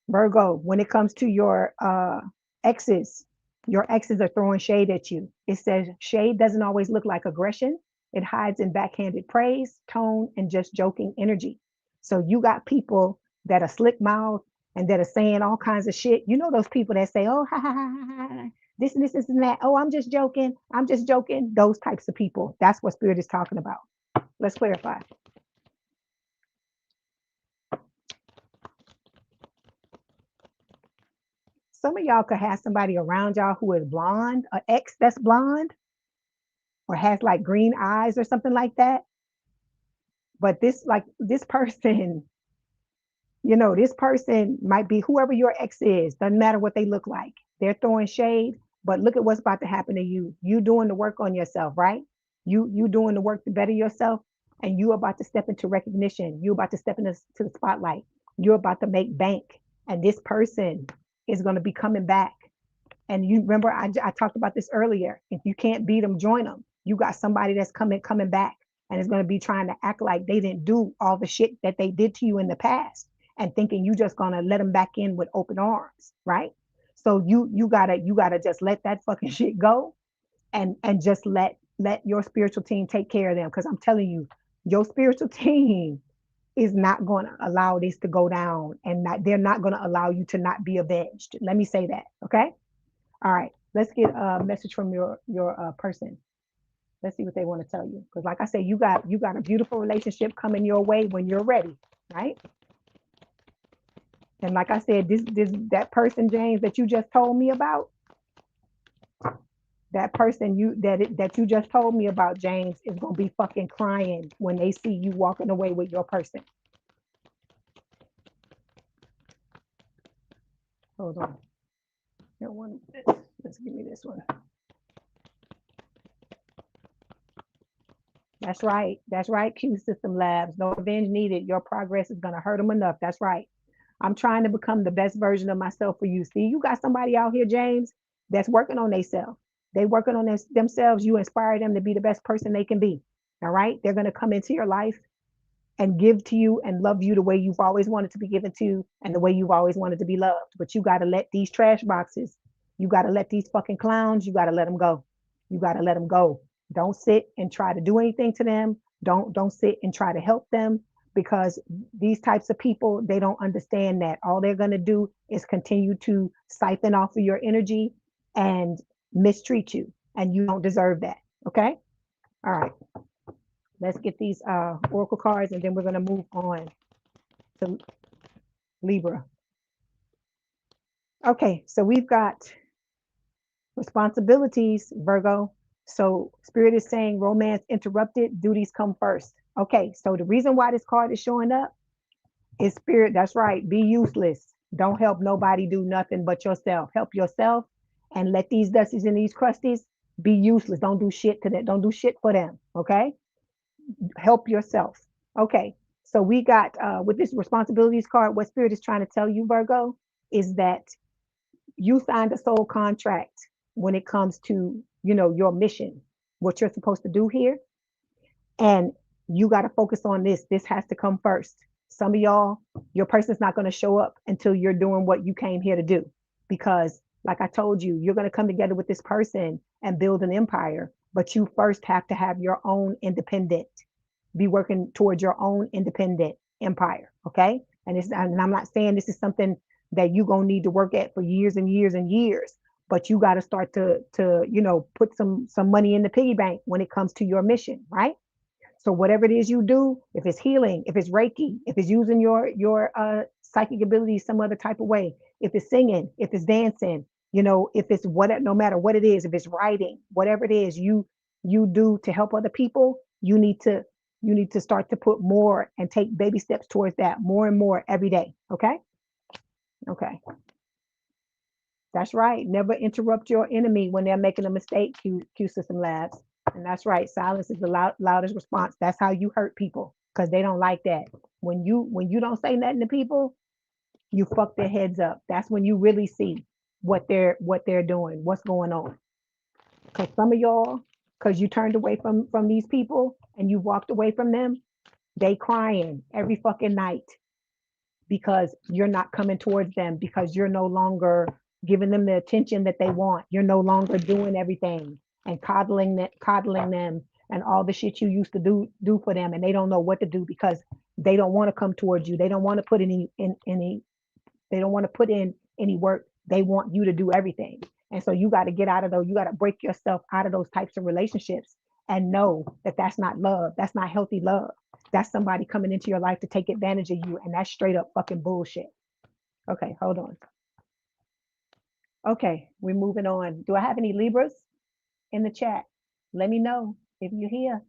Virgo, when it comes to exes, your exes are throwing shade at you. It says shade doesn't always look like aggression. It hides in backhanded praise, tone, and just joking energy. So you got people that are slick mouth and that are saying all kinds of shit. You know those people that say, "Oh, ha ha ha ha, ha, this and this and that. Oh, I'm just joking. I'm just joking." Those types of people. That's what Spirit is talking about. Let's clarify. Some of y'all could have somebody around y'all who is blonde, an ex that's blonde, or has like green eyes or something like that. But this person, this person might be whoever your ex is, doesn't matter what they look like. They're throwing shade, but look at what's about to happen to you. You doing the work on yourself, right? You doing the work to better yourself, and you about to step into recognition. You about to step into the spotlight. You're about to make bank, and this person is going to be coming back. And you remember, I talked about this earlier. If you can't beat them, join them. You got somebody that's coming back and is going to be trying to act like they didn't do all the shit that they did to you in the past and thinking you just going to let them back in with open arms, right? So you gotta just let that fucking shit go and just let your spiritual team take care of them. Because I'm telling you, your spiritual team is not going to allow this to go down, and they're not going to allow you to not be avenged. Let me say that, okay? All right, let's get a message from your person. Let's see what they want to tell you. Because like I say, you got a beautiful relationship coming your way when you're ready, right? And like I said, that person, James, that you just told me about, that person that you just told me about, James, is gonna be fucking crying when they see you walking away with your person. Hold on. Here, let's give me this one. That's right. That's right, Q System Labs. No revenge needed. Your progress is gonna hurt them enough. That's right. I'm trying to become the best version of myself for you. See, you got somebody out here, James, that's working on themselves. They working on themselves. You inspire them to be the best person they can be. All right. They're going to come into your life and give to you and love you the way you've always wanted to be given to and the way you've always wanted to be loved. But you got to let these trash boxes, you got to let these fucking clowns, you got to let them go. You got to let them go. Don't sit and try to do anything to them. Don't sit and try to help them, because these types of people, they don't understand that all they're going to do is continue to siphon off of your energy and mistreat you, and you don't deserve that. Okay. All right. Let's get these oracle cards, and then we're going to move on to Libra. Okay, so we've got responsibilities, Virgo. So Spirit is saying romance interrupted, duties come first. Okay, so the reason why this card is showing up is Spirit. That's right. Be useless. Don't help nobody do nothing but yourself. Help yourself and let these dusties and these crusties be useless. Don't do shit to them. Don't do shit for them. Okay. Help yourself. Okay. So we got with this responsibilities card, what Spirit is trying to tell you, Virgo, is that you signed a soul contract when it comes to, your mission, what you're supposed to do here. And you got to focus on this. This has to come first. Some of y'all, your person's not going to show up until you're doing what you came here to do. Because, like I told you, you're going to come together with this person and build an empire. But you first have to have your own independent, be working towards your own independent empire. Okay. And I'm not saying this is something that you're going to need to work at for years and years and years. But you got to start to put some money in the piggy bank when it comes to your mission, right? So whatever it is you do, if it's healing, if it's Reiki, if it's using your psychic abilities some other type of way, if it's singing, if it's dancing, if it's no matter what it is, if it's writing, whatever it is you do to help other people, you need to start to put more and take baby steps towards that more and more every day. Okay. Okay. That's right. Never interrupt your enemy when they're making a mistake, Q System Labs. And that's right. Silence is the loudest response. That's how you hurt people, because they don't like that. When you don't say nothing to people, you fuck their heads up. That's when you really see what they're doing, what's going on. Because some of y'all, because you turned away from these people and you walked away from them, they crying every fucking night because you're not coming towards them, because you're no longer giving them the attention that they want. You're no longer doing everything and coddling them and all the shit you used to do for them, and they don't know what to do because they don't want to come towards you. They don't want to put any they don't want to put in any work. They want you to do everything. And so you got to get out of those, you got to break yourself out of those types of relationships and know that that's not love. That's not healthy love. That's somebody coming into your life to take advantage of you. And that's straight up fucking bullshit. Okay, hold on. Okay, we're moving on. Do I have any Libras in the chat? Let me know if you're here.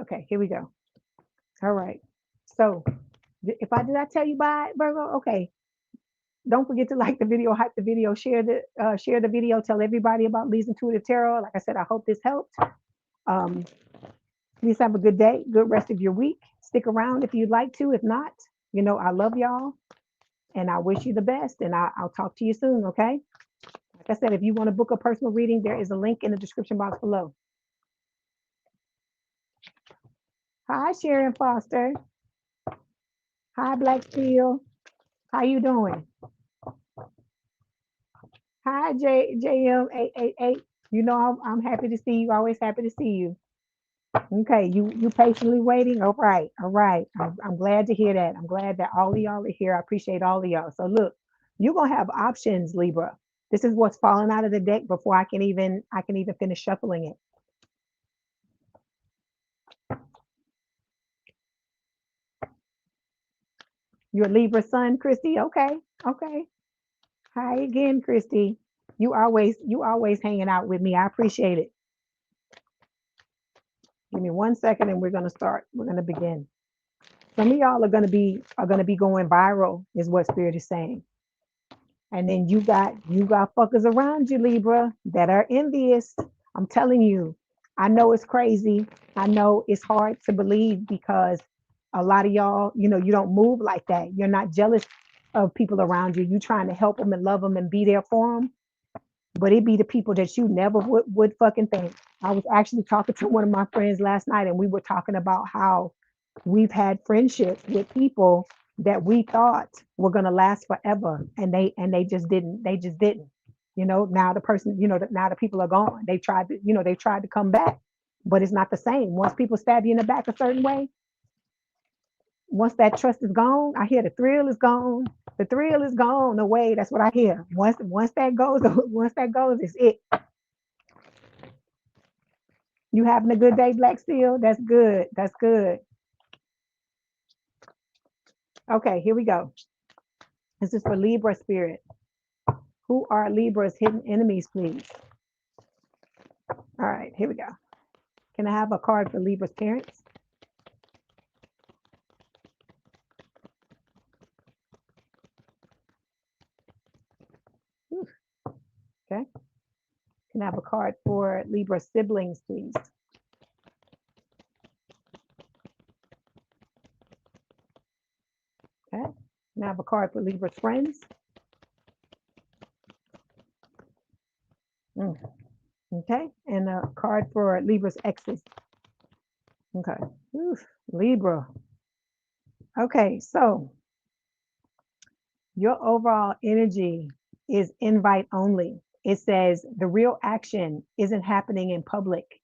Okay, here we go. All right. So did I tell you bye, Virgo? Okay. Don't forget to like the video, hype the video, share the video, tell everybody about Leigh's Intuitive Tarot. Like I said, I hope this helped. Please have a good day, good rest of your week. Stick around if you'd like to. If not, I love y'all and I wish you the best. And I'll talk to you soon, okay? Like I said, if you want to book a personal reading, there is a link in the description box below. Hi, Sharon Foster. Hi, Black Steel. How you doing? Hi, JM888. I'm happy to see you. Always happy to see you. Okay, you patiently waiting. All right, all right. I'm glad to hear that. I'm glad that all of y'all are here. I appreciate all of y'all. So look, you're gonna have options, Libra. This is what's falling out of the deck before I can even finish shuffling it. You're a Libra sun, Christy. Okay. Okay. Hi again, Christy. You always hanging out with me. I appreciate it. Give me 1 second and we're gonna start. We're gonna begin. Some of y'all are gonna be going viral, is what Spirit is saying. And then you got fuckers around you, Libra, that are envious. I'm telling you, I know it's crazy. I know it's hard to believe because a lot of y'all, you don't move like that. You're not jealous of people around you. You trying to help them and love them and be there for them. But it be the people that you never would fucking think. I was actually talking to one of my friends last night, and we were talking about how we've had friendships with people that we thought were going to last forever, and they just didn't. They just didn't. Now the person, now the people are gone. They tried to come back, but it's not the same. Once people stab you in the back a certain way, once that trust is gone, I hear the thrill is gone. The thrill is gone away. That's what I hear. Once that goes, it's it. You having a good day, Black Steel? That's good. That's good. Okay, here we go. This is for Libra spirit. Who are Libra's hidden enemies, please? All right, here we go. Can I have a card for Libra's parents? Okay. Can I have a card for Libra's siblings, please? Okay. Can I have a card for Libra's friends? Okay. And a card for Libra's exes. Okay. Oof, Libra. Okay, so your overall energy is invite only. It says the real action isn't happening in public.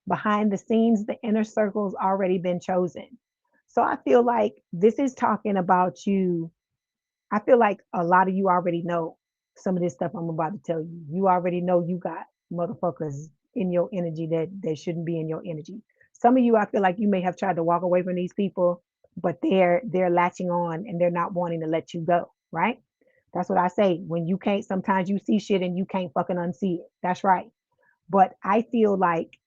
Behind the scenes, the inner circle's already been chosen. So I feel like this is talking about you. I feel like a lot of you already know some of this stuff I'm about to tell you. You already know you got motherfuckers in your energy that shouldn't be in your energy. Some of you, I feel like you may have tried to walk away from these people, but they're latching on and they're not wanting to let you go, right? That's what I say. When you can't, sometimes you see shit and you can't fucking unsee it. That's right. But I feel like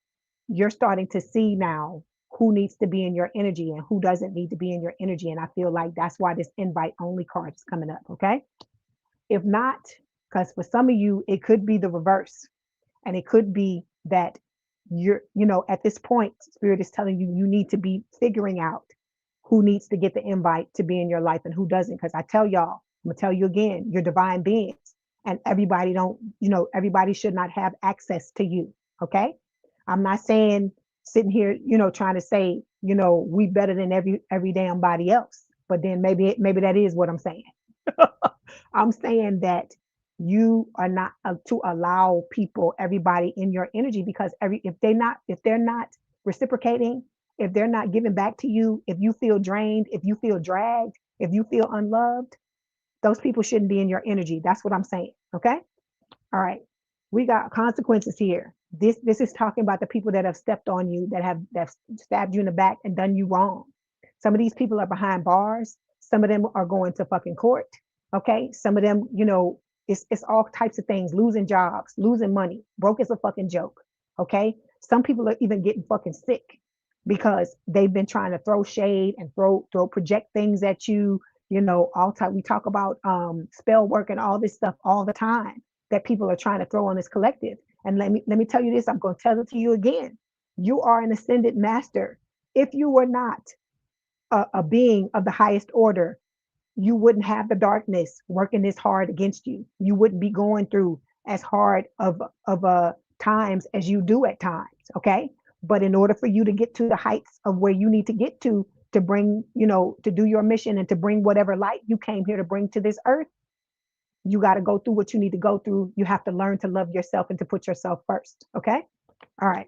you're starting to see now who needs to be in your energy and who doesn't need to be in your energy. And I feel like that's why this invite only card is coming up. Okay. If not, because for some of you, it could be the reverse. And it could be that at this point, Spirit is telling you, you need to be figuring out who needs to get the invite to be in your life and who doesn't. Because I tell y'all, I'm going to tell you again, you're divine beings and everybody should not have access to you. Okay. I'm not saying sitting here, trying to say, we better than every damn body else. But then maybe that is what I'm saying. I'm saying that you are not to allow people, everybody in your energy, because if they're not reciprocating, if they're not giving back to you, if you feel drained, if you feel dragged, if you feel unloved, those people shouldn't be in your energy. That's what I'm saying. Okay. All right. We got consequences here. This is talking about the people that have stepped on you, that have stabbed you in the back and done you wrong. Some of these people are behind bars. Some of them are going to fucking court. Okay. Some of them, it's all types of things, losing jobs, losing money. Broke is a fucking joke. Okay. Some people are even getting fucking sick because they've been trying to throw shade and project things at you. All time we talk about spell work and all this stuff all the time that people are trying to throw on this collective. And let me tell you this, I'm going to tell it to you again. You are an ascended master. If you were not a being of the highest order, you wouldn't have the darkness working this hard against you. You wouldn't be going through as hard of times as you do at times. Okay. But in order for you to get to the heights of where you need to get to bring, to do your mission and to bring whatever light you came here to bring to this earth, you got to go through what you need to go through. You have to learn to love yourself and to put yourself first. Okay. All right.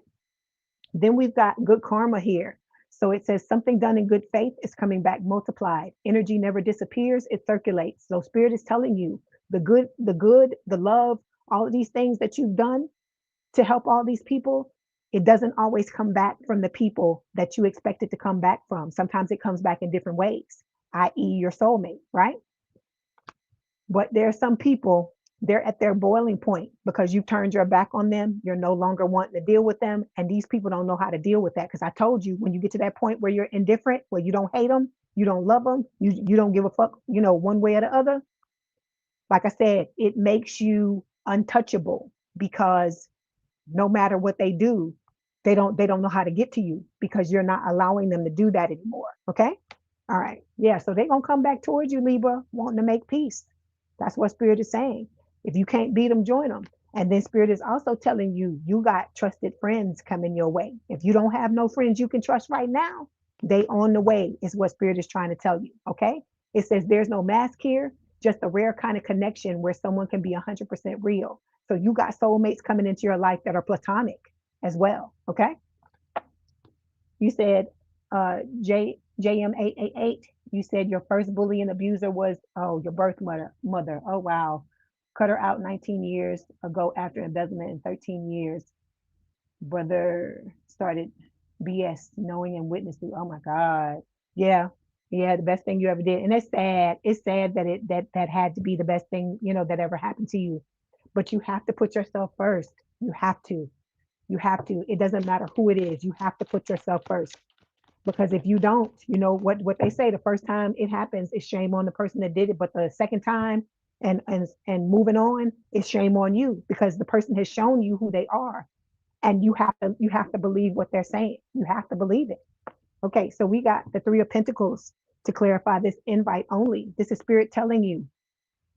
Then we've got good karma here. So it says something done in good faith is coming back multiplied. Energy never disappears. It circulates. So Spirit is telling you the good, the love, all of these things that you've done to help all these people, it doesn't always come back from the people that you expect it to come back from. Sometimes it comes back in different ways, i.e., your soulmate, right? But there are some people, they're at their boiling point because you've turned your back on them. You're no longer wanting to deal with them. And these people don't know how to deal with that. Because I told you, when you get to that point where you're indifferent, where you don't hate them, you don't love them, you don't give a fuck, one way or the other. Like I said, it makes you untouchable because no matter what they do, they don't know how to get to you because you're not allowing them to do that anymore. Okay. All right. Yeah. So they're gonna come back towards you, Libra, wanting to make peace. That's what Spirit is saying. If you can't beat them, join them. And then Spirit is also telling you, you got trusted friends coming your way. If you don't have no friends you can trust right now, they on the way is what Spirit is trying to tell you. Okay. It says there's no mask here, just a rare kind of connection where someone can be 100% real. So you got soulmates coming into your life that are platonic as well. Okay. You said JM888. You said your first bully and abuser was your birth mother. Oh wow. Cut her out 19 years ago after embezzlement in 13 years. Brother started BS knowing and witnessing. Oh my God. Yeah. Yeah, the best thing you ever did. And it's sad. It's sad that that had to be the best thing, that ever happened to you. But you have to put yourself first. You have to. You have to. It doesn't matter who it is. You have to put yourself first. Because if you don't, what they say, the first time it happens, it's shame on the person that did it. But the second time and moving on, it's shame on you because the person has shown you who they are. And you have to believe what they're saying. You have to believe it. Okay, so we got the Three of Pentacles to clarify this invite only. This is Spirit telling you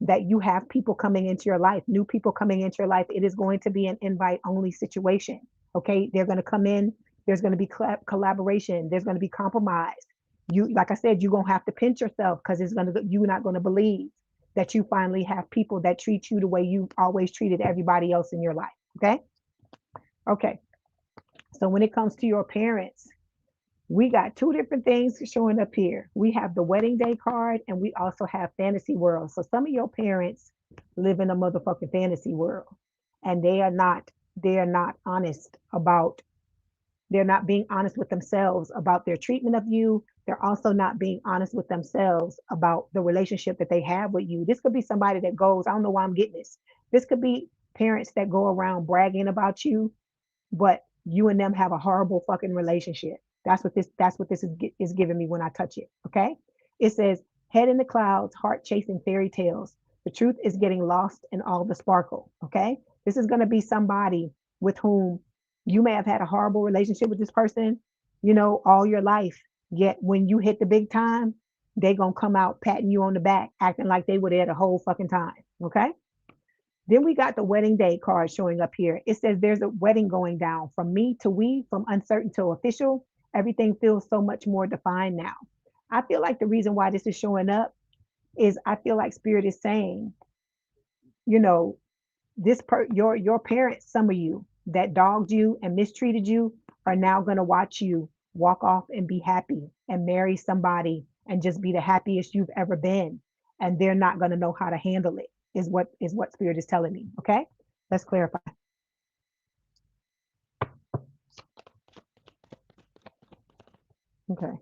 that you have people coming into your life, new people coming into your life. It is going to be an invite only situation. Okay, they're going to come in. There's going to be collaboration. There's going to be compromise. Like I said, you're going to have to pinch yourself because you're not going to believe that you finally have people that treat you the way you've always treated everybody else in your life. Okay. Okay. So when it comes to your parents, we got two different things showing up here. We have the wedding day card and we also have fantasy world. So some of your parents live in a motherfucking fantasy world and they are not honest about, they're not being honest with themselves about their treatment of you. They're also not being honest with themselves about the relationship that they have with you. This could be somebody that goes, I don't know why I'm getting this. This could be parents that go around bragging about you, but you and them have a horrible fucking relationship. That's what this is giving me when I touch it. Okay. It says, head in the clouds, heart chasing fairy tales. The truth is getting lost in all the sparkle. Okay. This is going to be somebody with whom you may have had a horrible relationship with this person, all your life. Yet when you hit the big time, they going to come out patting you on the back, acting like they were there the whole fucking time. Okay. Then we got the wedding day card showing up here. It says there's a wedding going down from me to we, from uncertain to official. Everything feels so much more defined now. I feel like the reason why this is showing up is I feel like Spirit is saying, you know, your parents, some of you that dogged you and mistreated you are now going to watch you walk off and be happy and marry somebody and just be the happiest you've ever been. And they're not going to know how to handle it is what Spirit is telling me. Okay. Let's clarify. Okay.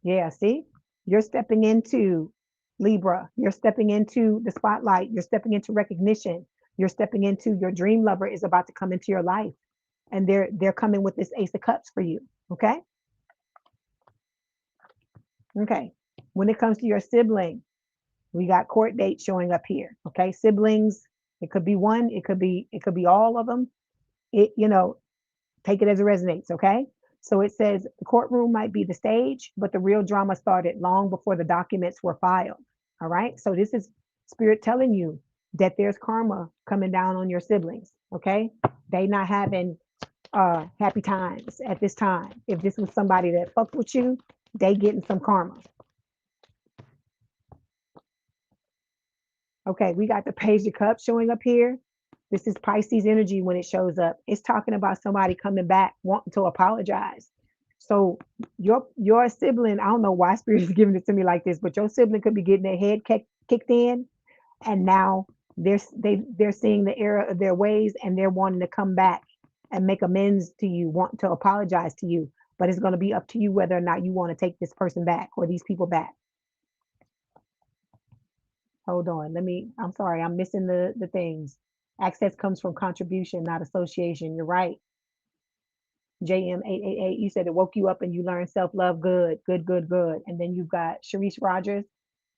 Yeah. See, you're stepping into Libra. You're stepping into the spotlight. You're stepping into recognition. You're stepping into your dream lover is about to come into your life. And they're coming with this Ace of Cups for you. Okay. Okay. When it comes to your sibling, we got court dates showing up here. Okay. Siblings, it could be one, it could be all of them. Take it as it resonates. Okay. So it says the courtroom might be the stage, but the real drama started long before the documents were filed. All right. So this is Spirit telling you that there's karma coming down on your siblings. Okay. They not having happy times at this time. If this was somebody that fucked with you, they getting some karma. Okay, we got the Page of Cups showing up here. This is Pisces energy when it shows up. It's talking about somebody coming back wanting to apologize. So your sibling, I don't know why Spirit is giving it to me like this, but your sibling could be getting their head kicked in, and now They're seeing the error of their ways, and they're wanting to come back and make amends to you, want to apologize to you. But it's going to be up to you whether or not you want to take this person back or these people back. Hold on. I'm sorry, I'm missing the things. Access comes from contribution, not association. You're right. JM888, you said it woke you up and you learned self-love. Good, good, good, good. And then you've got Sharice Rogers,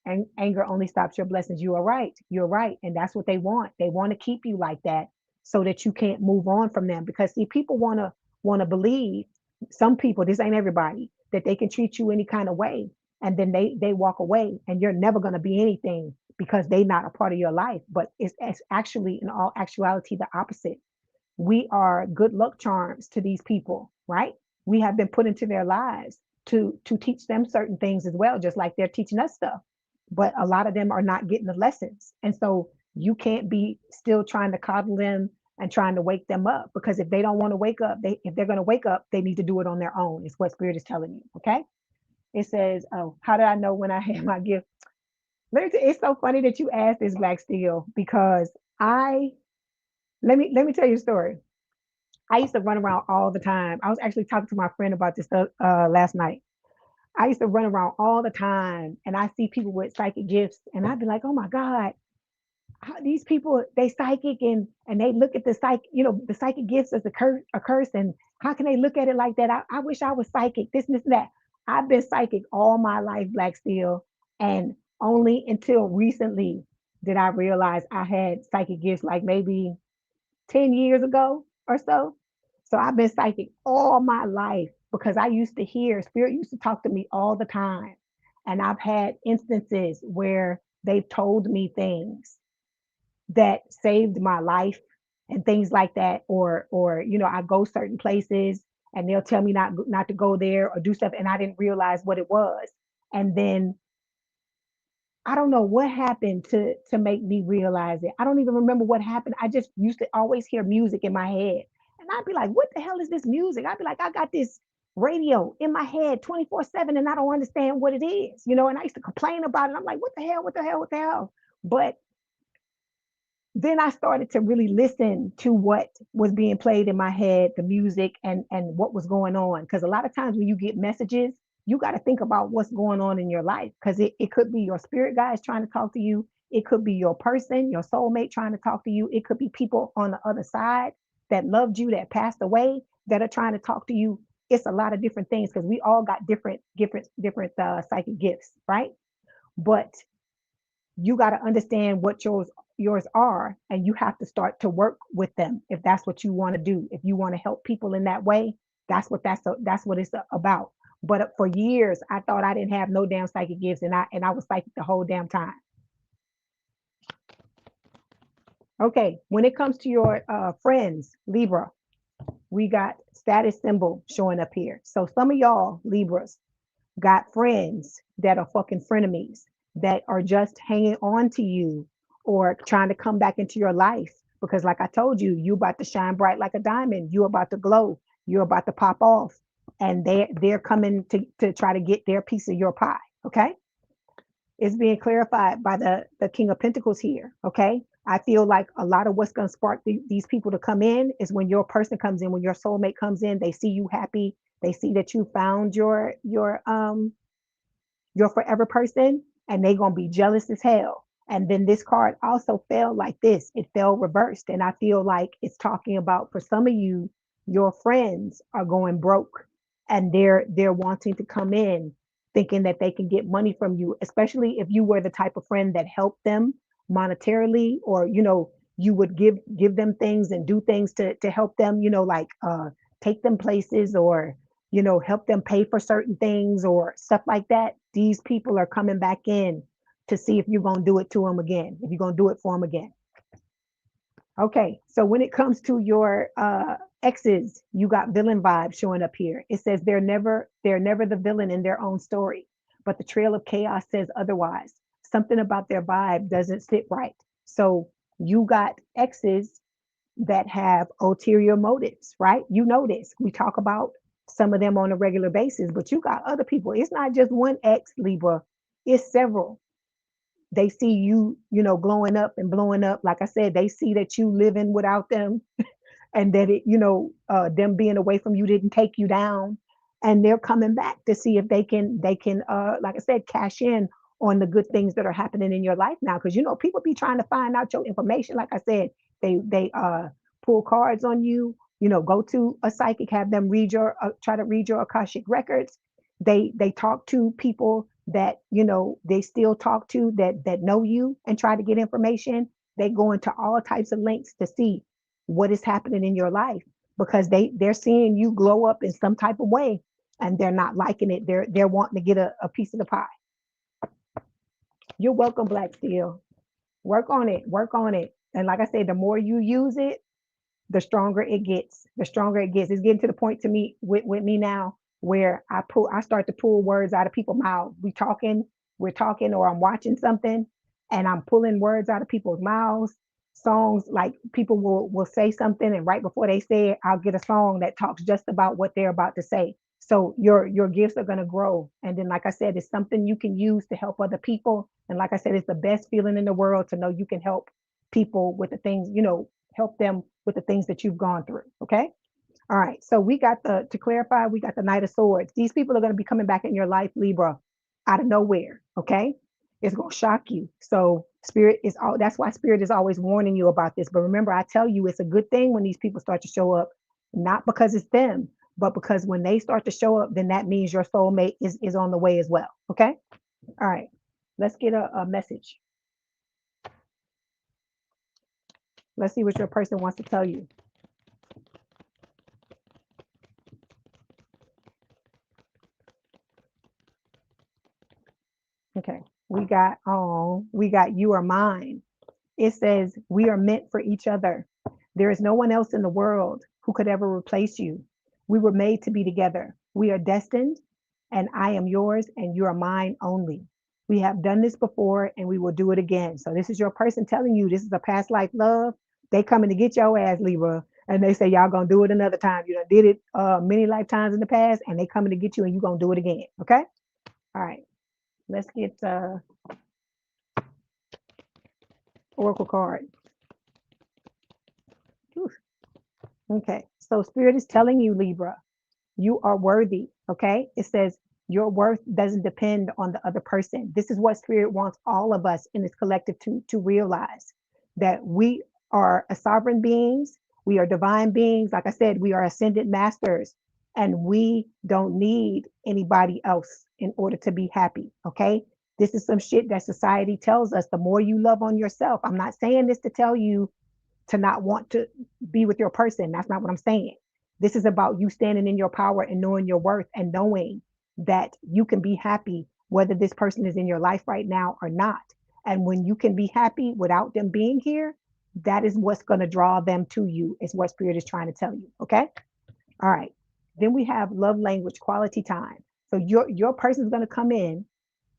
and anger only stops your blessings. You are right. You're right. And that's what they want. They want to keep you like that so that you can't move on from them. Because see, people want to believe, some people, this ain't everybody, that they can treat you any kind of way. And then they walk away and you're never going to be anything because they're not a part of your life. But it's actually, in all actuality, the opposite. We are good luck charms to these people, right? We have been put into their lives to teach them certain things as well, just like they're teaching us stuff. But a lot of them are not getting the lessons. And so you can't be still trying to coddle them and trying to wake them up, because if they don't want to wake up, if they're going to wake up, they need to do it on their own, is what Spirit is telling you. Okay. It says, oh, how did I know when I had my gift? It's so funny that you asked this, Black Steel, because let me tell you a story. I used to run around all the time. I was actually talking to my friend about this last night. I used to run around all the time, and I see people with psychic gifts, and I'd be like, "Oh my God, how, these people, they psychic, and they look at the the psychic gifts as a curse, and how can they look at it like that? I wish I was psychic. This and this and that." I've been psychic all my life, Black Steel, and only until recently did I realize I had psychic gifts, like maybe 10 years ago or so. So I've been psychic all my life because I used to hear, Spirit used to talk to me all the time. And I've had instances where they've told me things that saved my life and things like that. Or I go certain places and they'll tell me not to go there or do stuff, and I didn't realize what it was. And then I don't know what happened to make me realize it. I don't even remember what happened. I just used to always hear music in my head. And I'd be like, what the hell is this music? I'd be like, I got this radio in my head 24/7 and I don't understand what it is, and I used to complain about it. I'm like, what the hell, what the hell, what the hell? But then I started to really listen to what was being played in my head, the music, and what was going on. Because a lot of times when you get messages, you got to think about what's going on in your life, because it could be your spirit guides trying to talk to you. It could be your person, your soulmate trying to talk to you. It could be people on the other side that loved you, that passed away, that are trying to talk to you. It's a lot of different things because we all got different psychic gifts, right? But you got to understand what yours are, and you have to start to work with them if that's what you want to do. If you want to help people in that way, that's what it's about. But for years I thought I didn't have no damn psychic gifts, and I was psychic the whole damn time. Okay, when it comes to your friends, Libra, we got status symbol showing up here. So some of y'all Libras got friends that are fucking frenemies, that are just hanging on to you or trying to come back into your life. Because like I told you, you about to shine bright like a diamond. You're about to glow. You're about to pop off. And they're coming to try to get their piece of your pie. Okay. It's being clarified by the King of Pentacles here. Okay. I feel like a lot of what's going to spark these people to come in is when your person comes in, when your soulmate comes in, they see you happy. They see that you found your forever person, and they're going to be jealous as hell. And then this card also fell like this. It fell reversed. And I feel like it's talking about, for some of you, your friends are going broke, and they're wanting to come in thinking that they can get money from you, especially if you were the type of friend that helped them monetarily, or you would give them things and do things to help them, like take them places, or help them pay for certain things or stuff like that. These people are coming back in to see if you're going to do it to them again, if you're going to do it for them again. Okay, so when it comes to your exes, you got villain vibes showing up here. It says they're never the villain in their own story, but the trail of chaos says otherwise. Something about their vibe doesn't sit right. So you got exes that have ulterior motives, right? You know this. We talk about some of them on a regular basis, but you got other people. It's not just one ex, Libra. It's several. they see you, glowing up and blowing up. Like I said, they see that you living without them, and that them being away from you didn't take you down, and they're coming back to see if they can like I said, cash in on the good things that are happening in your life now, because people be trying to find out your information. Like I said, they pull cards on you, go to a psychic, have them try to read your akashic records. They talk to people that they still talk to, that know you, and try to get information. They go into all types of links to see what is happening in your life, because they're seeing you glow up in some type of way, and they're not liking it. They're wanting to get a piece of the pie. You're welcome, Black Steel. Work on it. Work on it. And like I said, the more you use it, the stronger it gets. The stronger it gets. It's getting to the point to me with me now where I start to pull words out of people's mouths. We're talking, or I'm watching something, and I'm pulling words out of people's mouths. Songs, like people will say something, and right before they say it, I'll get a song that talks just about what they're about to say. So your gifts are gonna grow. And then, like I said, it's something you can use to help other people. And like I said, it's the best feeling in the world to know you can help people with the things, help them with the things that you've gone through. Okay. All right. So we got to clarify, we got the Knight of Swords. These people are going to be coming back in your life, Libra, out of nowhere. Okay. It's going to shock you. So that's why Spirit is always warning you about this. But remember, I tell you, it's a good thing when these people start to show up, not because it's them, but because when they start to show up, then that means your soulmate is on the way as well. Okay. All right. Let's get a message. Let's see what your person wants to tell you. Okay. We got you are mine. It says we are meant for each other. There is no one else in the world who could ever replace you. We were made to be together. We are destined, and I am yours and you are mine only. We have done this before and we will do it again. So this is your person telling you this is a past life love. They coming to get your ass, Libra, and they say y'all gonna do it another time. You done did it many lifetimes in the past, and they coming to get you, and you gonna do it again. Okay. All right. Let's get Oracle card. Whew. Okay. So Spirit is telling you, Libra, you are worthy. Okay. It says your worth doesn't depend on the other person. This is what Spirit wants all of us in this collective to realize, that we are a sovereign beings. We are divine beings. Like I said, we are ascended masters, and we don't need anybody else in order to be happy. Okay. This is some shit that society tells us. The more you love on yourself, I'm not saying this to tell you to not want to be with your person. That's not what I'm saying. This is about you standing in your power and knowing your worth, and knowing that you can be happy whether this person is in your life right now or not. And when you can be happy without them being here, that is what's going to draw them to you, is what Spirit is trying to tell you. Okay. All right. Then we have love language, quality time. So your person's going to come in.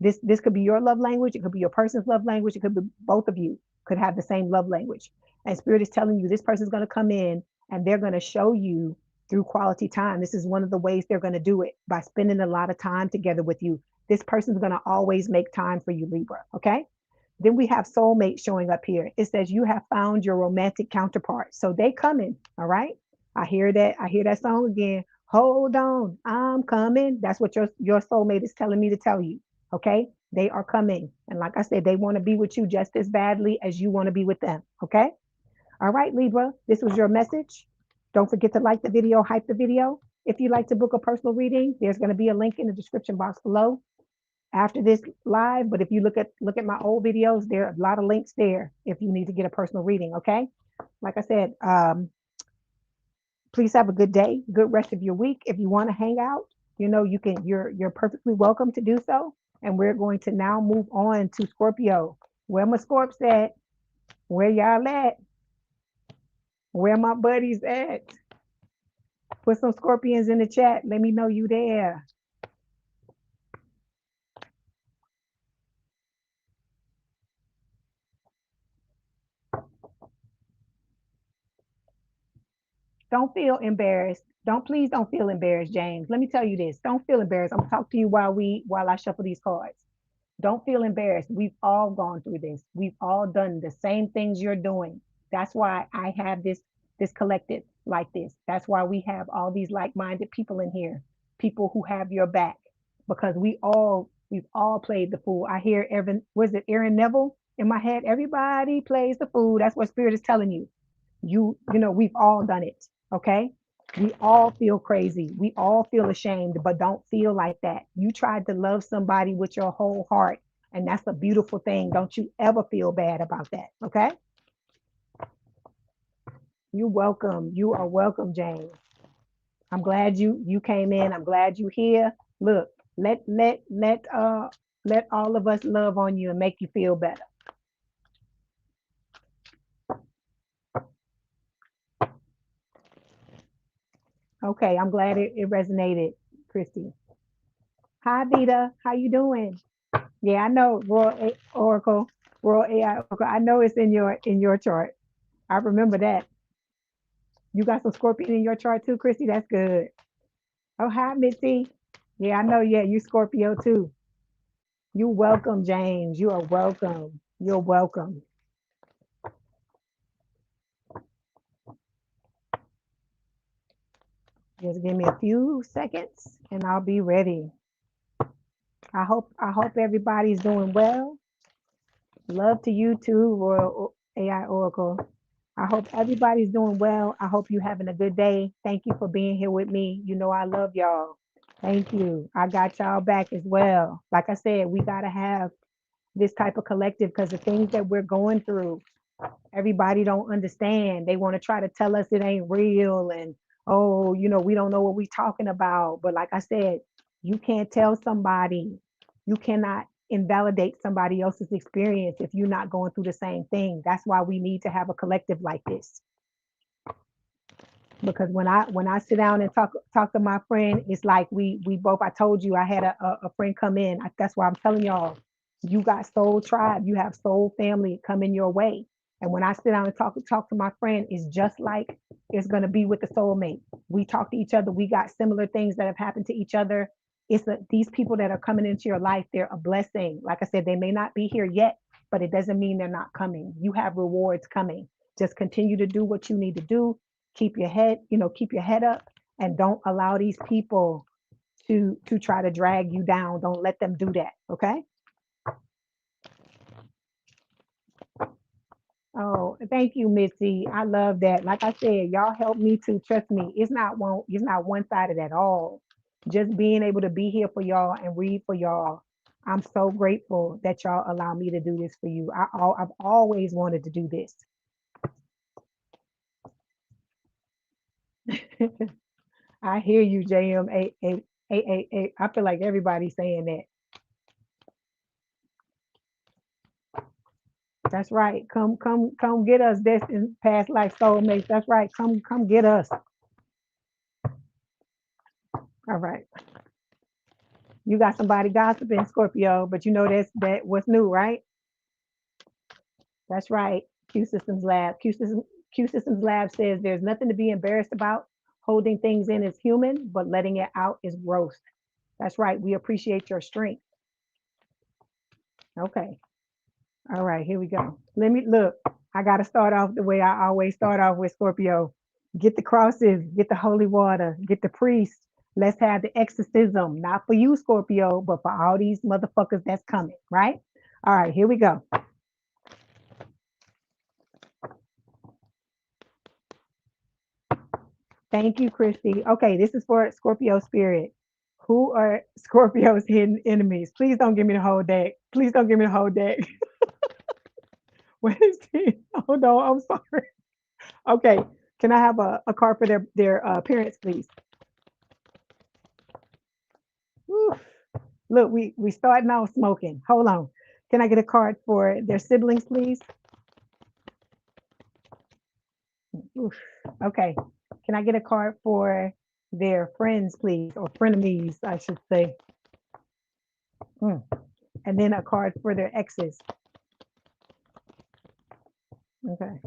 This could be your love language. It could be your person's love language. It could be both of you could have the same love language. And Spirit is telling you this person's going to come in, and they're going to show you through quality time. This is one of the ways they're going to do it, by spending a lot of time together with you. This person's going to always make time for you, Libra. Okay. Then we have soulmate showing up here. It says you have found your romantic counterpart. So they coming. All right. I hear that. I hear that song again. Hold on, I'm coming. That's what your soulmate is telling me to tell you. Okay. They are coming. And like I said, they want to be with you just as badly as you want to be with them. Okay. All right, Libra, this was your message. Don't forget to like the video, hype the video. If you'd like to book a personal reading, there's going to be a link in the description box below after this live. But if you look at my old videos, there are a lot of links there if you need to get a personal reading. Okay. Like I said, please have a good day, good rest of your week. If you want to hang out, you're perfectly welcome to do so. And we're going to now move on to Scorpio. Where my Scorps at? Where y'all at? Where my buddies at? Put some Scorpions in the chat. Let me know you there. Don't feel embarrassed. Please don't feel embarrassed, James. Let me tell you this. Don't feel embarrassed. I'm gonna talk to you while I shuffle these cards. Don't feel embarrassed. We've all gone through this. We've all done the same things you're doing. That's why I have this collective like this. That's why we have all these like-minded people in here, people who have your back, because we've all played the fool. I hear Evan, was it Aaron Neville in my head? Everybody plays the fool. That's what Spirit is telling you. You know, we've all done it. Okay. We all feel crazy. We all feel ashamed, but don't feel like that. You tried to love somebody with your whole heart, and that's a beautiful thing. Don't you ever feel bad about that. Okay. You're welcome. You are welcome, James. I'm glad you came in. I'm glad you here. Look, let all of us love on you and make you feel better. Okay, I'm glad it resonated, Christy. Hi, Vita. How you doing? Yeah, I know Oracle, Royal AI Oracle. I know it's in your chart. I remember that. You got some Scorpion in your chart too, Christy. That's good. Oh, hi, Missy. Yeah, I know. Yeah, you Scorpio too. You welcome, James. You are welcome. You're welcome. Just give me a few seconds and I'll be ready. I hope everybody's doing well. Love to you too, Royal AI Oracle. I hope everybody's doing well. I hope you're having a good day. Thank you for being here with me. You know I love y'all. Thank you. I got y'all back as well. Like I said, we got to have this type of collective because the things that we're going through, everybody don't understand. They want to try to tell us it ain't real and oh, you know, we don't know what we're talking about. But like I said, you can't tell somebody, you cannot invalidate somebody else's experience if you're not going through the same thing. That's why we need to have a collective like this. Because when I sit down and talk to my friend, it's like we both. I told you I had a friend come in. That's why I'm telling y'all, you got soul tribe, you have soul family coming your way. And when I sit down and talk to my friend, it's just like it's gonna be with the soulmate. We talk to each other. We got similar things that have happened to each other. These people that are coming into your life. They're a blessing. Like I said, they may not be here yet, but it doesn't mean they're not coming. You have rewards coming. Just continue to do what you need to do, keep your head up, and don't allow these people to try to drag you down. Don't let them do that. Okay. Oh, thank you, Missy. I love that. Like I said, y'all help me to trust me. It's not one-sided at all. Just being able to be here for y'all and read for y'all. I'm so grateful that y'all allow me to do this for you. I've always wanted to do this. I hear you, JM. I feel like everybody's saying that. That's right. Come get us, destined past life soulmates. That's right. Come get us. All right. You got somebody gossiping, Scorpio, but you know that what's new, right? That's right. Q Systems Lab. Q Systems Lab says there's nothing to be embarrassed about. Holding things in is human, but letting it out is gross. That's right. We appreciate your strength. Okay. All right, here we go. Let me look. I got to start off the way I always start off with Scorpio. Get the crosses, get the holy water, get the priest. Let's have the exorcism, not for you, Scorpio, but for all these motherfuckers that's coming, right? All right, here we go. Thank you, Christy. Okay, this is for Scorpio spirit. Who are Scorpio's hidden enemies? Please don't give me the whole deck. Please don't give me the whole deck. What is it? Oh no, I'm sorry. Okay, can I have a card for their parents, please? Whew. Look, we starting out smoking. Hold on. Can I get a card for their siblings, please? Oof. Okay. Can I get a card for their friends, please, or frenemies, I should say? Mm. And then a card for their exes. Okay.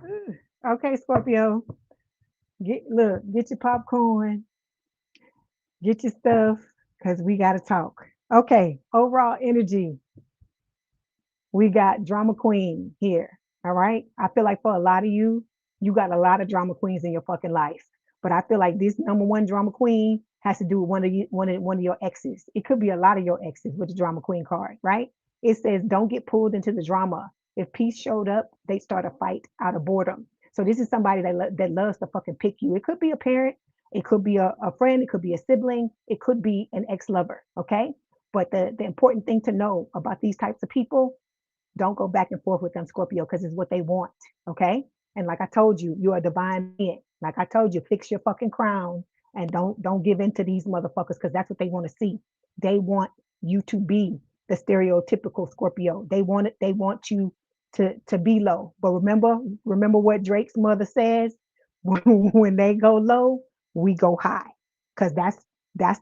Ooh. Okay, Scorpio. Get your popcorn, get your stuff, because we gotta talk. Okay, overall energy. We got drama queen here. All right. I feel like for a lot of you, you got a lot of drama queens in your fucking life. But I feel like this number one drama queen has to do with one of your exes. It could be a lot of your exes with the drama queen card, right? It says don't get pulled into the drama. If peace showed up, they start a fight out of boredom. So this is somebody that loves to fucking pick you. It could be a parent, it could be a friend, it could be a sibling, it could be an ex-lover. Okay. But the important thing to know about these types of people, don't go back and forth with them, Scorpio, because it's what they want. Okay. And like I told you, you're a divine being. Like I told you, fix your fucking crown and don't give in to these motherfuckers because that's what they want to see. They want you to be the stereotypical Scorpio. They want you to be low. But remember what Drake's mother says: when they go low, we go high. Because that's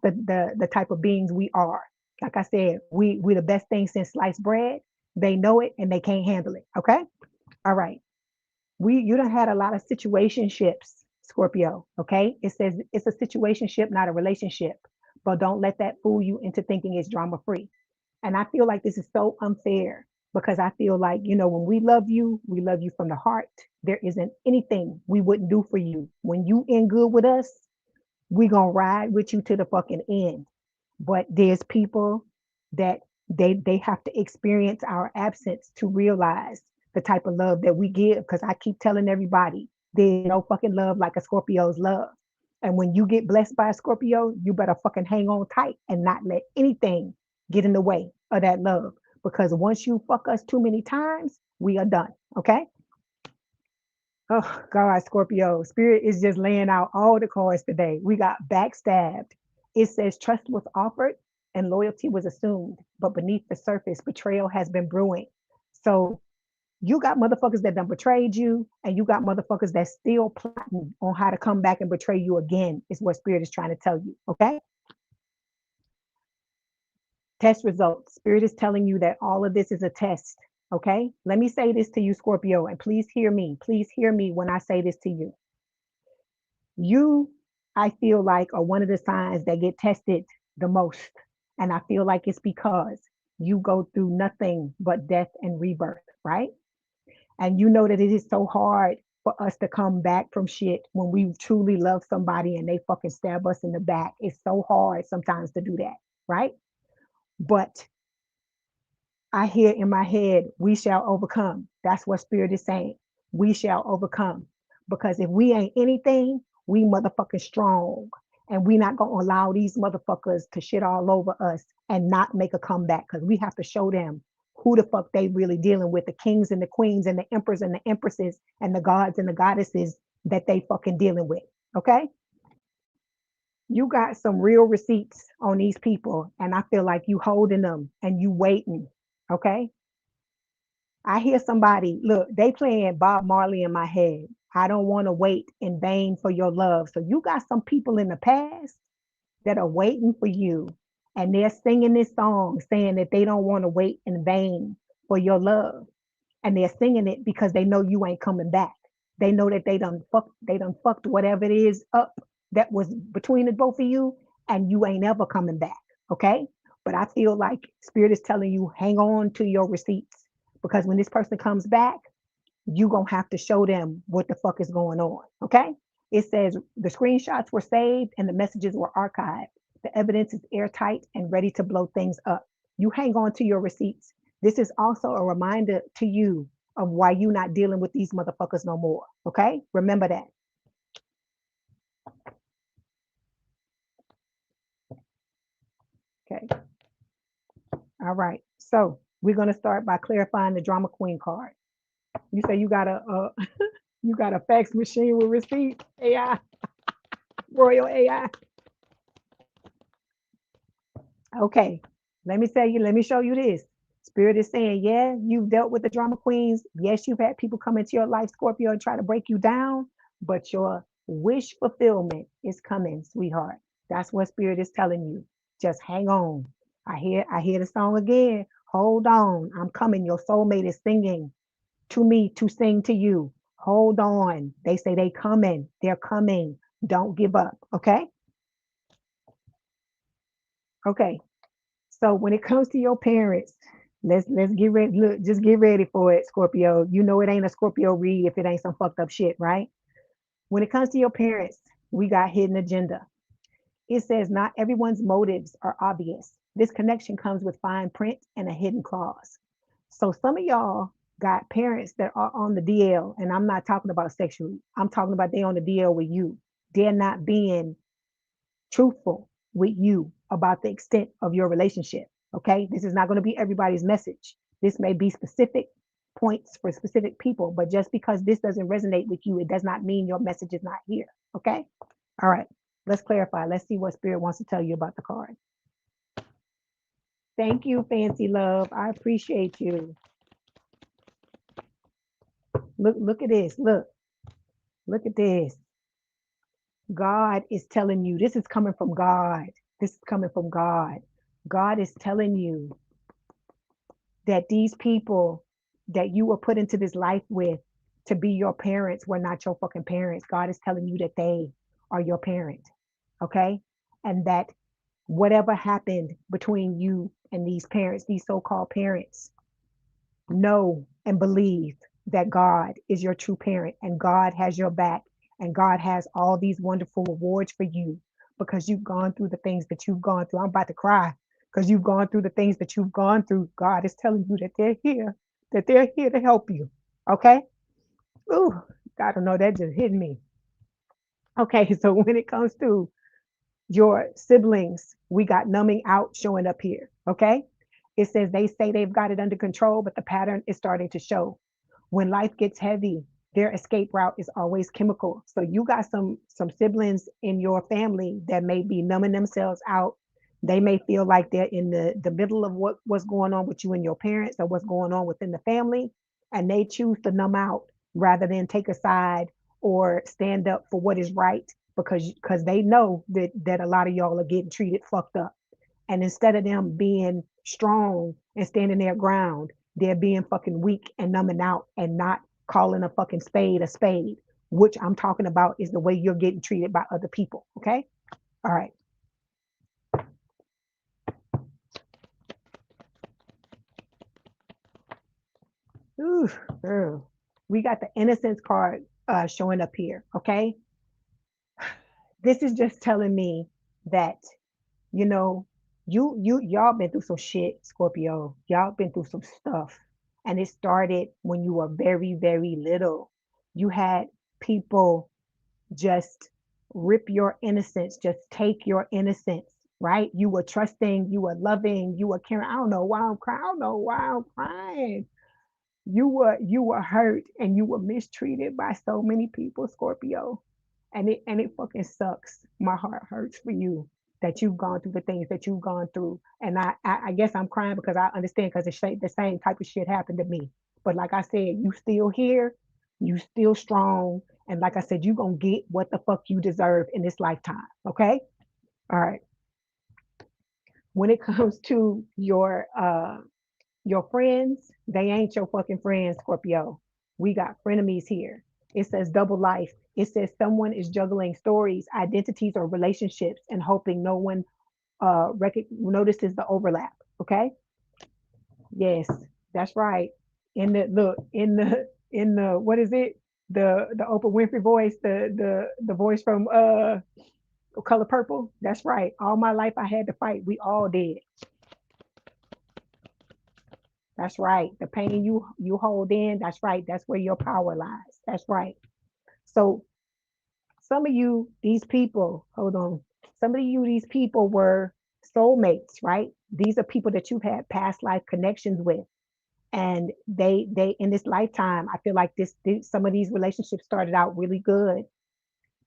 the type of beings we are. Like I said, we the best thing since sliced bread. They know it and they can't handle it. Okay. All right. You don't had a lot of situationships, Scorpio. Okay. It says it's a situationship, not a relationship. But don't let that fool you into thinking it's drama free. And I feel like this is so unfair because I feel like, when we love you from the heart. There isn't anything we wouldn't do for you. When you in good with us, we gonna ride with you to the fucking end. But there's people that they have to experience our absence to realize the type of love that we give. Because I keep telling everybody there's no fucking love like a Scorpio's love. And when you get blessed by a Scorpio, you better fucking hang on tight and not let anything get in the way of that love. Because once you fuck us too many times, we are done. Okay. Oh God, Scorpio. Spirit is just laying out all the cards today. We got backstabbed. It says trust was offered and loyalty was assumed, but beneath the surface, betrayal has been brewing. So you got motherfuckers that done betrayed you, and you got motherfuckers that still plotting on how to come back and betray you again, is what Spirit is trying to tell you. Okay. Test results. Spirit is telling you that all of this is a test. Okay. Let me say this to you, Scorpio, and please hear me. Please hear me when I say this to you. You, I feel like, are one of the signs that get tested the most. And I feel like it's because you go through nothing but death and rebirth, right? And you know that it is so hard for us to come back from shit when we truly love somebody and they fucking stab us in the back. It's so hard sometimes to do that, right? But I hear in my head, we shall overcome. That's what Spirit is saying. We shall overcome. Because if we ain't anything, we motherfucking strong. And we not gonna allow these motherfuckers to shit all over us and not make a comeback. Because we have to show them who the fuck they really dealing with. The kings and the queens and the emperors and the empresses and the gods and the goddesses that they fucking dealing with. Okay? You got some real receipts on these people. And I feel like you holding them and you waiting. Okay? I hear somebody, look, they playing Bob Marley in my head. I don't want to wait in vain for your love. So you got some people in the past that are waiting for you, and they're singing this song saying that they don't want to wait in vain for your love. And they're singing it because they know you ain't coming back. They know that they done fucked whatever it is up that was between the both of you, and you ain't ever coming back. Okay. But I feel like Spirit is telling you, hang on to your receipts, because when this person comes back, you gonna have to show them what the fuck is going on. Okay. It says the screenshots were saved and the messages were archived. The evidence is airtight and ready to blow things up. You hang on to your receipts. This is also a reminder to you of why you not dealing with these motherfuckers no more. Okay. Remember that. Okay. All right. So we're gonna start by clarifying the drama queen card. You say you got a you got a fax machine with receipts, AI, Royal AI. Okay, let me show you this. Spirit is saying, yeah, you've dealt with the drama queens. Yes, you've had people come into your life, Scorpio, and try to break you down, but your wish fulfillment is coming, sweetheart. That's what Spirit is telling you. Just hang on. I hear the song again. Hold on. I'm coming. Your soulmate is singing to me to sing to you. Hold on. They say they coming. They're coming. Don't give up. Okay. Okay. So when it comes to your parents, let's get ready. Look, just get ready for it, Scorpio. You know it ain't a Scorpio read if it ain't some fucked up shit, right? When it comes to your parents, we got hidden agenda. It says not everyone's motives are obvious. This connection comes with fine print and a hidden clause. So some of y'all got parents that are on the DL, and I'm not talking about sexually. I'm talking about they on the DL with you. They're not being truthful with you about the extent of your relationship. Okay. This is not going to be everybody's message. This may be specific points for specific people, but just because this doesn't resonate with you, it does not mean your message is not here. Okay. All right. Let's clarify. Let's see what Spirit wants to tell you about the card. Thank you, Fancy Love. I appreciate you. Look at this. Look at this. God is telling you, this is coming from God. This is coming from God. God is telling you that these people that you were put into this life with to be your parents were not your fucking parents. God is telling you that they are your parent. Okay. And that whatever happened between you and these parents, these so-called parents, know and believe that God is your true parent and God has your back and God has all these wonderful rewards for you because you've gone through the things that you've gone through. I'm about to cry because you've gone through the things that you've gone through. God is telling you that they're here to help you. Okay. Ooh, I don't know. That just hit me. Okay. So when it comes to your siblings, we got numbing out showing up here. Okay. It says they say they've got it under control, but the pattern is starting to show. When life gets heavy, their escape route is always chemical. So you got some siblings in your family that may be numbing themselves out. They may feel like they're in the middle of what's going on with you and your parents or what's going on within the family, and they choose to numb out rather than take a side or stand up for what is right because they know that a lot of y'all are getting treated fucked up. And instead of them being strong and standing their ground, they're being fucking weak and numbing out and not calling a spade, which I'm talking about is the way you're getting treated by other people. Okay. All right. Ooh, girl. We got the innocence card showing up here. Okay. This is just telling me that, you know, y'all been through some shit, Scorpio. Y'all been through some stuff. And it started when you were very, very little. You had people just rip your innocence, just take your innocence, right? You were trusting, you were loving, you were caring. I don't know why I'm crying. I don't know why I'm crying. You were hurt and you were mistreated by so many people, Scorpio. And it fucking sucks. My heart hurts for you that you've gone through the things that you've gone through. And I guess I'm crying because I understand because the same type of shit happened to me. But like I said, you still here, you still strong. And like I said, you gonna get what the fuck you deserve in this lifetime. Okay? All right. When it comes to your friends, they ain't your fucking friends, Scorpio. We got frenemies here. It says double life. It says someone is juggling stories, identities, or relationships and hoping no one notices the overlap. Okay. Yes, that's right. In the what is it? The Oprah Winfrey voice, the voice from Color Purple. That's right. All my life I had to fight. We all did. That's right. The pain you hold in, that's right. That's where your power lies. That's right. So some of you, these people, hold on. Some of you, these people were soulmates, right? These are people that you've had past life connections with. And they in this lifetime, I feel like some of these relationships started out really good,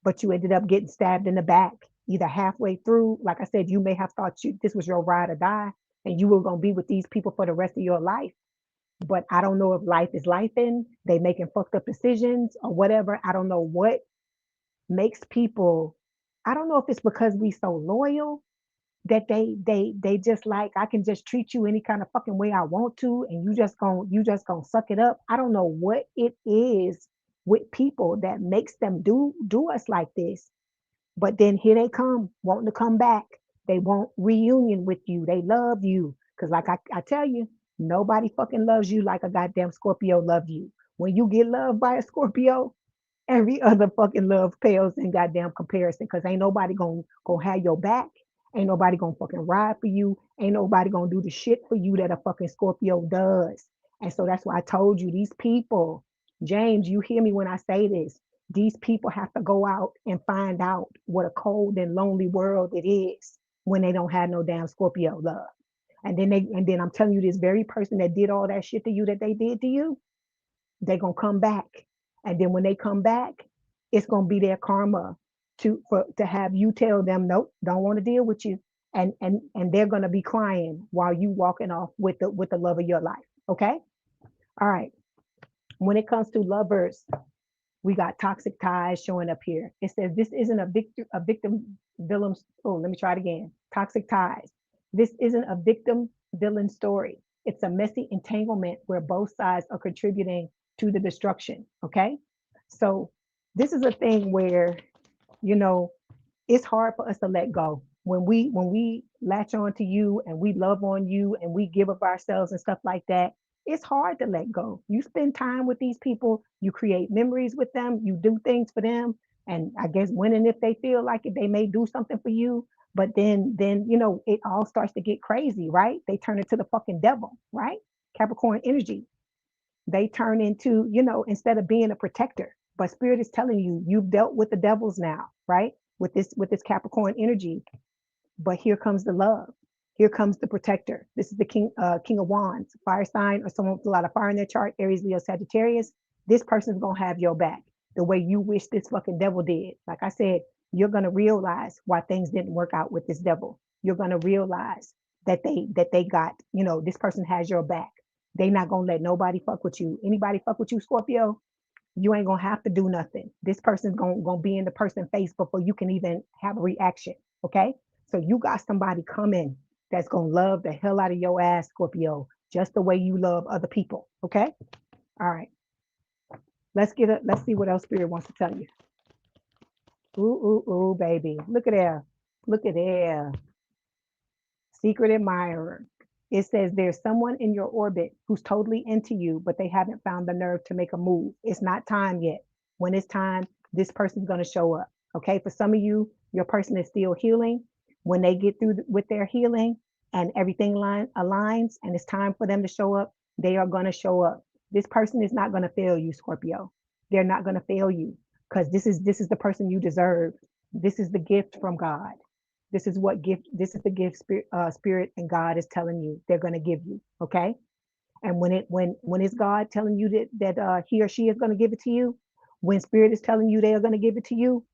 but you ended up getting stabbed in the back, either halfway through. Like I said, you may have thought this was your ride or die, and you were gonna be with these people for the rest of your life. But I don't know if life is life in, they making fucked up decisions or whatever. I don't know what makes people, I don't know if it's because we so loyal that they just like I can just treat you any kind of fucking way I want to and you just gonna suck it up. I don't know what it is with people that makes them do us like this. But then here they come wanting to come back They want reunion with you. They love you. Because like I tell you, nobody fucking loves you like a goddamn Scorpio love you. When you get loved by a Scorpio, every other fucking love pales in goddamn comparison. Because ain't nobody gonna have your back. Ain't nobody gonna fucking ride for you. Ain't nobody gonna do the shit for you that a fucking Scorpio does. And so that's why I told you these people, James, you hear me when I say this. These people have to go out and find out what a cold and lonely world it is when they don't have no damn Scorpio love. And then I'm telling you, this very person that did all that shit to you that they did to you, they're gonna come back. And then when they come back, it's gonna be their karma to have you tell them, nope, don't want to deal with you. And they're gonna be crying while you walking off with the love of your life. Okay? All right. When it comes to lovers, we got toxic ties showing up here. It says this isn't a victim villain. Oh, let me try it again. Toxic ties. This isn't a victim villain story. It's a messy entanglement where both sides are contributing to the destruction. Okay. So this is a thing where, you know, it's hard for us to let go when we latch on to you and we love on you and we give of ourselves and stuff like that. It's hard to let go. You spend time with these people, you create memories with them, you do things for them, and I guess when and if they feel like it, they may do something for you. But then it all starts to get crazy, right? They turn into the fucking devil, right? Capricorn energy. They turn into, instead of being a protector. But spirit is telling you, you've dealt with the devils now, right? With this Capricorn energy. But here comes the love. Here comes the protector. This is the King of Wands, fire sign, or someone with a lot of fire in their chart, Aries, Leo, Sagittarius. This person's gonna have your back the way you wish this fucking devil did. Like I said, you're gonna realize why things didn't work out with this devil. You're gonna realize that they got, this person has your back. They not gonna let nobody fuck with you. Anybody fuck with you, Scorpio? You ain't gonna have to do nothing. This person's gonna be in the person's face before you can even have a reaction. Okay. So you got somebody coming that's gonna love the hell out of your ass, Scorpio, just the way you love other people. Okay. All right. Let's see what else Spirit wants to tell you. Ooh, ooh, ooh, baby. Look at there. Look at there. Secret admirer. It says there's someone in your orbit who's totally into you, but they haven't found the nerve to make a move. It's not time yet. When it's time, this person's going to show up. Okay. For some of you, your person is still healing. When they get through with their healing and everything aligns and it's time for them to show up, they are going to show up. This person is not going to fail you, Scorpio. They're not going to fail you because this is the person you deserve. This is the gift from God. This is the gift spirit and God is telling you they're going to give you. Okay. And when it's God telling you that he or she is going to give it to you, when spirit is telling you they are going to give it to you,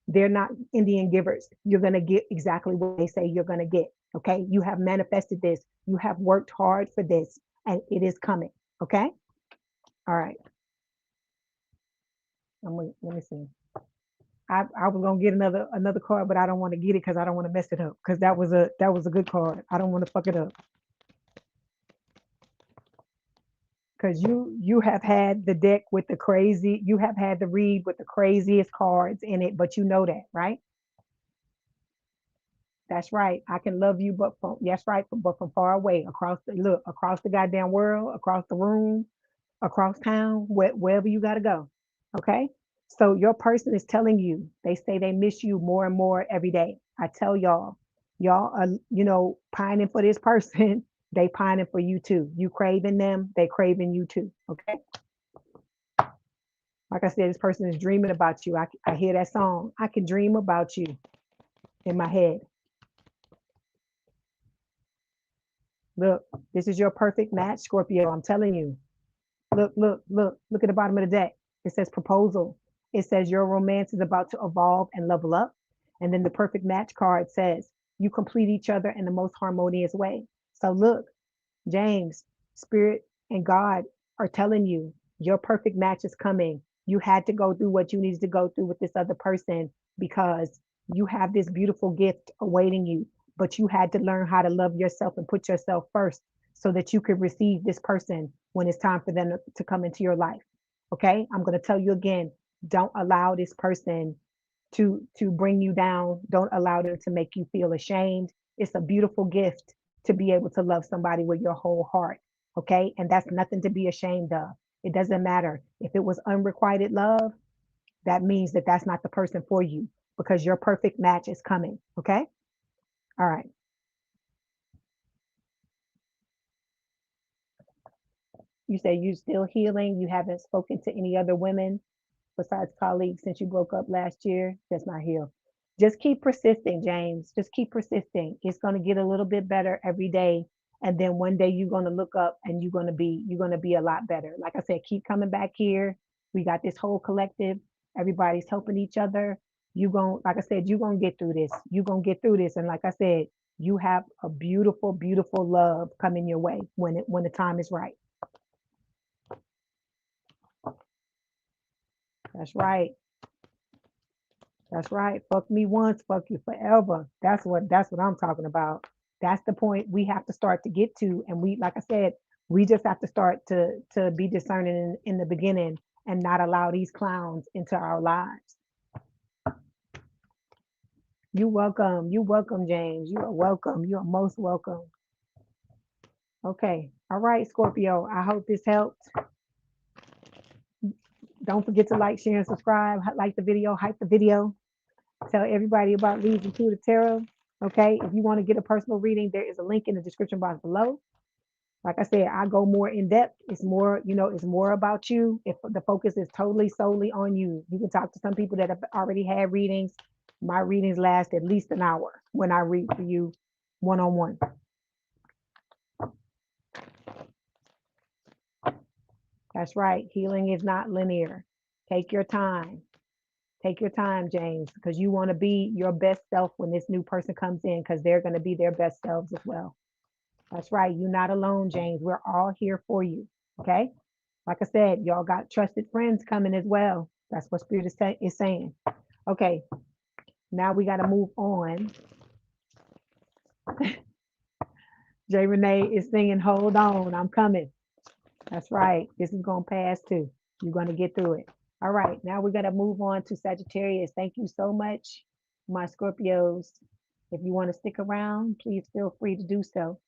they're not Indian givers. You're going to get exactly what they say you're going to get. Okay. You have manifested this. You have worked hard for this and it is coming. Okay. All right. Let me see. I was gonna get another card, but I don't want to get it because I don't want to mess it up. Because that was a good card. I don't want to fuck it up. Because you have had the deck with the crazy, you have had the read with the craziest cards in it, but you know that, right? That's right. I can love you, but that's right, but from far away, across the goddamn world, across the room, across town, wherever you gotta go. Okay. So your person is telling you, they say they miss you more and more every day. I tell y'all are, pining for this person. They pining for you too. You craving them, they craving you too. Okay. Like I said, this person is dreaming about you. I hear that song. I can dream about you in my head. Look, this is your perfect match, Scorpio. I'm telling you. Look at the bottom of the deck. It says proposal. It says your romance is about to evolve and level up. And then the perfect match card says you complete each other in the most harmonious way. So look, James, Spirit and God are telling you your perfect match is coming. You had to go through what you needed to go through with this other person because you have this beautiful gift awaiting you, but you had to learn how to love yourself and put yourself first so that you could receive this person when it's time for them to come into your life. Okay. I'm going to tell you again, don't allow this person to bring you down. Don't allow them to make you feel ashamed. It's a beautiful gift to be able to love somebody with your whole heart. Okay. And that's nothing to be ashamed of. It doesn't matter if it was unrequited love. That means that that's not the person for you, because your perfect match is coming. Okay. All right. You say you still healing. You haven't spoken to any other women besides colleagues since you broke up last year. That's not healed. Just keep persisting, James. Just keep persisting. It's going to get a little bit better every day. And then one day you're going to look up and you're going to be a lot better. Like I said, keep coming back here. We got this whole collective. Everybody's helping each other. Like I said, you're going to get through this. You're going to get through this. And like I said, you have a beautiful, beautiful love coming your way when the time is right. That's right. That's right. Fuck me once, fuck you forever. That's what I'm talking about. That's the point we have to start to get to. And like I said, we just have to start to be discerning in the beginning and not allow these clowns into our lives. You welcome. You welcome, James. You are welcome. You are most welcome. Okay. All right, Scorpio. I hope this helped. Don't forget to like, share, and subscribe. Like the video, hype the video. Tell everybody about Lee's Intuitive Tarot. Okay. If you want to get a personal reading, there is a link in the description box below. Like I said, I go more in depth. It's more, it's more about you. If the focus is totally solely on you, you can talk to some people that have already had readings. My readings last at least an hour when I read for you one-on-one. That's right. Healing is not linear. Take your time. Take your time, James, because you want to be your best self when this new person comes in, because they're going to be their best selves as well. That's right. You're not alone, James. We're all here for you. Okay. Like I said, y'all got trusted friends coming as well. That's what Spirit is saying. Okay. Now we got to move on. Jay Renee is singing, "Hold on, I'm coming." That's right. This is going to pass too. You're going to get through it. All right. Now we're going to move on to Sagittarius. Thank you so much, my Scorpios. If you want to stick around, please feel free to do so.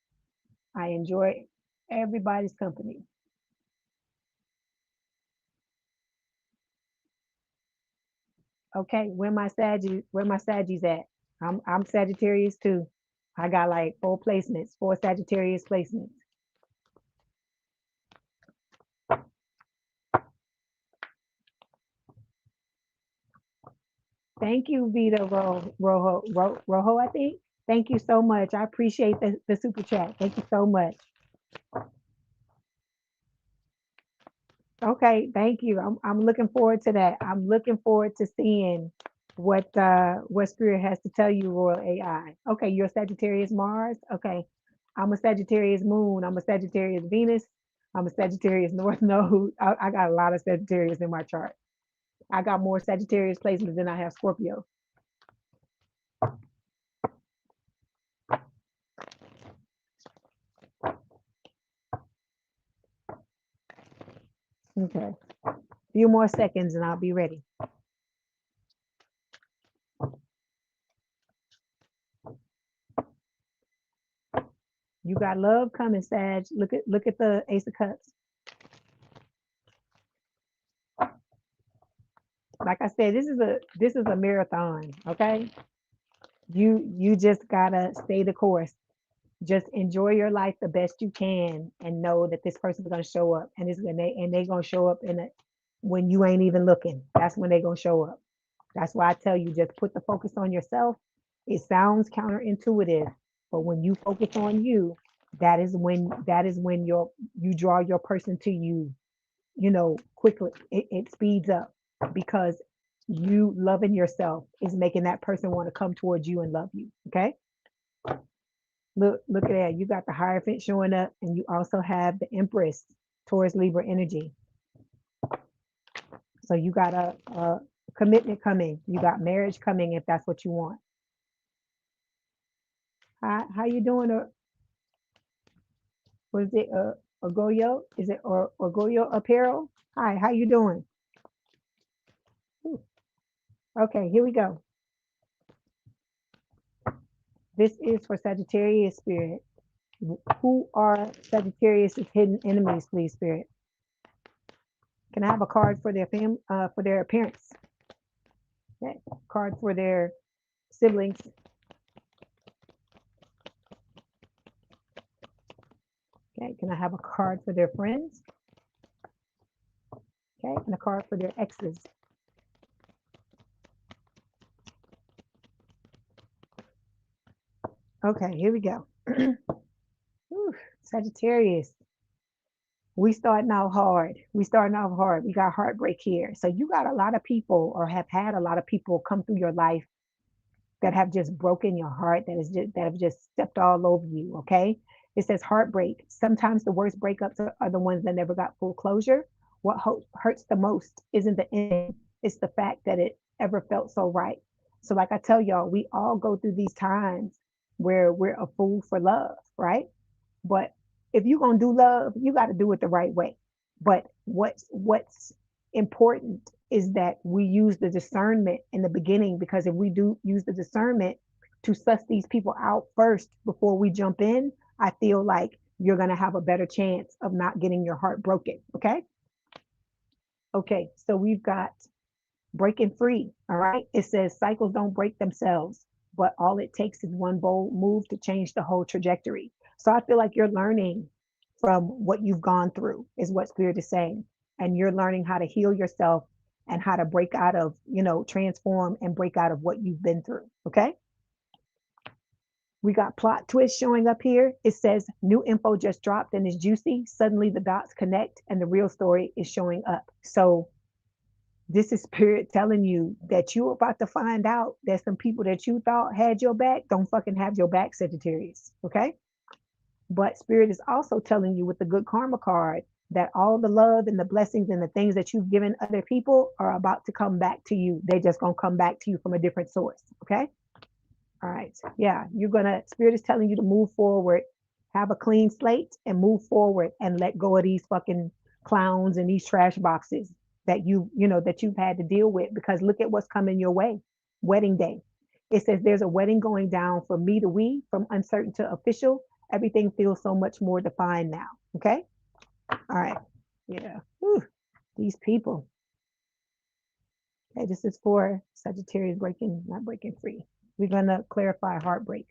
I enjoy everybody's company. Okay, where my Saggies at? I'm Sagittarius too. I got like 4 placements, 4 Sagittarius placements. Thank you, Vita Rojo, I think. Thank you so much. I appreciate the super chat. Thank you so much. Okay, thank you. I'm looking forward to that. I'm looking forward to seeing what Spirit has to tell you, Royal AI. Okay, you're a Sagittarius Mars. Okay, I'm a Sagittarius Moon. I'm a Sagittarius Venus. I'm a Sagittarius North Node. I got a lot of Sagittarius in my chart. I got more Sagittarius placements than I have Scorpio. Okay, a few more seconds and I'll be ready. You got love coming, Sag. Look at the Ace of Cups. Like I said, this is a marathon. Okay, you just gotta stay the course. Just enjoy your life the best you can, and know that this person's gonna show up, and they're gonna show up when you ain't even looking. That's when they're gonna show up. That's why I tell you, just put the focus on yourself. It sounds counterintuitive, but when you focus on you, that is when you draw your person to you, quickly. It speeds up, because you loving yourself is making that person want to come towards you and love you. Okay. Look at that. You got the Hierophant showing up, and you also have the Empress, Taurus Libra energy. So you got a commitment coming. You got marriage coming if that's what you want. How you doing? Was it Ogoyo? Is it Ogoyo Apparel? Hi, how you doing? Ooh, Okay, here we go. This is for Sagittarius spirit. Who are Sagittarius' hidden enemies, please, spirit? Can I have a card for their for their parents? Okay. Card for their siblings. Okay. Can I have a card for their friends? Okay. And a card for their exes. Okay. Here we go. Whew, Sagittarius. We starting out hard. We starting out hard. We got heartbreak here. So you got a lot of people, or have had a lot of people come through your life that have just broken your heart, that have just stepped all over you. Okay. It says heartbreak. Sometimes the worst breakups are the ones that never got full closure. What hurts the most isn't the end, it's the fact that it ever felt so right. So, like I tell y'all, we all go through these times where we're a fool for love, right? But if you're gonna do love, you got to do it the right way. But what's important is that we use the discernment in the beginning, because if we do use the discernment to suss these people out first before we jump in, I feel like you're gonna have a better chance of not getting your heart broken. Okay. Okay. So we've got breaking free. All right. It says cycles don't break themselves, but all it takes is one bold move to change the whole trajectory. So I feel like you're learning from what you've gone through, is what Spirit is saying. And you're learning how to heal yourself and how to break out of, transform and break out of what you've been through. Okay. We got plot twist showing up here. It says new info just dropped and is juicy. Suddenly the dots connect and the real story is showing up. So this is spirit telling you that you're about to find out that some people that you thought had your back don't fucking have your back, Sagittarius. Okay. But spirit is also telling you with the good karma card that all the love and the blessings and the things that you've given other people are about to come back to you. They're just going to come back to you from a different source. Okay. All right. Yeah. Spirit is telling you to move forward, have a clean slate and move forward and let go of these fucking clowns and these trash boxes that that you've had to deal with, because look at what's coming your way. Wedding day. It says there's a wedding going down from me to we, from uncertain to official. Everything feels so much more defined now. Okay. All right. Yeah. Whew. These people. Okay. This is for Sagittarius not breaking free. We're going to clarify heartbreak.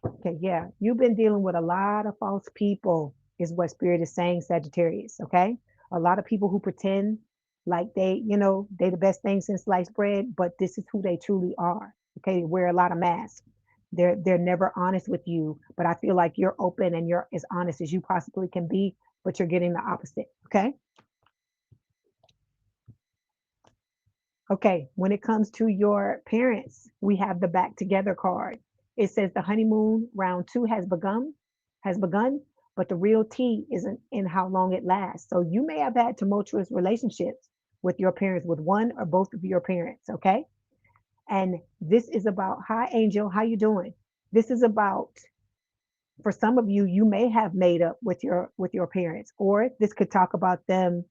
Okay, yeah, you've been dealing with a lot of false people, is what Spirit is saying, Sagittarius. Okay, a lot of people who pretend like they the best thing since sliced bread, but this is who they truly are. Okay, they wear a lot of masks. They're never honest with you, but I feel like you're open and you're as honest as you possibly can be, but you're getting the opposite. Okay. Okay, when it comes to your parents, we have the back together card. It says the honeymoon round two has begun, but the real tea isn't in how long it lasts. So you may have had tumultuous relationships with your parents, with one or both of your parents, okay? And this is about, hi Angel, how you doing? This is about, for some of you, you may have made up with your parents, or this could talk about them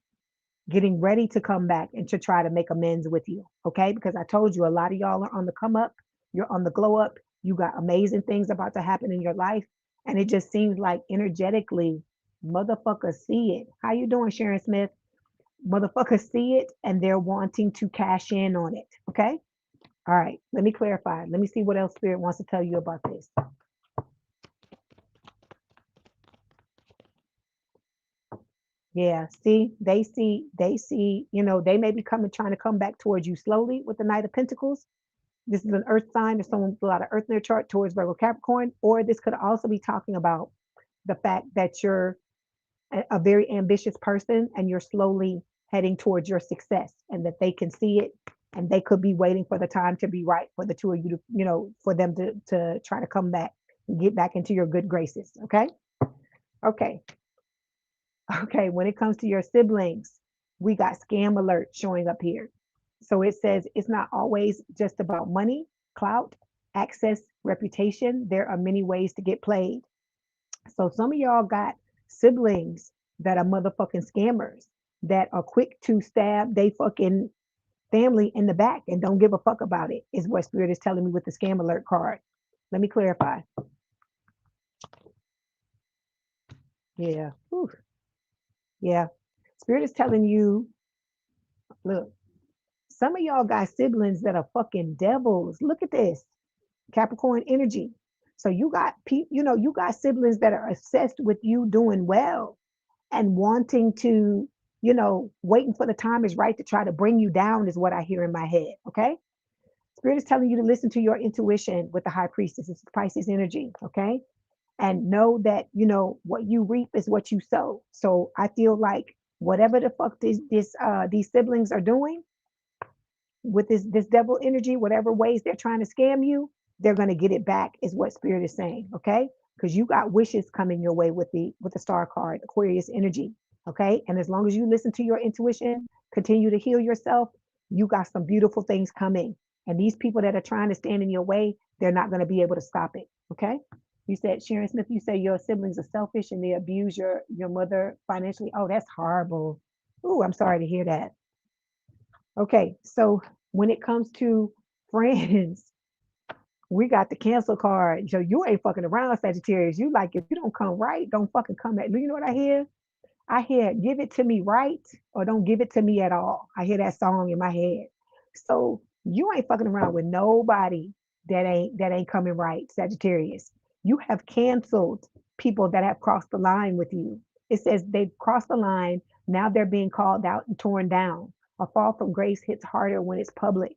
getting ready to come back and to try to make amends with you. Okay. Because I told you a lot of y'all are on the come up, you're on the glow up, you got amazing things about to happen in your life. And it just seems like energetically, motherfuckers see it. How you doing, Sharon Smith? Motherfuckers see it and they're wanting to cash in on it. Okay. All right. Let me clarify. Let me see what else Spirit wants to tell you about this. Yeah, they see, they may be trying to come back towards you slowly with the Knight of Pentacles. This is an earth sign. There's someone with a lot of earth in their chart towards Virgo Capricorn, or this could also be talking about the fact that you're a very ambitious person and you're slowly heading towards your success, and that they can see it, and they could be waiting for the time to be right for the two of you to, for them to try to come back and get back into your good graces. Okay. Okay. Okay. When it comes to your siblings, we got scam alert showing up here. So it says it's not always just about money, clout, access, reputation. There are many ways to get played. So some of y'all got siblings that are motherfucking scammers. that are quick to stab they fucking family in the back and don't give a fuck about it, is what Spirit is telling me with the scam alert card. Let me clarify. Yeah. Whew. Yeah. Spirit is telling you, look, some of y'all got siblings that are fucking devils. Look at this. Capricorn energy. So you got you got siblings that are obsessed with you doing well and wanting to, waiting for the time is right to try to bring you down, is what I hear in my head. Okay. Spirit is telling you to listen to your intuition with the high priestess. It's Pisces energy. Okay. And know that, what you reap is what you sow. So I feel like whatever the fuck these siblings are doing with this devil energy, whatever ways they're trying to scam you, they're going to get it back, is what Spirit is saying. Okay. Because you got wishes coming your way with the star card, Aquarius energy. Okay. And as long as you listen to your intuition, continue to heal yourself, you got some beautiful things coming. And these people that are trying to stand in your way, they're not going to be able to stop it. Okay. You said, Sharon Smith, you say your siblings are selfish and they abuse your mother financially. Oh, that's horrible. Ooh, I'm sorry to hear that. Okay, so when it comes to friends, we got the cancel card. So you ain't fucking around, Sagittarius. You like, if you don't come right, don't fucking come at. You know what I hear? I hear give it to me right or don't give it to me at all. I hear that song in my head. So you ain't fucking around with nobody that ain't coming right, Sagittarius. You have canceled people that have crossed the line with you. It says they've crossed the line. Now they're being called out and torn down. A fall from grace hits harder when it's public.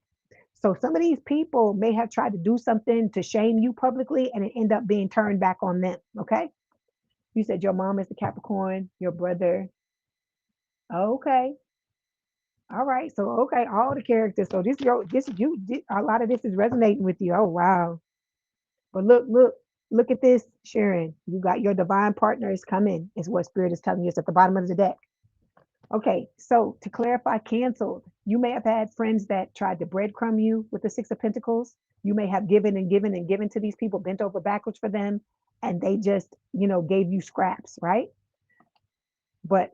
So some of these people may have tried to do something to shame you publicly and it end up being turned back on them. Okay. You said your mom is the Capricorn, your brother. Okay. All right. So okay, all the characters. So a lot of this is resonating with you. Oh wow. But look at this, Sharon. You got your divine partner is coming, is what Spirit is telling you. It's at the bottom of the deck. Okay, so to clarify, canceled. You may have had friends that tried to breadcrumb you with the Six of Pentacles. You may have given and given and given to these people, bent over backwards for them, and they just, gave you scraps, right? But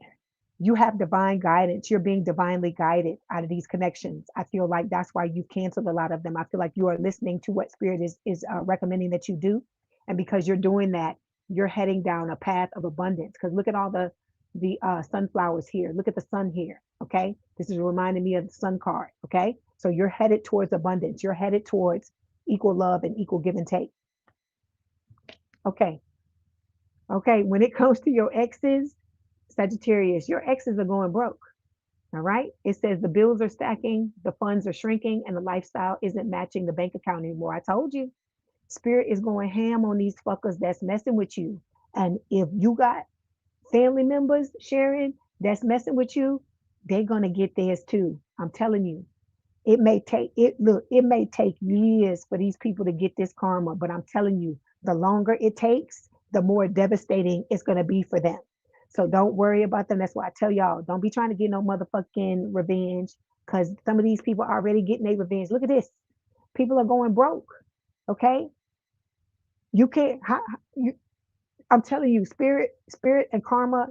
you have divine guidance. You're being divinely guided out of these connections. I feel like that's why you've canceled a lot of them. I feel like you are listening to what Spirit is recommending that you do, and because you're doing that, you're heading down a path of abundance. Because look at all the sunflowers here. Look at the sun here. Okay, this is reminding me of the sun card. Okay, so you're headed towards abundance. You're headed towards equal love and equal give and take. Okay, okay. When it comes to your exes, Sagittarius, your exes are going broke. All right. It says the bills are stacking, the funds are shrinking, and the lifestyle isn't matching the bank account anymore. I told you, Spirit is going ham on these fuckers that's messing with you. And if you got family members, Sharon, that's messing with you, they're gonna get theirs too. I'm telling you. It may take years for these people to get this karma, but I'm telling you, the longer it takes, the more devastating it's gonna be for them. So don't worry about them. That's why I tell y'all, don't be trying to get no motherfucking revenge, because some of these people are already getting their revenge. Look at this. People are going broke. Okay. You can't you, I'm telling you, spirit and karma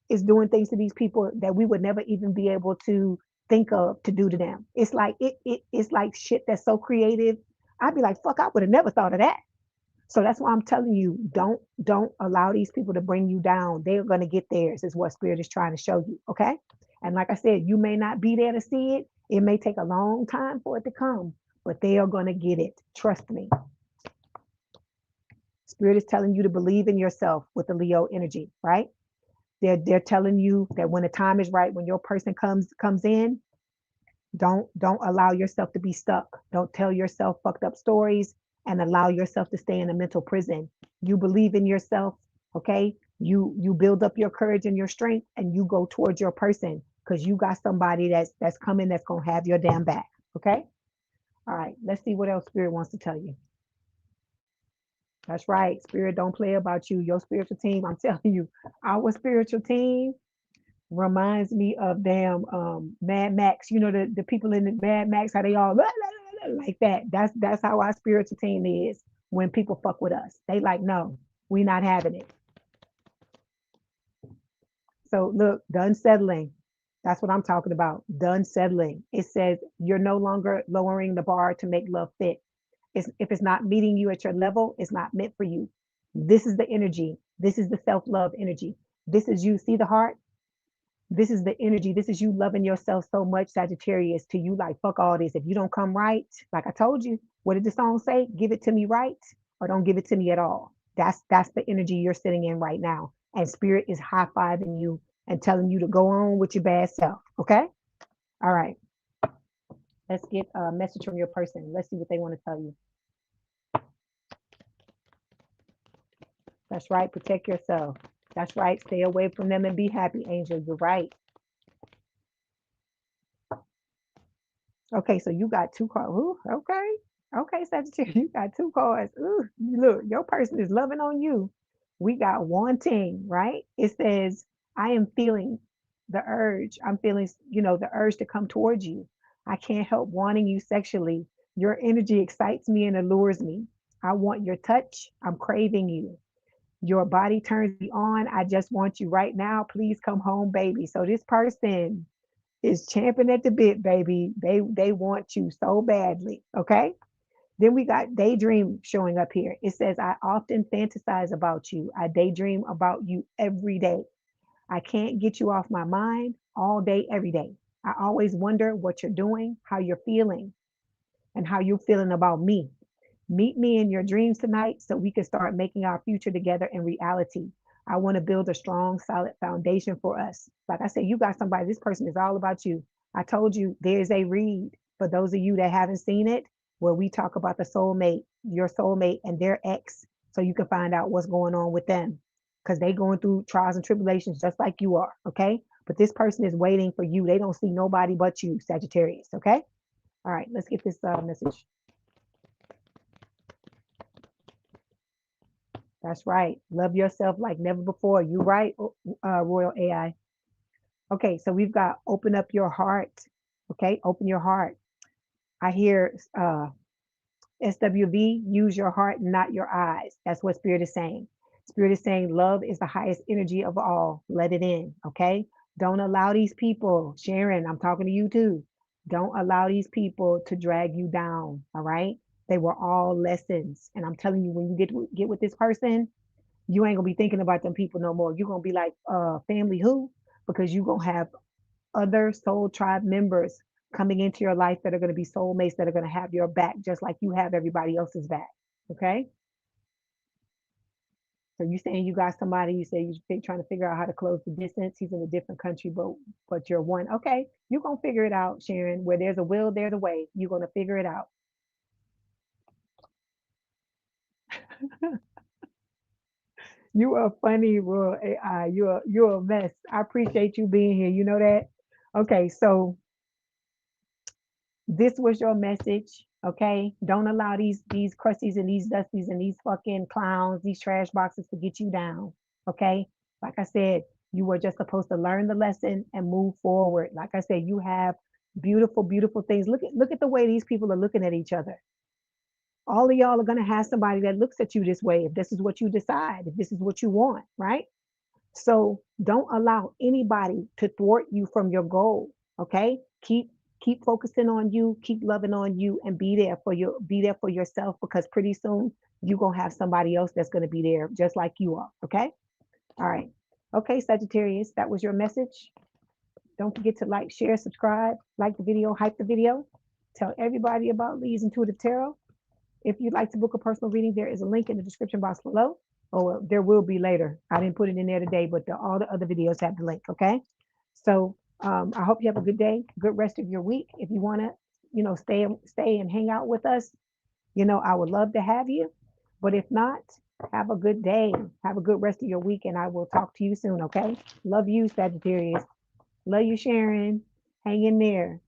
is doing things to these people that we would never even be able to think of to do to them. It's like it's like shit that's so creative. I'd be like, fuck, I would have never thought of that. So that's why I'm telling you, don't allow these people to bring you down. They're gonna get theirs, is what Spirit is trying to show you. Okay. And like I said, you may not be there to see it. It may take a long time for it to come, but they are gonna get it. Trust me. Spirit is telling you to believe in yourself with the Leo energy, right? They're telling you that when the time is right, when your person comes in, don't allow yourself to be stuck. Don't tell yourself fucked up stories and allow yourself to stay in a mental prison. You believe in yourself, okay? You build up your courage and your strength, and you go towards your person, because you got somebody that's coming that's gonna have your damn back. Okay. All right. Let's see what else Spirit wants to tell you. That's right. Spirit don't play about you. Your spiritual team, I'm telling you, our spiritual team reminds me of damn Mad Max. You know the people in the Mad Max, how they all like that. That's how our spiritual team is when people fuck with us. They like, no, we not having it. So look, the unsettling. That's what I'm talking about. Done settling. It says you're no longer lowering the bar to make love fit. If it's not meeting you at your level, it's not meant for you. This is the energy. This is the self love energy. This is you. See the heart? This is the energy. This is you loving yourself so much, Sagittarius, to you like, fuck all this. If you don't come right, like I told you, what did the song say? Give it to me right or don't give it to me at all. That's the energy you're sitting in right now. And spirit is high-fiving you and telling you to go on with your bad self. Okay? All right. Let's get a message from your person. Let's see what they want to tell you. That's right. Protect yourself. That's right. Stay away from them and be happy, Angel. You're right. Okay, so you got two cards. Ooh, okay. Okay, Sagittarius, you got two cards. Ooh, look, your person is loving on you. We got wanting, right? It says, I am feeling the urge. I'm feeling, the urge to come towards you. I can't help wanting you sexually. Your energy excites me and allures me. I want your touch. I'm craving you. Your body turns me on. I just want you right now. Please come home, baby. So this person is champing at the bit, baby. They want you so badly. Okay. Then we got daydream showing up here. It says, I often fantasize about you. I daydream about you every day. I can't get you off my mind all day, every day. I always wonder what you're doing, how you're feeling, and how you're feeling about me. Meet me in your dreams tonight so we can start making our future together in reality. I want to build a strong, solid foundation for us. Like I said, you got somebody, this person is all about you. I told you there's a read for those of you that haven't seen it, where we talk about the soulmate, your soulmate, and their ex, so you can find out what's going on with them because they going through trials and tribulations just like you are. Okay. But this person is waiting for you. They don't see nobody but you, Sagittarius. Okay. All right. Let's get this message. That's right. Love yourself like never before. You right, Royal AI. Okay, so we've got open up your heart. Okay, open your heart. I hear SWV, use your heart, not your eyes. That's what Spirit is saying. Spirit is saying love is the highest energy of all. Let it in. Okay, don't allow these people, Sharon, I'm talking to you too. Don't allow these people to drag you down. All right, they were all lessons. And I'm telling you, when you get with this person, you ain't gonna be thinking about them people no more. You're gonna be like, family who? Because you're gonna have other soul tribe members coming into your life that are gonna be soulmates that are gonna have your back just like you have everybody else's back. Okay. So you saying you got somebody, you say you're trying to figure out how to close the distance. He's in a different country, but you're one. Okay, you're gonna figure it out, Sharon. Where there's a will, there's a way. You're gonna figure it out. You are funny, Royal AI. You're a mess. I appreciate you being here. You know that? Okay, so this was your message. Okay. Don't allow these crusties and these dusties and these fucking clowns, these trash boxes to get you down. Okay. Like I said, you were just supposed to learn the lesson and move forward. Like I said, you have beautiful, beautiful things. Look at the way these people are looking at each other. All of y'all are gonna have somebody that looks at you this way if this is what you decide, if this is what you want, right? So don't allow anybody to thwart you from your goal. Okay. Keep focusing on you, keep loving on you, and be there for yourself because pretty soon you're gonna have somebody else that's gonna be there just like you are. Okay. All right. Okay, Sagittarius, that was your message. Don't forget to like, share, subscribe, like the video, hype the video. Tell everybody about Leigh's Intuitive Tarot. If you'd like to book a personal reading, there is a link in the description box below. Oh, well, there will be later. I didn't put it in there today, but all the other videos have the link. Okay. So I hope you have a good day, good rest of your week. If you want to, stay and hang out with us, I would love to have you. But if not, have a good day. Have a good rest of your week, and I will talk to you soon. Okay. Love you, Sagittarius. Love you, Sharon. Hang in there.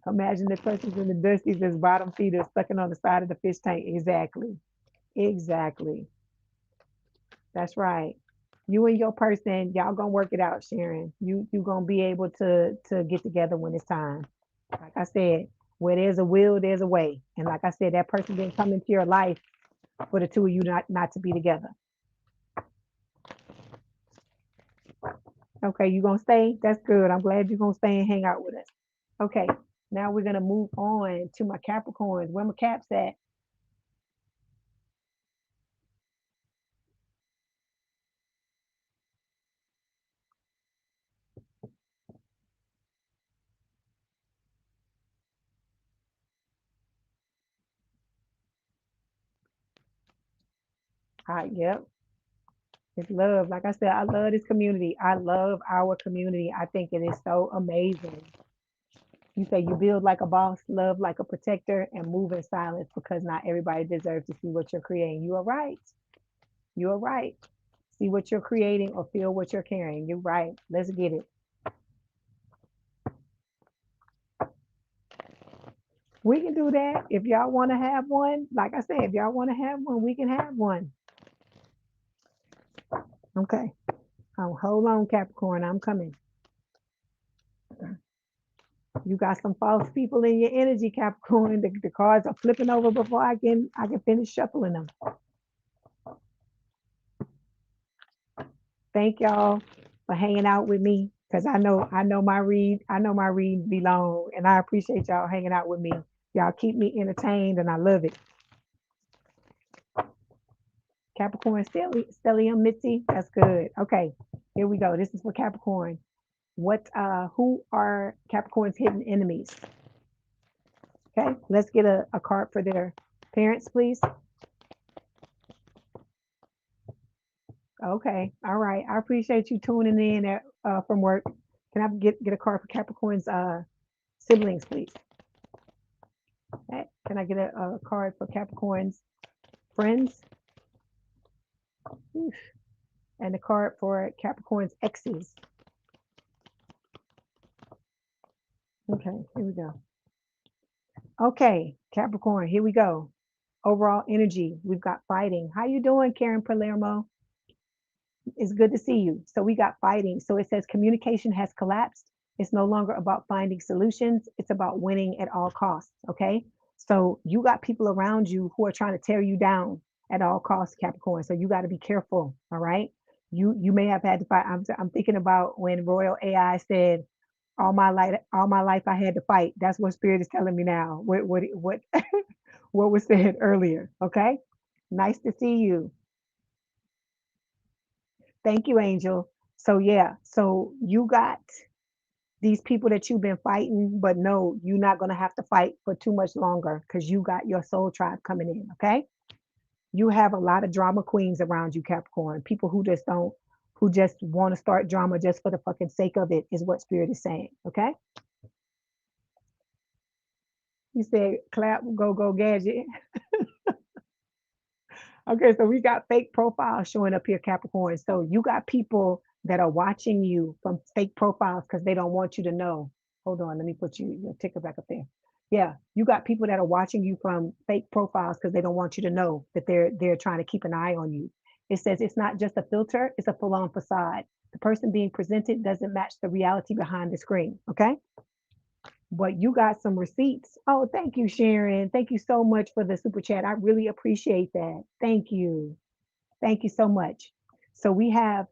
Imagine the crusties and the dusties as bottom feeders sucking on the side of the fish tank. Exactly. Exactly. That's right. You and your person, y'all gonna work it out, Sharon. You gonna be able to get together when it's time. Like I said, where there's a will, there's a way. And like I said, that person didn't come into your life for the two of you not to be together. Okay, you gonna stay? That's good. I'm glad you're gonna stay and hang out with us. Okay, now we're gonna move on to my Capricorns. Where my caps at? Yep, it's love. Like I said, I love this community. I love our community. I think it is so amazing. You say you build like a boss, love like a protector, and move in silence because not everybody deserves to see what you're creating. You are right. You are right. See what you're creating or feel what you're carrying. You're right. Let's get it. We can do that. If y'all want to have one, like I said, if y'all want to have one, we can have one. Okay. Oh, hold on, Capricorn. I'm coming. You got some false people in your energy, Capricorn. The cards are flipping over before I can finish shuffling them. Thank y'all for hanging out with me because I know my read be long, and I appreciate y'all hanging out with me. Y'all keep me entertained, and I love it. Capricorn, stellium, Mitzi, that's good. Okay, here we go. This is for Capricorn. Who are Capricorn's hidden enemies? Okay, let's get a card for their parents, please. Okay, all right. I appreciate you tuning in from work. Can I get a card for Capricorn's siblings, please? Okay. Can I get a card for Capricorn's friends? Oof. And a card for Capricorn's exes. Okay, here we go. Okay, Capricorn, here we go. Overall energy, we've got fighting. How you doing, Karen Palermo? It's good to see you. So we got fighting. So it says communication has collapsed. It's no longer about finding solutions. It's about winning at all costs. Okay. So you got people around you who are trying to tear you down at all costs, Capricorn. So you got to be careful. All right. You may have had to fight. I'm thinking about when Royal AI said, all my life I had to fight. That's what Spirit is telling me now. What what was said earlier. Okay. Nice to see you. Thank you, Angel. So yeah, so you got these people that you've been fighting, but no, you're not gonna have to fight for too much longer because you got your soul tribe coming in. Okay, you have a lot of drama queens around you, Capricorn. People who just want to start drama just for the fucking sake of it, is what Spirit is saying. Okay, you said clap, go gadget. Okay, so we got fake profiles showing up here, Capricorn. So you got people that are watching you from fake profiles because they don't want you to know. Hold on, let me put your ticker back up there. Yeah, you got people that are watching you from fake profiles because they don't want you to know that they're trying to keep an eye on you. It says it's not just a filter, it's a full-on facade. The person being presented doesn't match the reality behind the screen. Okay. But you got some receipts. Oh, thank you, Sharon. Thank you so much for the super chat. I really appreciate that. Thank you. Thank you so much. So we have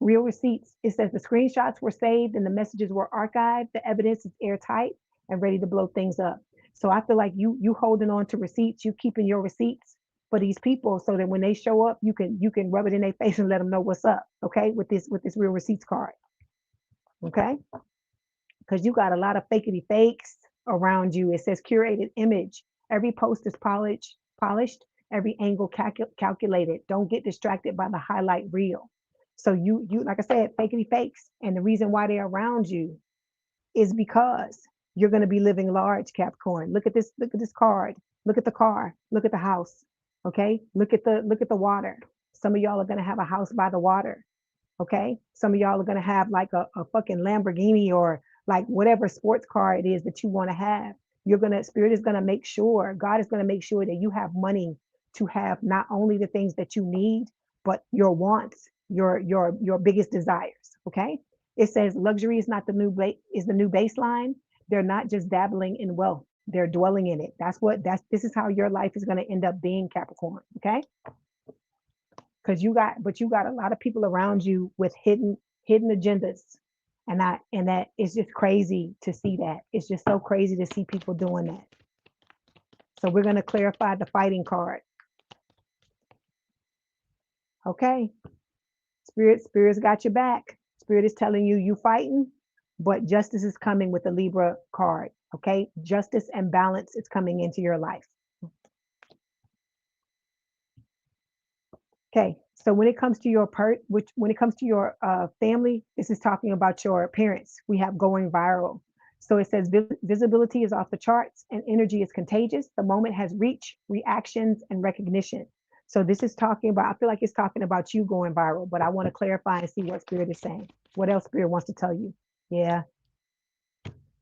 real receipts. It says the screenshots were saved and the messages were archived. The evidence is airtight and ready to blow things up. So I feel like you holding on to receipts, you keeping your receipts for these people so that when they show up, you can rub it in their face and let them know what's up. Okay, with this real receipts card. Okay, because you got a lot of fakety fakes around you. It says curated image. Every post is polished, every angle calculated. Don't get distracted by the highlight reel. So you like I said, fakety fakes. And the reason why they're around you is because you're going to be living large, Capricorn. Look at this card. Look at the car. Look at the house. Okay. Look at the water. Some of y'all are going to have a house by the water. Okay. Some of y'all are going to have like a fucking Lamborghini or like whatever sports car it is that you want to have. Spirit is going to make sure, God is going to make sure that you have money to have not only the things that you need, but your wants, your biggest desires. Okay. It says luxury is not is the new baseline. They're not just dabbling in wealth. They're dwelling in it. This is how your life is going to end up being, Capricorn. Okay. Because you got a lot of people around you with hidden agendas. And that is just crazy to see that. It's just so crazy to see people doing that. So we're going to clarify the fighting card. Okay. Spirit's got your back. Spirit is telling you you fighting, but justice is coming with the Libra card. Okay. Justice and balance is coming into your life. Okay. So when it comes to your when it comes to your family, this is talking about your appearance. We have going viral. So it says visibility is off the charts and energy is contagious. The moment has reach, reactions, and recognition. So this is talking about, I feel like it's talking about you going viral, but I want to clarify and see what Spirit is saying. What else Spirit wants to tell you? Yeah.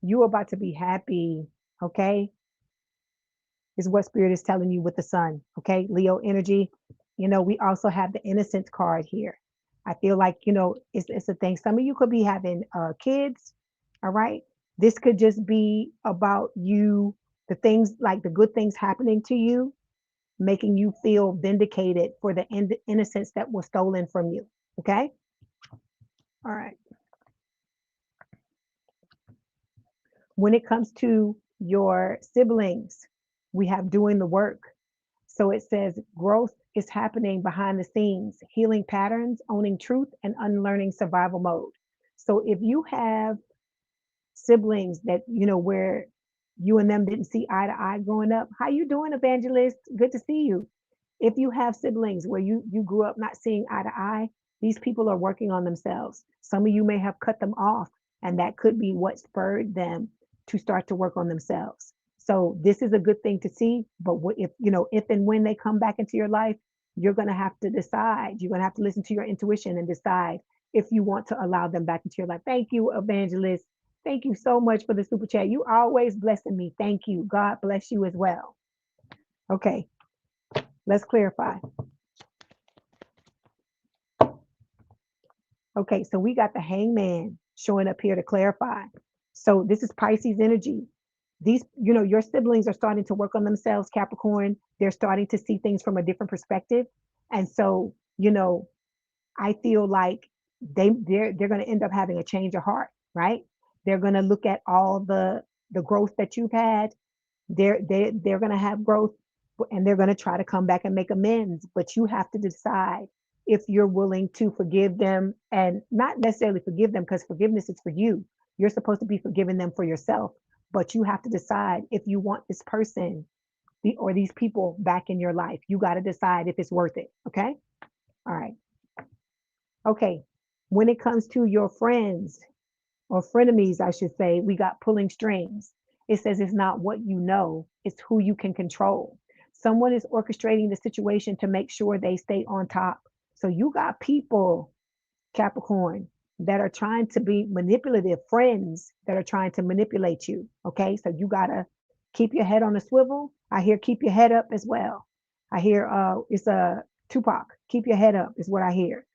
You about to be happy. Okay. Is what Spirit is telling you with the sun. Okay. Leo energy. You know, we also have the innocence card here. I feel like, you know, it's a thing. Some of you could be having kids. All right. This could just be about you, the things like the good things happening to you, making you feel vindicated for the innocence that was stolen from you. Okay. All right. When it comes to your siblings, we have doing the work. So it says growth is happening behind the scenes, healing patterns, owning truth, and unlearning survival mode. So if you have siblings that, you know, where you and them didn't see eye to eye growing up, how you doing, Evangelist? Good to see you. If you have siblings where you grew up not seeing eye to eye, these people are working on themselves. Some of you may have cut them off, and that could be what spurred them to start to work on themselves. So this is a good thing to see, but if you know, if and when they come back into your life, you're going to have to decide. You're going to have to listen to your intuition and decide if you want to allow them back into your life. Thank you, Evangelist. Thank you so much for the super chat. You always blessing me. Thank you. God bless you as well. Okay, let's clarify. Okay, so we got the hangman showing up here to clarify. So this is Pisces energy. These, you know, your siblings are starting to work on themselves, Capricorn. They're starting to see things from a different perspective. And so, you know, I feel like they're going to end up having a change of heart, right? They're going to look at all the growth that you've had. They're going to have growth, and they're going to try to come back and make amends. But you have to decide if you're willing to forgive them, and not necessarily forgive them, because forgiveness is for you. You're supposed to be forgiving them for yourself, but you have to decide if you want this person or these people back in your life. You got to decide if it's worth it. Okay. All right. Okay. When it comes to your friends or frenemies, I should say, we got pulling strings. It says it's not what you know, it's who you can control. Someone is orchestrating the situation to make sure they stay on top. So you got people, Capricorn, that are trying to be manipulative, friends that are trying to manipulate you. Okay. So you got to keep your head on a swivel. I hear keep your head up as well. I hear it's a Tupac. Keep your head up is what I hear.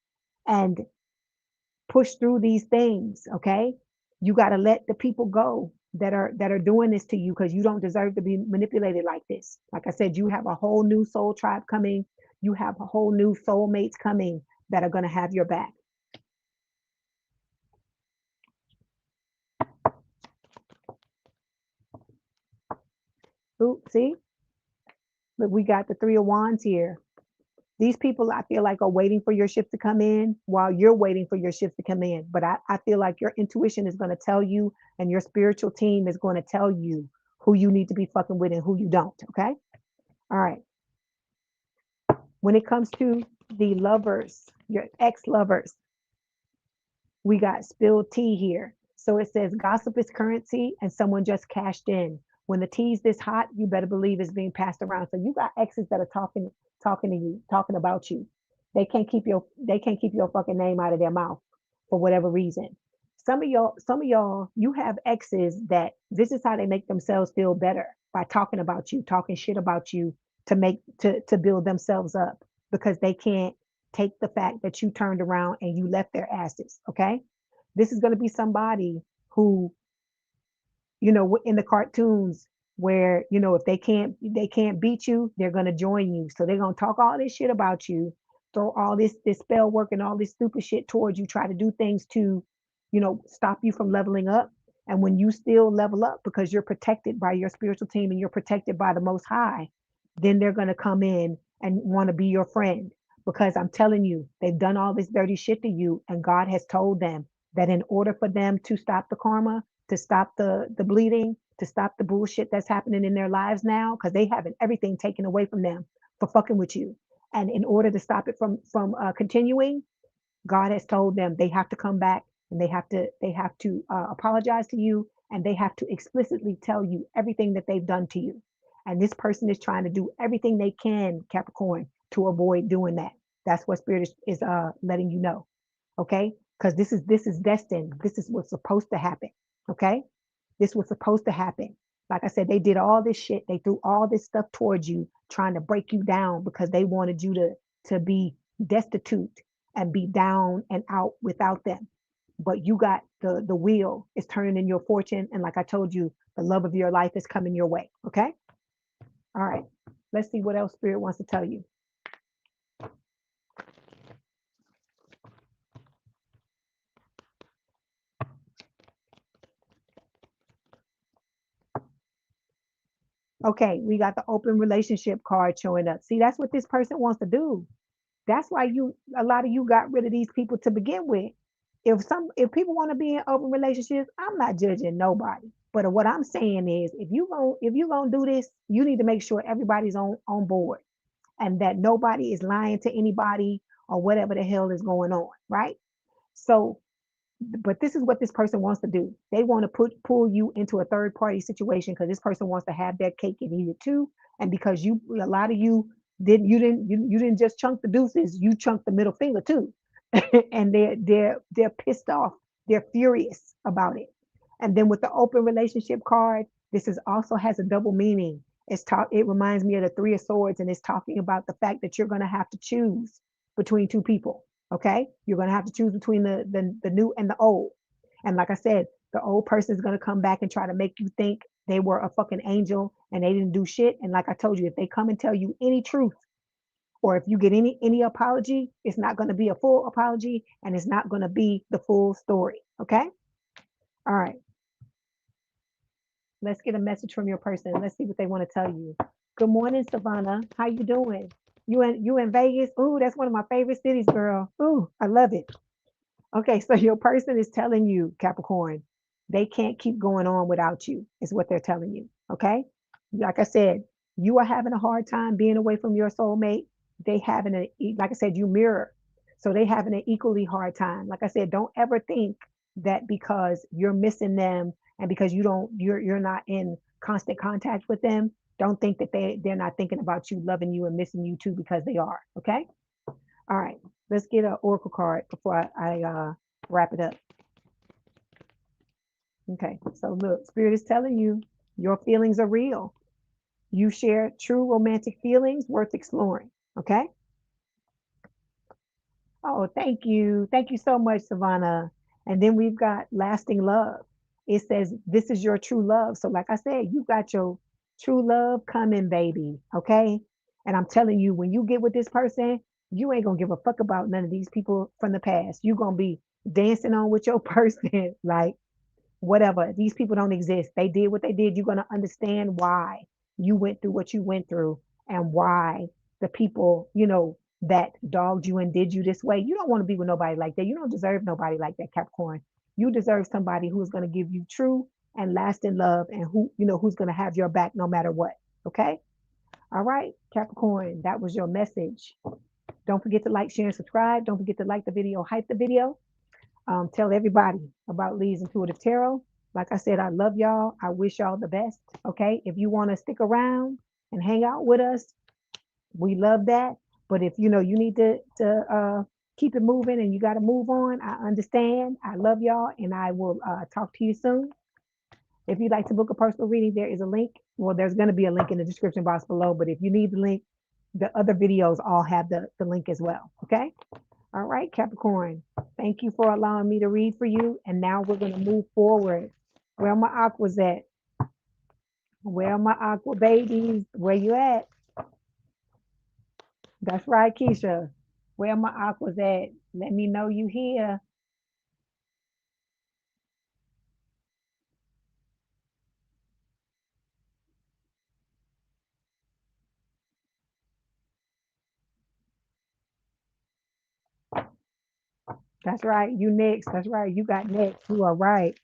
And push through these things. Okay. You got to let the people go that are doing this to you, because you don't deserve to be manipulated like this. Like I said, you have a whole new soul tribe coming. You have a whole new soulmates coming that are going to have your back. Ooh, see, look, we got the 3 of Wands here. These people, I feel like, are waiting for your shift to come in while you're waiting for your shift to come in. But I feel like your intuition is going to tell you, and your spiritual team is going to tell you who you need to be fucking with and who you don't. Okay. All right. When it comes to the lovers, your ex-lovers, we got spilled tea here. So it says gossip is currency and someone just cashed in. When the tea's this hot, you better believe it's being passed around. So you got exes that are talking to you, talking about you. They can't keep your fucking name out of their mouth for whatever reason. Some of y'all, you have exes that this is how they make themselves feel better, by talking about you, talking shit about you, to build themselves up, because they can't take the fact that you turned around and you left their asses. Okay. This is going to be somebody who, you know, in the cartoons, where, you know, if they can't beat you, they're going to join you. So they're going to talk all this shit about you, throw all this spell work and all this stupid shit towards you, try to do things to, you know, stop you from leveling up. And when you still level up because you're protected by your spiritual team and you're protected by the Most High, then they're going to come in and want to be your friend. Because I'm telling you, they've done all this dirty shit to you, and God has told them that in order for them to stop the karma, to stop the bleeding, to stop the bullshit that's happening in their lives now, because they having everything taken away from them for fucking with you. And in order to stop it from continuing, God has told them they have to come back, and they have to apologize to you, and they have to explicitly tell you everything that they've done to you. And this person is trying to do everything they can, Capricorn, to avoid doing that. That's what Spirit is letting you know. Okay? Because this is destined. This is what's supposed to happen. Okay? This was supposed to happen. Like I said, they did all this shit. They threw all this stuff towards you, trying to break you down because they wanted you to be destitute and be down and out without them. But you got the wheel is turning in your fortune. And like I told you, the love of your life is coming your way. Okay? All right. Let's see what else Spirit wants to tell you. Okay, we got the open relationship card showing up. See, that's what this person wants to do. That's why a lot of you got rid of these people to begin with. If people want to be in open relationships, I'm not judging nobody. But what I'm saying is, if you gonna do this, you need to make sure everybody's on board, and that nobody is lying to anybody or whatever the hell is going on, right? So, but this is what this person wants to do. They want to pull you into a third party situation because this person wants to have their cake and eat it too. And because a lot of you didn't just chunk the deuces, you chunked the middle finger too. And they're pissed off. They're furious about it. And then with the open relationship card, this is also has a double meaning. It reminds me of the Three of Swords, and it's talking about the fact that you're going to have to choose between two people. Okay, you're going to have to choose between the new and the old. And like I said, the old person is going to come back and try to make you think they were a fucking angel and they didn't do shit. And like I told you, if they come and tell you any truth, or if you get any apology, it's not going to be a full apology, and it's not going to be the full story. Okay. All right. Let's get a message from your person. Let's see what they want to tell you. Good morning, Savannah. How you doing? You in Vegas? Ooh, that's one of my favorite cities, girl. Ooh, I love it. Okay, so your person is telling you, Capricorn, they can't keep going on without you, is what they're telling you. Okay. Like I said, you are having a hard time being away from your soulmate. They having like I said, you mirror. So they having an equally hard time. Like I said, don't ever think that because you're missing them and because you're not in constant contact with them, don't think that they're not thinking about you, loving you, and missing you too, because they are. Okay. All right. Let's get an oracle card before I wrap it up. Okay. So look, Spirit is telling you your feelings are real. You share true romantic feelings worth exploring. Okay. Oh, thank you. Thank you so much, Savannah. And then we've got lasting love. It says this is your true love. So, like I said, you got your true love coming, baby. Okay. And I'm telling you, when you get with this person, you ain't gonna give a fuck about none of these people from the past. You're gonna be dancing on with your person, like whatever. These people don't exist. They did what they did. You're gonna understand why you went through what you went through, and why the people, that dogged you and did you this way. You don't want to be with nobody like that. You don't deserve nobody like that, Capricorn. You deserve somebody who's going to give you true and lasting love, and who's going to have your back no matter what. Okay. All right, Capricorn, that was your message. Don't forget to like, share, and subscribe. Don't forget to like the video, hype the video. Tell everybody about Leigh's Intuitive Tarot. Like I said, I love y'all. I wish y'all the best. Okay. If you want to stick around and hang out with us, we love that. But if you need to keep it moving and you got to move on, I understand. I love y'all, and I will talk to you soon. If you'd like to book a personal reading, there is a link. Well, there's going to be a link in the description box below. But if you need the link, the other videos all have the link as well. Okay. All right, Capricorn. Thank you for allowing me to read for you. And now we're going to move forward. Where my aquas at? Where are my aqua babies? Where you at? That's right, Keisha. Where my aquas at? Let me know you here. That's right. You next. That's right. You got next. You are right.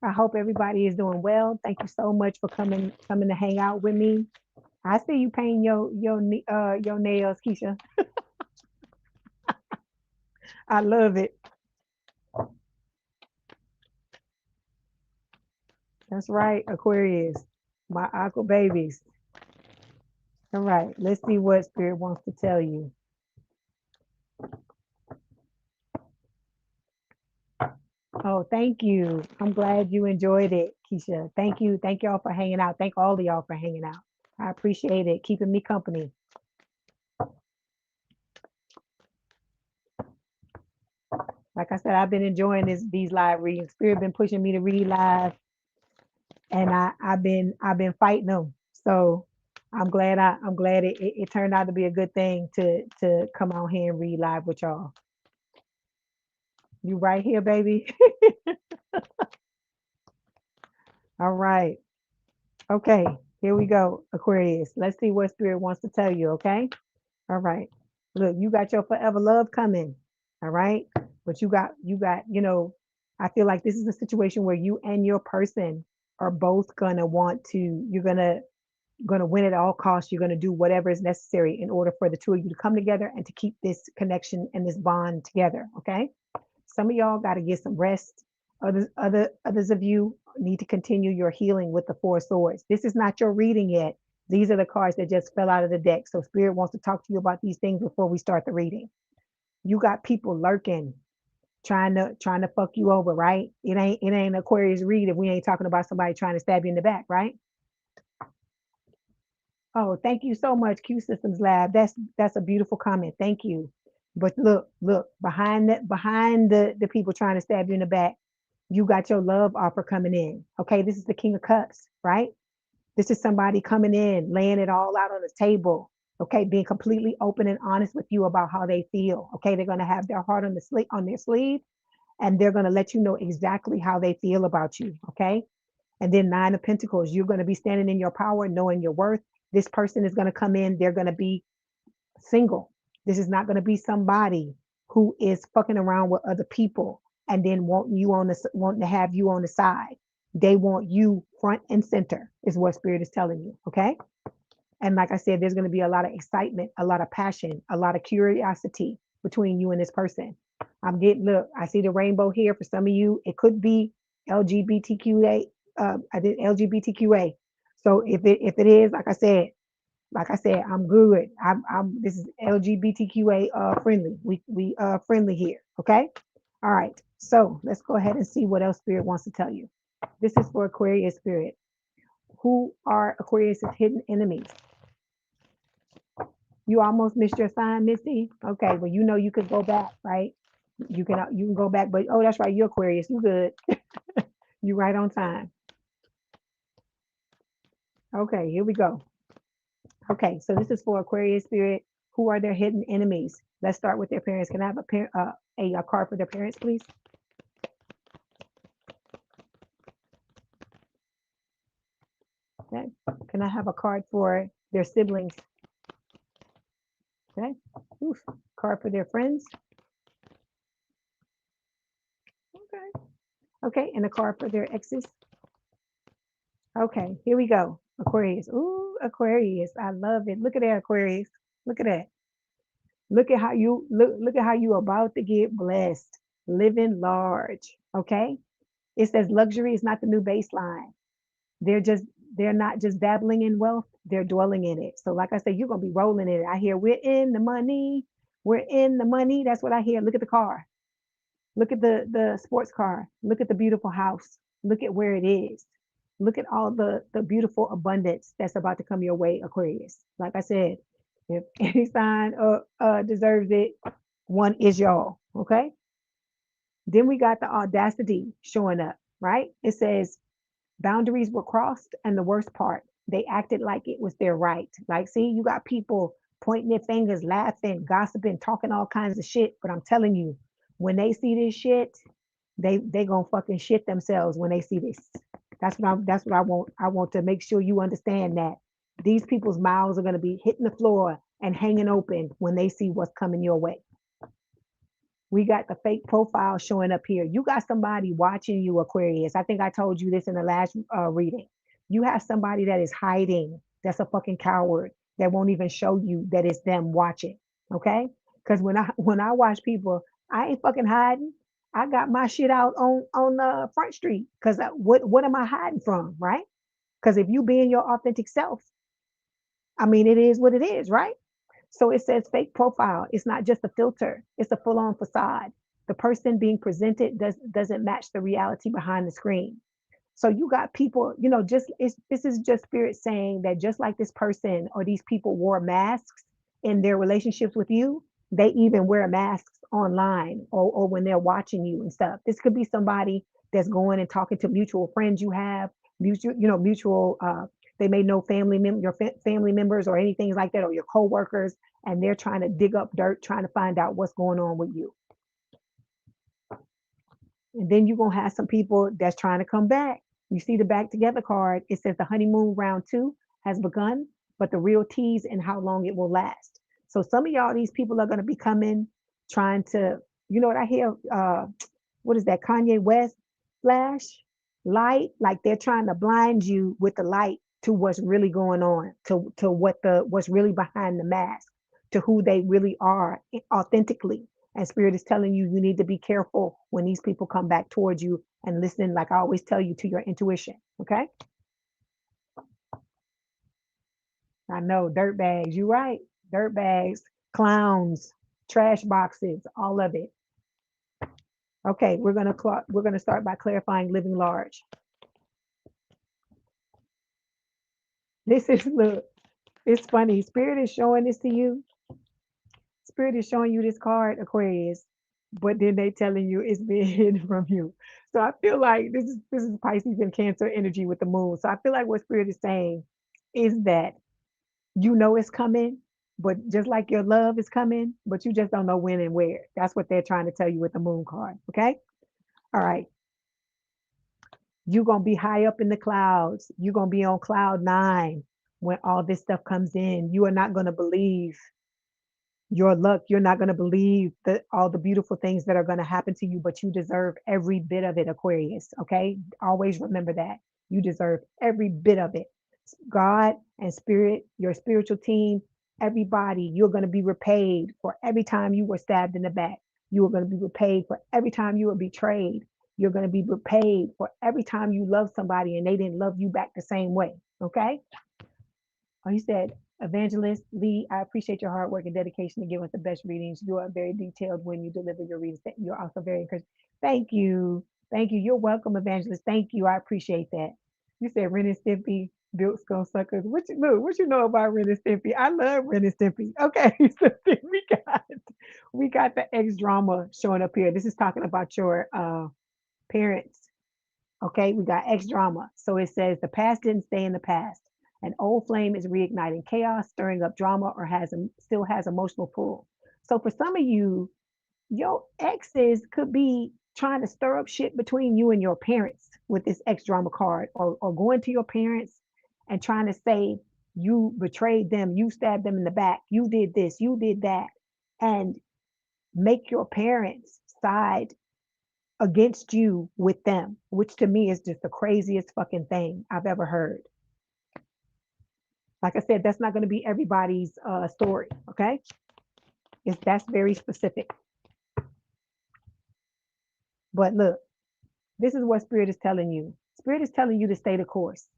I hope everybody is doing well. Thank you so much for coming to hang out with me. I see you painting your nails, Keisha. I love it. That's right, Aquarius. My aqua babies. All right. Let's see what spirit wants to tell you. Oh, thank you. I'm glad you enjoyed it, Keisha. Thank you. Thank y'all for hanging out. Thank all of y'all for hanging out. I appreciate it. Keeping me company. Like I said, I've been enjoying these live readings. Spirit been pushing me to read live, and I've been fighting them. So I'm glad it turned out to be a good thing to come out here and read live with y'all. You right here, baby. All right. Okay. Here we go, Aquarius. Let's see what spirit wants to tell you. Okay. All right. Look, you got your forever love coming. All right. But I feel like this is a situation where you and your person are both gonna want to, you're gonna win at all costs. You're gonna do whatever is necessary in order for the two of you to come together and to keep this connection and this bond together. Okay. Some of y'all got to get some rest. Others of you need to continue your healing with the Four Swords. This is not your reading yet. These are the cards that just fell out of the deck. So Spirit wants to talk to you about these things before we start the reading. You got people lurking, trying to fuck you over, right? It ain't Aquarius read if we ain't talking about somebody trying to stab you in the back, right? Oh, thank you so much, Q Systems Lab. That's a beautiful comment. Thank you. But look, behind the people trying to stab you in the back, you got your love offer coming in. Okay, this is the King of Cups, right? This is somebody coming in, laying it all out on the table. Okay, being completely open and honest with you about how they feel. Okay, they're gonna have their heart on their sleeve, and they're gonna let you know exactly how they feel about you. Okay, and then Nine of Pentacles, you're gonna be standing in your power, knowing your worth. This person is gonna come in. They're gonna be single. This is not gonna be somebody who is fucking around with other people and then wanting to have you on the side. They want you front and center, is what Spirit is telling you. Okay. And like I said, there's going to be a lot of excitement, a lot of passion, a lot of curiosity between you and this person. Look, I see the rainbow here for some of you. It could be LGBTQA. I did LGBTQA. So if it is, like I said, I'm good. This is LGBTQA friendly. We friendly here. Okay. All right. So let's go ahead and see what else Spirit wants to tell you. This is for Aquarius Spirit. Who are Aquarius's hidden enemies? You almost missed your sign, Missy. Okay, well you could go back, right? You can go back, but oh, that's right, you're Aquarius. You good? You right on time. Okay, here we go. Okay, so this is for Aquarius Spirit. Who are their hidden enemies? Let's start with their parents. Can I have a card for their parents, please? Okay. Can I have a card for their siblings? Okay. Oof. Card for their friends. Okay. Okay, and a card for their exes. Okay, here we go. Aquarius. Ooh, Aquarius. I love it. Look at that, Aquarius. Look at that. Look at how you about to get blessed. Living large. Okay. It says luxury is not the new baseline. They're just they're not just dabbling in wealth, they're dwelling in it. So like I said, you're gonna be rolling in it. I hear we're in the money. We're in the money. That's what I hear. Look at the car. Look at the sports car. Look at the beautiful house. Look at where it is. Look at all the beautiful abundance that's about to come your way, Aquarius. Like I said, if any sign deserves it, one is y'all. Okay. Then we got the audacity showing up, right? It says boundaries were crossed, and the worst part, they acted like it was their right. Like, see, you got people pointing their fingers, laughing, gossiping, talking all kinds of shit. But I'm telling you, when they see this shit, they gonna fucking shit themselves when they see this. That's what I want. I want to make sure you understand that these people's mouths are gonna be hitting the floor and hanging open when they see what's coming your way. We got the fake profile showing up here. You got somebody watching you, Aquarius. I think I told you this in the last reading. You have somebody that is hiding. That's a fucking coward that won't even show you that it's them watching. Okay? Because when I watch people, I ain't fucking hiding. I got my shit out on Front Street. Because what am I hiding from, right? Because if you being your authentic self, I mean, it is what it is, right? So it says fake profile. It's not just a filter, it's a full on facade. The person being presented doesn't match the reality behind the screen. So you got people, this is just spirit saying that just like this person or these people wore masks in their relationships with you, they even wear masks online or when they're watching you and stuff. This could be somebody that's going and talking to mutual friends you have, mutual they may know your family members or anything like that, or your coworkers, and they're trying to dig up dirt, trying to find out what's going on with you. And then you're gonna have some people that's trying to come back. You see the back together card. It says the honeymoon round 2 has begun, but the real tease and how long it will last. So some of y'all, these people are gonna be coming, trying to, you know what I hear? What is that? Kanye West flash light, like they're trying to blind you with the light to what's really going on, to what's really behind the mask, to who they really are authentically. And spirit is telling you need to be careful when these people come back towards you and listen, like I always tell you, to your intuition. Okay. I know, dirt bags, you're right. Dirt bags, clowns, trash boxes, all of it. Okay, we're gonna start by clarifying living large. This is look, it's funny. Spirit is showing this to you. Spirit is showing you this card, Aquarius, but then they telling you it's being hidden from you. So I feel like this is Pisces and Cancer energy with the moon. So I feel like what Spirit is saying is that you know it's coming, but just like your love is coming, but you just don't know when and where. That's what they're trying to tell you with the moon card. Okay. All right. You're gonna be high up in the clouds. You're gonna be on cloud 9 when all this stuff comes in. You are not gonna believe your luck. You're not going to believe all the beautiful things that are going to happen to you, but you deserve every bit of it, Aquarius. Okay. Always remember that you deserve every bit of it. God and spirit, your spiritual team, everybody, you're going to be repaid for every time you were stabbed in the back. You are going to be repaid for every time you were betrayed. You're going to be repaid for every time you loved somebody and they didn't love you back the same way. Okay. Oh, he said, Evangelist Leigh, I appreciate your hard work and dedication to give us the best readings. You are very detailed when you deliver your readings. You're also very encouraging. Thank you. Thank you. You're welcome, Evangelist. Thank you. I appreciate that. You said Ren and Stimpy built skull suckers. What you know about Ren and Stimpy? I love Ren and Stimpy. Okay, so then we got the X drama showing up here. This is talking about your parents. Okay, we got X drama. So it says the past didn't stay in the past. An old flame is reigniting chaos, stirring up drama, or still has emotional pull. So for some of you, your exes could be trying to stir up shit between you and your parents with this X drama card, or going to your parents and trying to say you betrayed them, you stabbed them in the back, you did this, you did that, and make your parents side against you with them, which to me is just the craziest fucking thing I've ever heard. Like I said, that's not going to be everybody's story. Okay. That's very specific. But look, this is what Spirit is telling you. Spirit is telling you to stay the course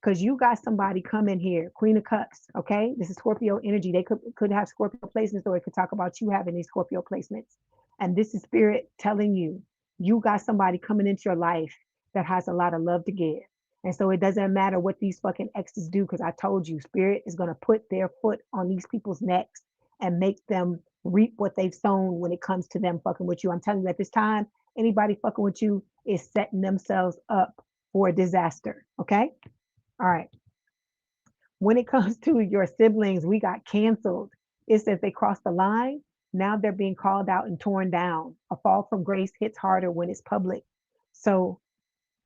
because you got somebody coming here, Queen of Cups. Okay. This is Scorpio energy. They could have Scorpio placements, or it could talk about you having these Scorpio placements. And this is Spirit telling you, you got somebody coming into your life that has a lot of love to give. And so it doesn't matter what these fucking exes do, because I told you, Spirit is going to put their foot on these people's necks and make them reap what they've sown when it comes to them fucking with you. I'm telling you, at this time, Anybody fucking with you is setting themselves up for a disaster. Okay. All right. When it comes to your siblings, we got canceled. It says they crossed the line. Now they're being called out and torn down. A fall from grace hits harder when it's public. So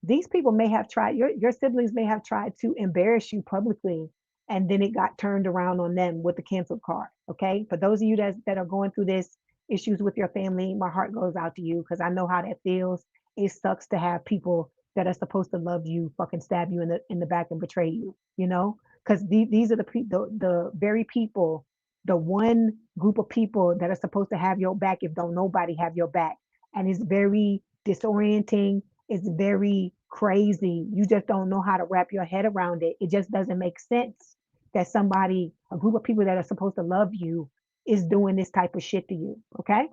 these people may have tried, your siblings may have tried to embarrass you publicly, and then it got turned around on them with the canceled card. Okay. For those of you that are going through this issues with your family, my heart goes out to you because I know how that feels. It sucks to have people that are supposed to love you fucking stab you in the back and betray you, you know? Because these are the very people, the one group of people that are supposed to have your back if don't nobody have your back. And it's very disorienting. It's very crazy. You just don't know how to wrap your head around it. It just doesn't make sense that somebody, a group of people that are supposed to love you, is doing this type of shit to you. Okay.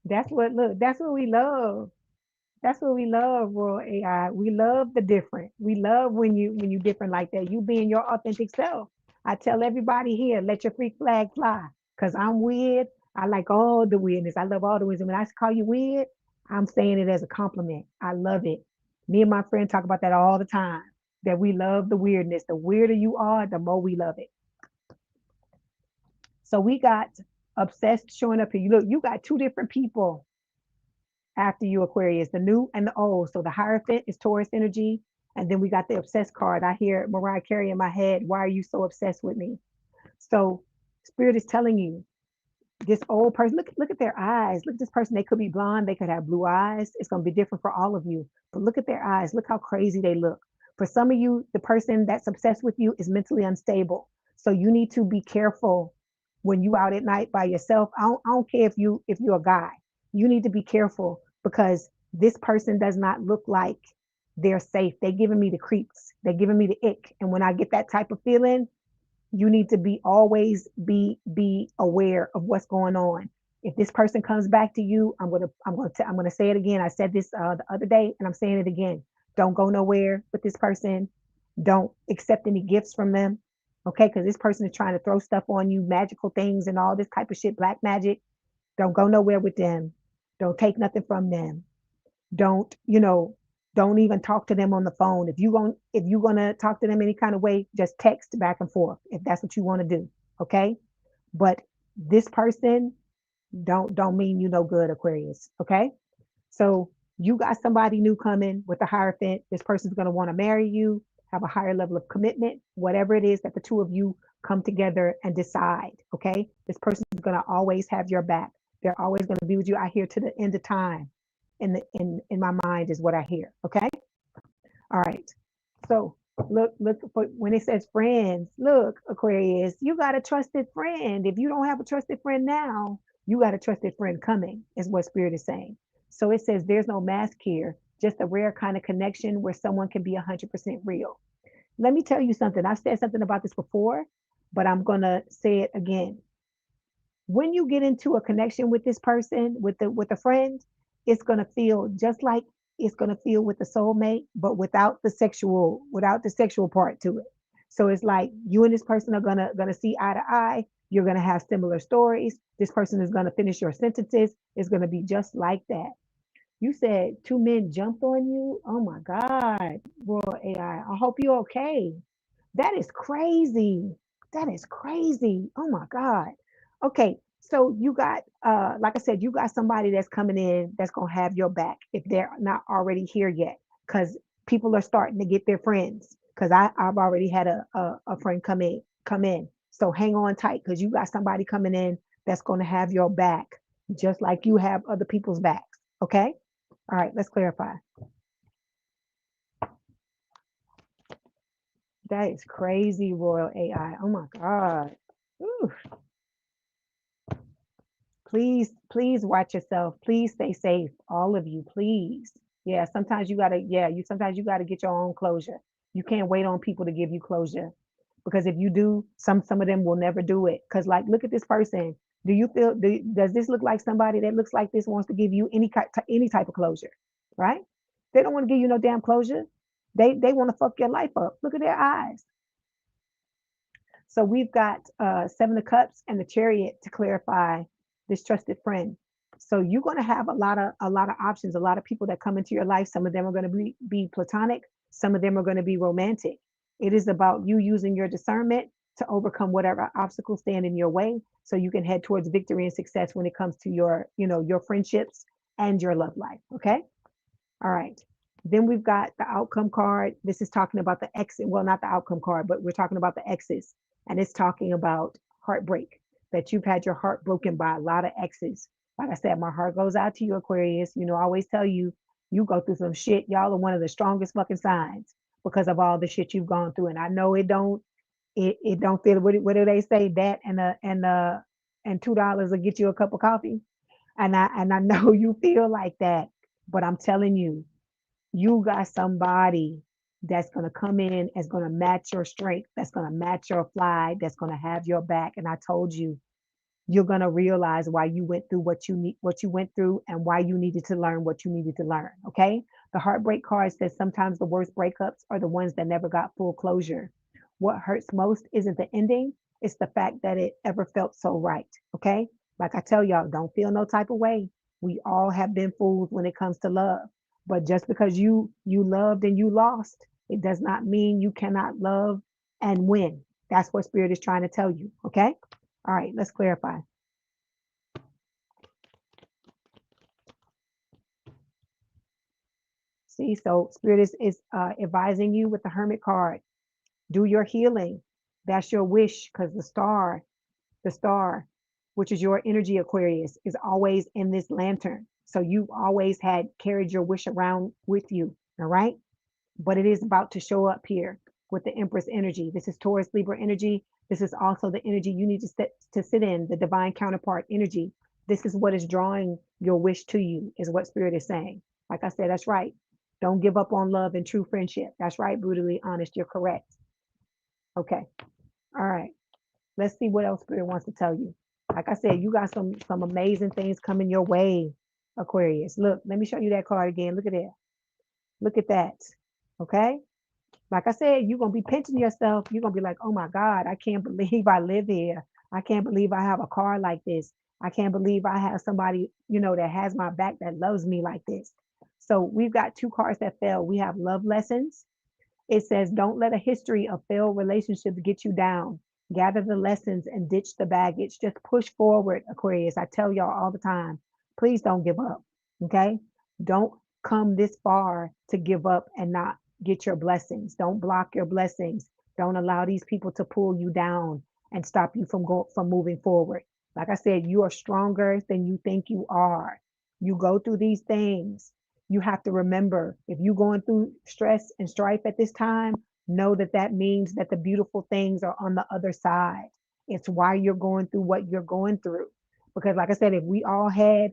That's what we love. That's what we love, Royal AI. We love the different. We love when you different like that. You being your authentic self. I tell everybody here, let your freak flag fly. Cause I'm weird. I like all the weirdness. I love all the wisdom. When I call you weird, I'm saying it as a compliment. I love it. Me and my friend talk about that all the time. That we love the weirdness. The weirder you are, the more we love it. So we got obsessed showing up here. You look, you got two different people after you, Aquarius, the new and the old. So the Hierophant is Taurus energy. And then we got the obsessed card. I hear Mariah Carey in my head. Why are you so obsessed with me? So Spirit is telling you, this old person, look at their eyes. Look at this person. They could be blonde. They could have blue eyes. It's going to be different for all of you. But look at their eyes. Look how crazy they look. For some of you, the person that's obsessed with you is mentally unstable. So you need to be careful when you out at night by yourself. I don't care if you're a guy. You need to be careful because this person does not look like they're safe. They're giving me the creeps. They're giving me the ick. And when I get that type of feeling, you need to be always be aware of what's going on. If this person comes back to you, I'm gonna say it again. I said this the other day, and I'm saying it again. Don't go nowhere with this person. Don't accept any gifts from them, okay? Because this person is trying to throw stuff on you, magical things and all this type of shit, black magic. Don't go nowhere with them. Don't take nothing from them. Don't, don't even talk to them on the phone. If you're gonna talk to them any kind of way, just text back and forth if that's what you want to do. Okay. But this person don't mean you no good, Aquarius. Okay. So you got somebody new coming with the Hierophant. This person's gonna want to marry you, have a higher level of commitment, whatever it is that the two of you come together and decide. Okay. This person is gonna always have your back. They're always gonna be with you out here to the end of time in my mind is what I hear. Okay. All right. So look for when it says friends, look, Aquarius, you got a trusted friend. If you don't have a trusted friend now, you got a trusted friend coming, is what Spirit is saying. So it says there's no mask here, just a rare kind of connection where someone can be 100% real. Let me tell you something. I've said something about this before, but I'm gonna say it again. When you get into a connection with this person, with a friend, it's gonna feel just like it's gonna feel with the soulmate, but without the sexual part to it. So it's like you and this person are gonna see eye to eye. You're gonna have similar stories. This person is gonna finish your sentences. It's gonna be just like that. You said two men jumped on you. Oh my God, Royal AI. I hope you're okay. That is crazy. That is crazy. Oh my God. Okay. So you got like I said, you got somebody that's coming in that's gonna have your back if they're not already here yet. Cause people are starting to get their friends. Cause I've already had a friend come in. So hang on tight because you got somebody coming in that's gonna have your back, just like you have other people's backs. Okay. All right, let's clarify. That is crazy, Royal AI. Oh my God. Ooh. Please watch yourself. Please stay safe. All of you, please. Yeah, sometimes you gotta get your own closure. You can't wait on people to give you closure. Because if you do, some of them will never do it. Because like look at this person. Does this look like somebody that looks like this wants to give you any type of closure? Right? They don't want to give you no damn closure. They want to fuck your life up. Look at their eyes. So we've got Seven of Cups and the Chariot to clarify this trusted friend. So you're going to have a lot of options, a lot of people that come into your life. Some of them are going to be platonic, some of them are going to be romantic. It is about you using your discernment to overcome whatever obstacles stand in your way so you can head towards victory and success when it comes to your friendships and your love life. Okay? All right. Then we've got the outcome card. This is talking about the exit. Well, not the outcome card, but we're talking about the exes. And it's talking about heartbreak, that you've had your heart broken by a lot of exes. Like I said, my heart goes out to you, Aquarius. I always tell you, you go through some shit. Y'all are one of the strongest fucking signs because of all the shit you've gone through. And I know it don't feel, what do they say? That and $2 will get you a cup of coffee. And I know you feel like that, but I'm telling you, you got somebody that's going to come in, that's going to match your strength, that's going to match your fly, that's going to have your back. And I told you, you're going to realize why you went through what you went through, and why you needed to learn what you needed to learn. Okay. The heartbreak card says sometimes the worst breakups are the ones that never got full closure. What hurts most isn't the ending, it's the fact that it ever felt so right. Okay. Like I tell y'all, don't feel no type of way. We all have been fools when it comes to love. But just because you loved and you lost, it does not mean you cannot love and win. That's what spirit is trying to tell you. Okay. All right, let's clarify. See, so spirit is advising you with the hermit card. Do your healing. That's your wish, because the star, which is your energy, Aquarius, is always in this lantern. So you've always had carried your wish around with you. All right. But it is about to show up here with the Empress energy. This is Taurus Libra energy. This is also the energy you need to sit in, the divine counterpart energy. This is what is drawing your wish to you, is what spirit is saying. Like I said, that's right. Don't give up on love and true friendship. That's right, brutally honest. You're correct. Okay. All right. Let's see what else spirit wants to tell you. Like I said, you got some amazing things coming your way, Aquarius. Look, let me show you that card again. Look at that. Look at that. Okay. Like I said, you're gonna be pinching yourself. You're gonna be like, oh my God, I can't believe I live here. I can't believe I have a car like this. I can't believe I have somebody, that has my back, that loves me like this. So we've got two cards that fell. We have love lessons. It says, don't let a history of failed relationships get you down. Gather the lessons and ditch the baggage. Just push forward, Aquarius. I tell y'all all the time, please don't give up. Okay. Don't come this far to give up and not get your blessings. Don't block your blessings. Don't allow these people to pull you down and stop you from moving forward. Like I said, you are stronger than you think you are. You go through these things. You have to remember, if you're going through stress and strife at this time, know that that means that the beautiful things are on the other side. It's why you're going through what you're going through. Because, like I said, if we all had,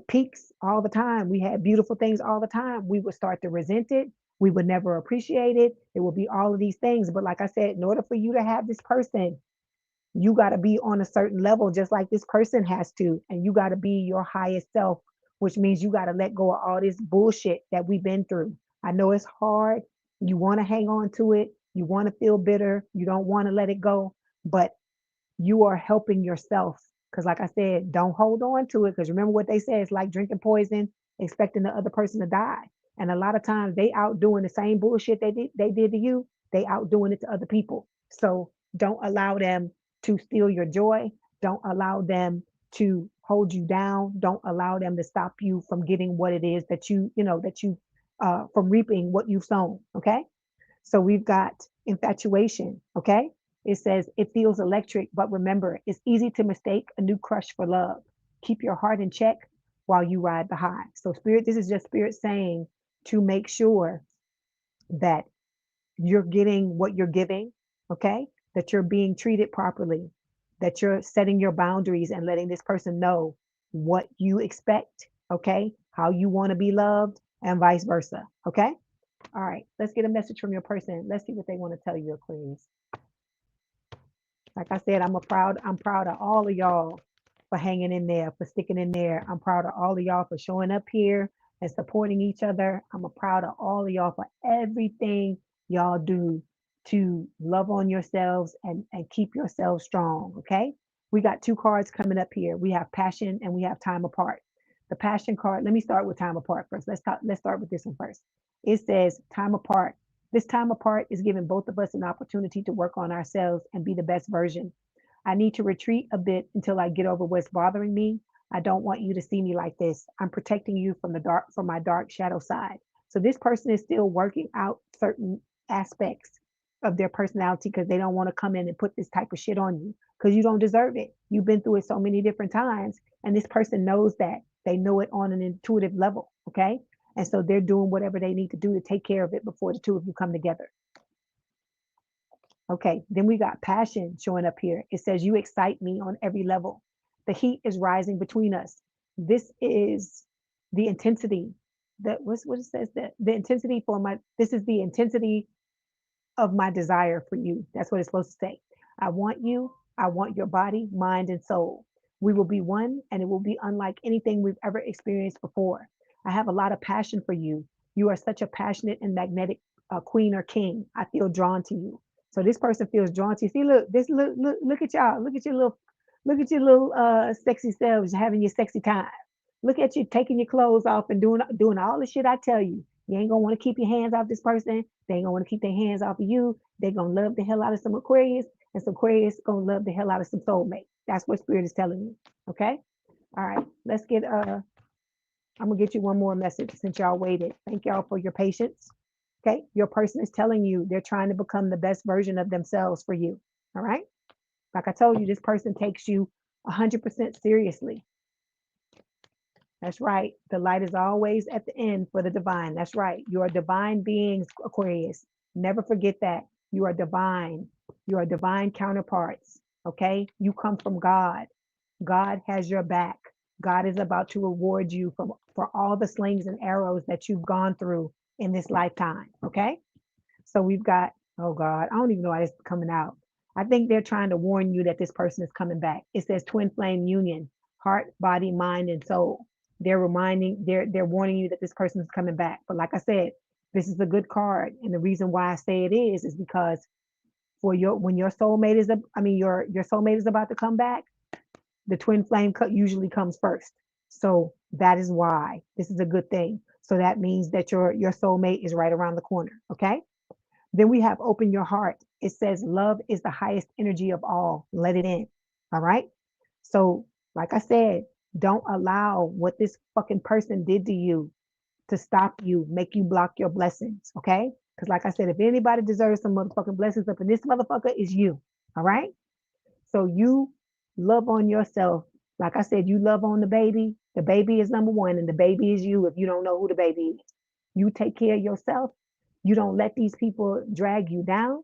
peaks all the time, we had beautiful things all the time, we would start to resent it. We would never appreciate it. It would be all of these things. But, like I said, in order for you to have this person, you got to be on a certain level, just like this person has to. And you got to be your highest self, which means you got to let go of all this bullshit that we've been through. I know it's hard. You want to hang on to it. You want to feel bitter. You don't want to let it go. But you are helping yourself. Because, like I said, don't hold on to it. Because remember what they say, it's like drinking poison, expecting the other person to die. And a lot of times they out doing the same bullshit they did to you, they out doing it to other people. So don't allow them to steal your joy. Don't allow them to hold you down. Don't allow them to stop you from getting what it is that you from reaping what you've sown. Okay. So we've got infatuation. Okay. It says it feels electric, but remember, it's easy to mistake a new crush for love. Keep your heart in check while you ride the high. So, spirit, this is just spirit saying to make sure that you're getting what you're giving, okay? That you're being treated properly, that you're setting your boundaries and letting this person know what you expect, okay? How you want to be loved, and vice versa, okay? All right, let's get a message from your person. Let's see what they want to tell you, Aquarius. Like I said, I'm proud of all of y'all for hanging in there, for sticking in there. I'm proud of all of y'all for showing up here and supporting each other. I'm proud of all of y'all for everything y'all do to love on yourselves and keep yourselves strong. Okay. We got two cards coming up here. We have passion and we have time apart. The passion card, let me start with time apart first. Let's start with this one first. It says time apart. This time apart is giving both of us an opportunity to work on ourselves and be the best version. I need to retreat a bit until I get over what's bothering me. I don't want you to see me like this. I'm protecting you from the dark, from my dark shadow side. So this person is still working out certain aspects of their personality because they don't want to come in and put this type of shit on you because you don't deserve it. You've been through it so many different times, and this person knows that. They know it on an intuitive level. Okay. And so they're doing whatever they need to do to take care of it before the two of you come together. Okay, then we got passion showing up here. It says, you excite me on every level. The heat is rising between us. This is the intensity that what it says that the intensity for my, this is the intensity of my desire for you. That's what it's supposed to say. I want you. I want your body, mind, and soul. We will be one, and it will be unlike anything we've ever experienced before. I have a lot of passion for you. You are such a passionate and magnetic queen or king. I feel drawn to you. So this person feels drawn to you. See, look, this look at y'all. Look at your little sexy selves having your sexy time. Look at you taking your clothes off and doing all the shit I tell you. You ain't gonna want to keep your hands off this person. They ain't gonna want to keep their hands off of you. They're gonna love the hell out of some Aquarius, and some Aquarius gonna love the hell out of some soulmate. That's what Spirit is telling you. Okay. All right. Let's get I'm gonna get you one more message since y'all waited. Thank y'all for your patience. Okay. Your person is telling you they're trying to become the best version of themselves for you. All right. Like I told you, this person takes you 100% seriously. That's right. The light is always at the end for the divine. That's right. You are divine beings, Aquarius. Never forget that. You are divine. You are divine counterparts. Okay. You come from God. God has your back. God is about to reward you for all the slings and arrows that you've gone through in this lifetime. Okay. So we've got, oh God, I don't even know why this is coming out. I think they're trying to warn you that this person is coming back. It says twin flame union, heart, body, mind, and soul. They're warning you that this person is coming back. But like I said, this is a good card. And the reason why I say it is because for when your soulmate is, your soulmate is about to come back, the twin flame usually comes first. So that is why this is a good thing. So that means that your soulmate is right around the corner. Okay. Then we have open your heart. It says love is the highest energy of all. Let it in. All right. So, like I said, don't allow what this fucking person did to you to stop you, make you block your blessings. Okay. Because, like I said, if anybody deserves some motherfucking blessings up in this motherfucker, is you. All right. So, you love on yourself. Like I said, you love on the baby. The baby is number one, and the baby is you if you don't know who the baby is. You take care of yourself. You don't let these people drag you down.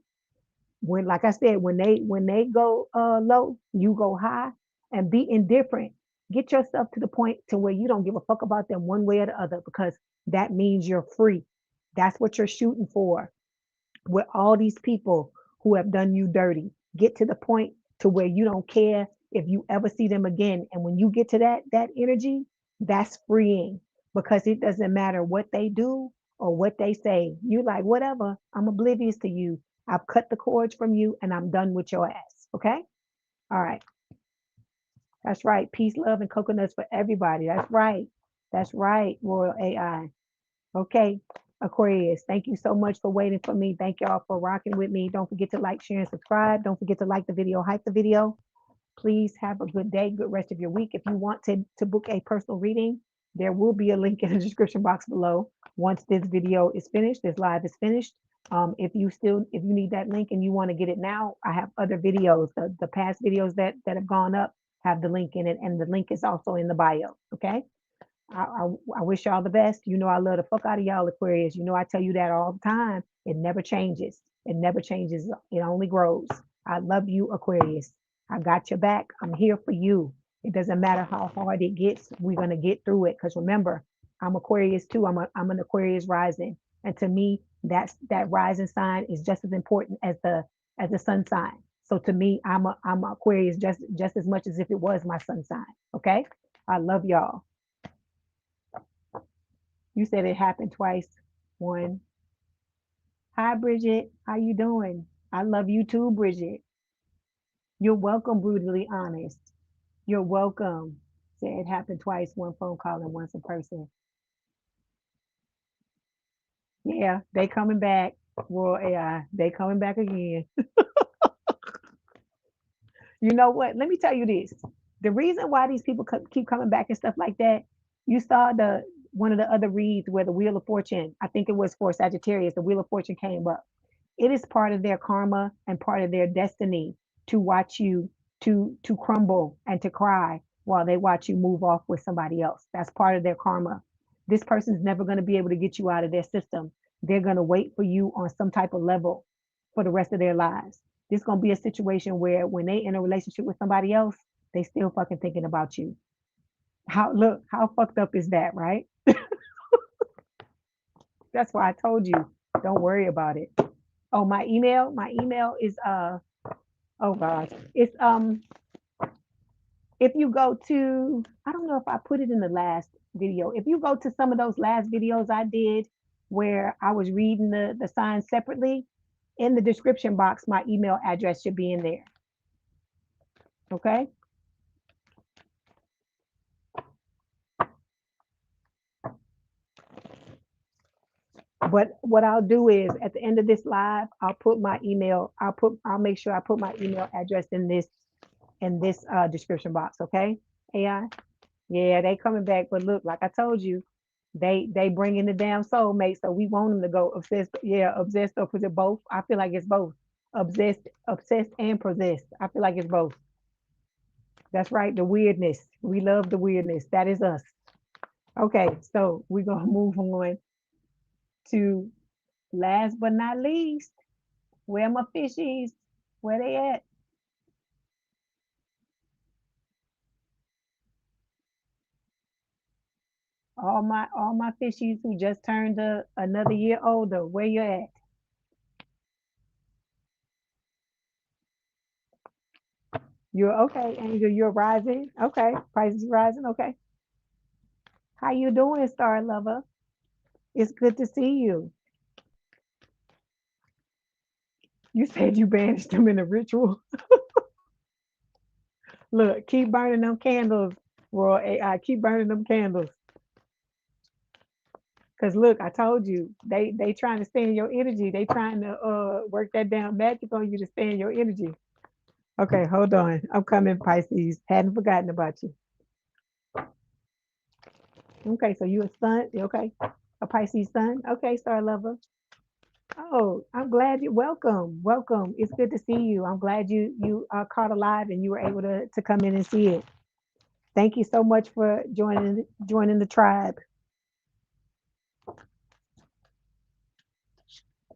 When, like I said, when they go low, you go high, and be indifferent. Get yourself to the point to where you don't give a fuck about them one way or the other, because that means you're free. That's what you're shooting for with all these people who have done you dirty. Get to the point to where you don't care if you ever see them again. And when you get to that energy, that's freeing, because it doesn't matter what they do or what they say. You like, whatever, I'm oblivious to you. I've cut the cords from you and I'm done with your ass. Okay. All right. That's right. Peace, love, and coconuts for everybody. That's right. That's right. Royal AI. Okay, Aquarius, thank you so much for waiting for me. Thank y'all for rocking with me. Don't forget to like, share, and subscribe. Don't forget to like the video, hype the video. Please have a good day, good rest of your week. If you want to book a personal reading, there will be a link in the description box below. Once this video is finished, this live is finished. If you need that link and you want to get it now, I have other videos. The past videos that have gone up have the link in it, and the link is also in the bio. Okay. I wish y'all the best. You know I love the fuck out of y'all, Aquarius. You know I tell you that all the time. It never changes. It never changes. It only grows. I love you, Aquarius. I got your back. I'm here for you. It doesn't matter how hard it gets. We're gonna get through it. Because remember, I'm Aquarius too. I'm an Aquarius rising, and to me, that rising sign is just as important as the sun sign. So to me, I'm Aquarius just as much as if it was my sun sign. Okay. I love y'all. You said it happened twice. One. Hi, Bridget. How you doing? I love you too, Bridget. You're welcome, brutally honest. You're welcome. Say it happened twice, one phone call and once in person. Yeah, they coming back. Royal AI, they coming back again. You know what? Let me tell you this. The reason why these people keep coming back and stuff like that, you saw the one of the other reads where the Wheel of Fortune, I think it was for Sagittarius, the Wheel of Fortune came up. It is part of their karma and part of their destiny to watch you to crumble and to cry while they watch you move off with somebody else. That's part of their karma. This person's never going to be able to get you out of their system. They're going to wait for you on some type of level for the rest of their lives. This is going to be a situation where when they in a relationship with somebody else, they still fucking thinking about you. How fucked up is that, right? That's why I told you, don't worry about it. Oh, my email is oh gosh. It's if you go to, I don't know if I put it in the last video. If you go to some of those last videos I did where I was reading the signs separately, in the description box, my email address should be in there. Okay? But what I'll do is at the end of this live, I'll put my email, I'll make sure I put my email address in this description box, okay? AI? Yeah, they coming back, but look, like I told you, they bringing the damn soulmate, so we want them to go obsessed. Yeah, obsessed or possessed, both. I feel like it's both. Obsessed and possessed. I feel like it's both. That's right, the weirdness. We love the weirdness. That is us. Okay, so we're gonna move on to last but not least. Where my fishies? Where they at? All my fishies who just turned another year older. Where you at? You're okay, Angel. You're rising. Okay, prices rising. Okay. How you doing, Star Lover? It's good to see you. You said you banished them in a ritual. Look, keep burning them candles, Royal AI. Keep burning them candles. Cause look, I told you, they trying to stay in your energy. They trying to work that damn magic on you to stay in your energy. Okay, hold on. I'm coming, Pisces. Hadn't forgotten about you. Okay, so you a sun, okay? A Pisces sun. Okay, Star Lover. Oh, I'm glad you welcome. Welcome. It's good to see you. I'm glad you caught alive and you were able to come in and see it. Thank you so much for joining the tribe.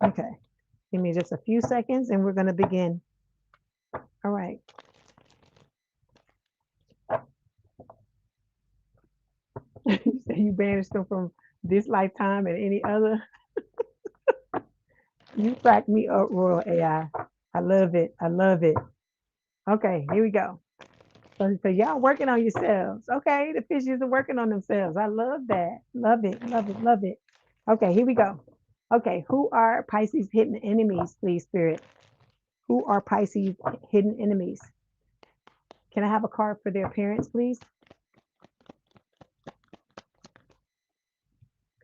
Okay. Give me just a few seconds and we're going to begin. All right. You say you banished them from this lifetime and any other. You crack me up, Royal AI. I love it. I love it. Okay, here we go. So y'all working on yourselves. Okay, the fishes are working on themselves. I love that. Love it. Love it. Love it. Okay, here we go. Okay, who are Pisces hidden enemies, please, Spirit? Who are Pisces hidden enemies? Can I have a card for their parents, please?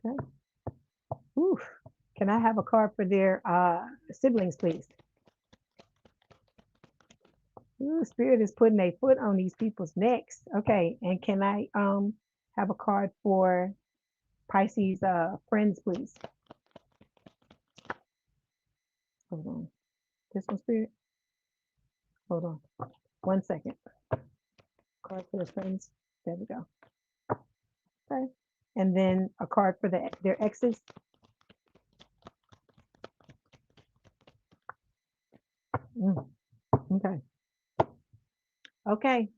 Okay. Ooh. Can I have a card for their siblings, please? Ooh, Spirit is putting a foot on these people's necks. Okay, and can I have a card for Pisces friends, please? Hold on. This one, Spirit? Hold on. 1 second. Card for the friends. There we go. Okay. And then a card for their exes. Okay. Okay.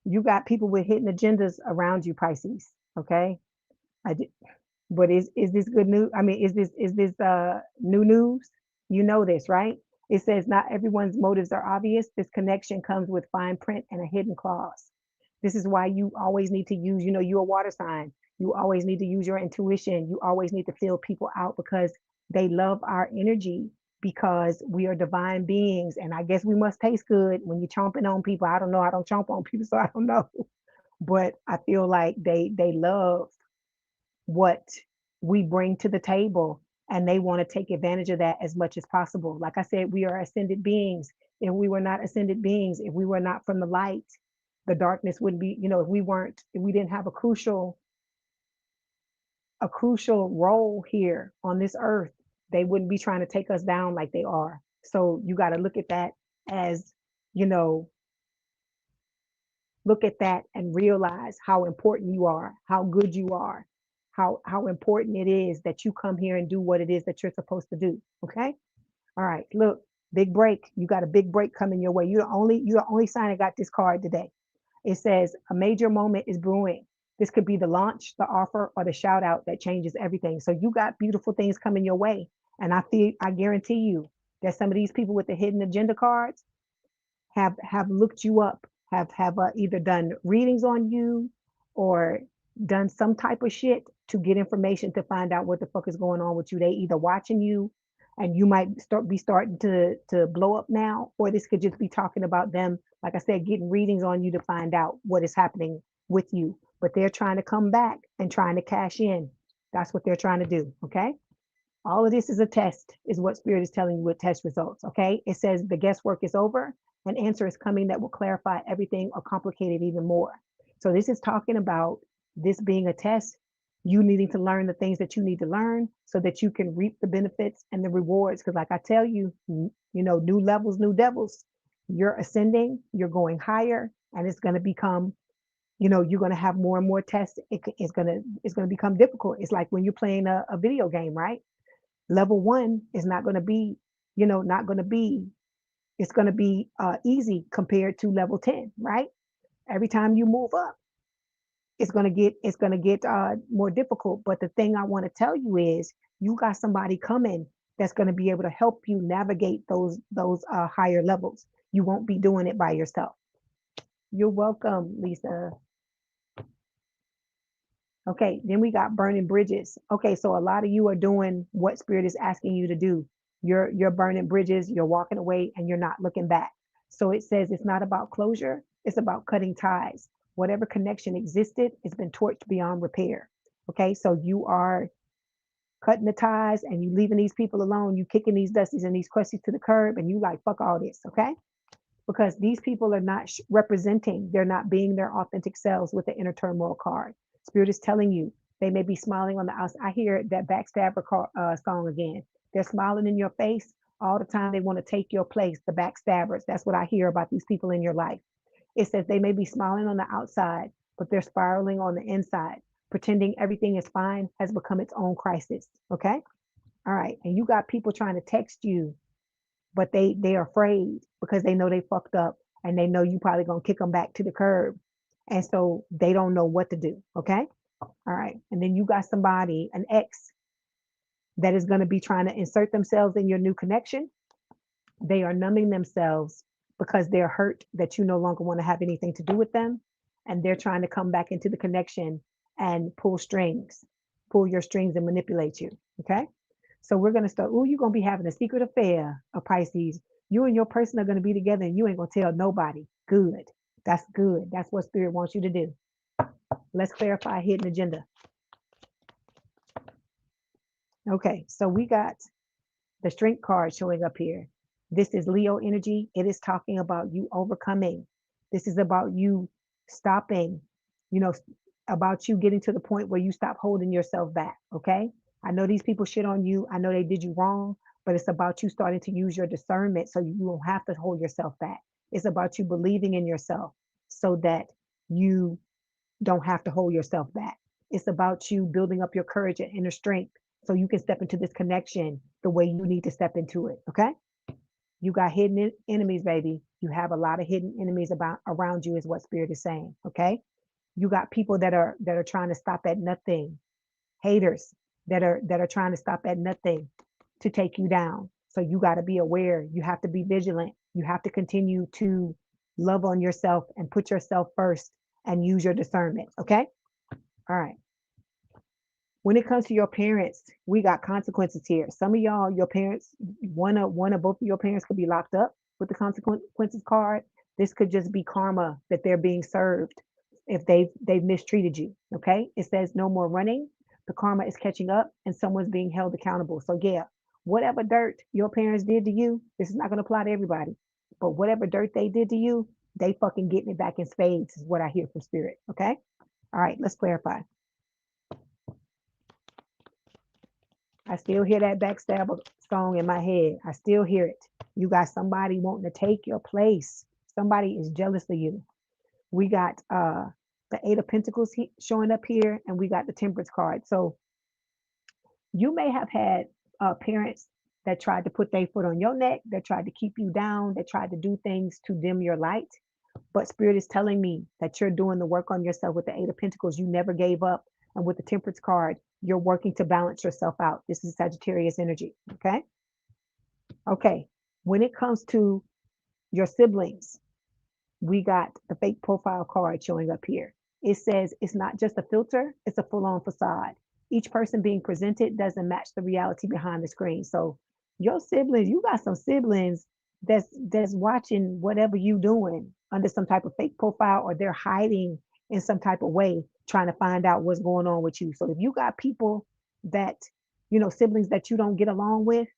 You got people with hidden agendas around you, Pisces. Okay. I did, but is this good news? I mean, is this new news? You know this, right? It says not everyone's motives are obvious. This connection comes with fine print and a hidden clause. This is why you always need to use, you're a water sign. You always need to use your intuition. You always need to feel people out because they love our energy because we are divine beings, and I guess we must taste good when you're chomping on people. I don't know. I don't chomp on people, so I don't know. But I feel like they love what we bring to the table, and they want to take advantage of that as much as possible. Like I said, we are ascended beings. If we were not ascended beings, if we were not from the light, the darkness wouldn't be, if we didn't have a crucial role here on this earth, they wouldn't be trying to take us down like they are. So you got to look at that as, you know, look at that and realize how important you are, how good you are, how important it is that you come here and do what it is that you're supposed to do. Okay. All right. Look, big break. You got a big break coming your way. You're the only sign that got this card today. It says a major moment is brewing. This could be the launch, the offer, or the shout out that changes everything. So you got beautiful things coming your way. And I guarantee you that some of these people with the hidden agenda cards have looked you up, have either done readings on you or done some type of shit to get information to find out what the fuck is going on with you. They either watching you and you might starting to blow up now, or this could just be talking about them, like I said, getting readings on you to find out what is happening with you. But they're trying to come back and trying to cash in. That's what they're trying to do. Okay. All of this is a test, is what Spirit is telling you with test results. Okay. It says the guesswork is over. An answer is coming that will clarify everything or complicate it even more. So this is talking about this being a test, you needing to learn the things that you need to learn so that you can reap the benefits and the rewards. Because like I tell you, new levels, new devils. You're ascending, you're going higher, and it's going to become, you're going to have more and more tests. It's going to become difficult. It's like when you're playing a video game, right? Level one is not going to be, not going to be, it's going to be easy compared to level 10, right? Every time you move up, it's going to get more difficult. But the thing I want to tell you is you got somebody coming that's going to be able to help you navigate those higher levels. You won't be doing it by yourself. You're welcome, Lisa. Okay, then we got burning bridges. Okay, so a lot of you are doing what Spirit is asking you to do. You're burning bridges, you're walking away, and you're not looking back. So it says it's not about closure, it's about cutting ties. Whatever connection existed, it's been torched beyond repair. Okay, so you are cutting the ties and you leaving these people alone, you kicking these dusties and these crusties to the curb, and you like, fuck all this, okay? Because these people are not representing, they're not being their authentic selves with the inner turmoil card. Spirit is telling you they may be smiling on the outside. I hear that backstabber song again. They're smiling in your face all the time. They want to take your place, the backstabbers. That's what I hear about these people in your life. It says they may be smiling on the outside, but they're spiraling on the inside. Pretending everything is fine has become its own crisis. Okay. All right. And you got people trying to text you, but they're afraid because they know they fucked up and they know you probably gonna kick them back to the curb. And so they don't know what to do. Okay. All right. And then you got somebody, an ex, that is going to be trying to insert themselves in your new connection. They are numbing themselves because they're hurt that you no longer want to have anything to do with them. And they're trying to come back into the connection and pull your strings and manipulate you. Okay. So we're going to start. Oh, you're going to be having a secret affair, a Pisces. You and your person are going to be together and you ain't going to tell nobody. Good. That's good. That's what Spirit wants you to do. Let's clarify hidden agenda. Okay, so we got the Strength card showing up here. This is Leo energy. It is talking about you overcoming. This is about you stopping, about you getting to the point where you stop holding yourself back. Okay. I know these people shit on you. I know they did you wrong, but it's about you starting to use your discernment so you won't have to hold yourself back. It's about you believing in yourself so that you don't have to hold yourself back. It's about you building up your courage and inner strength so you can step into this connection the way you need to step into it. Okay. You got hidden enemies, baby. You have a lot of hidden enemies around you, is what Spirit is saying. Okay. You got people that are trying to stop at nothing, haters that are trying to stop at nothing to take you down. So you got to be aware. You have to be vigilant. You have to continue to love on yourself and put yourself first and use your discernment. Okay. All right. When it comes to your parents, we got consequences here. Some of y'all, your parents, one or both of your parents could be locked up with the consequences card. This could just be karma that they're being served if they've mistreated you. Okay. It says no more running. The karma is catching up and someone's being held accountable. So yeah, whatever dirt your parents did to you, this is not going to apply to everybody. But whatever dirt they did to you, they fucking getting it back in spades is what I hear from spirit. Okay. All right, let's clarify. I still hear that backstabber song in my head. I still hear it. You got somebody wanting to take your place. Somebody is jealous of you. We got the Eight of Pentacles showing up here, and we got the Temperance card. So you may have had parents that tried to put their foot on your neck, that tried to keep you down, that tried to do things to dim your light. But Spirit is telling me that you're doing the work on yourself with the Eight of Pentacles. You never gave up. And with the Temperance card, you're working to balance yourself out. This is Sagittarius energy. Okay. Okay. When it comes to your siblings, we got the fake profile card showing up here. It says it's not just a filter, it's a full on facade. Each person being presented doesn't match the reality behind the screen. So your siblings, you got some siblings that's watching whatever you doing under some type of fake profile, or they're hiding in some type of way trying to find out what's going on with you. So if you got people that, siblings that you don't get along with,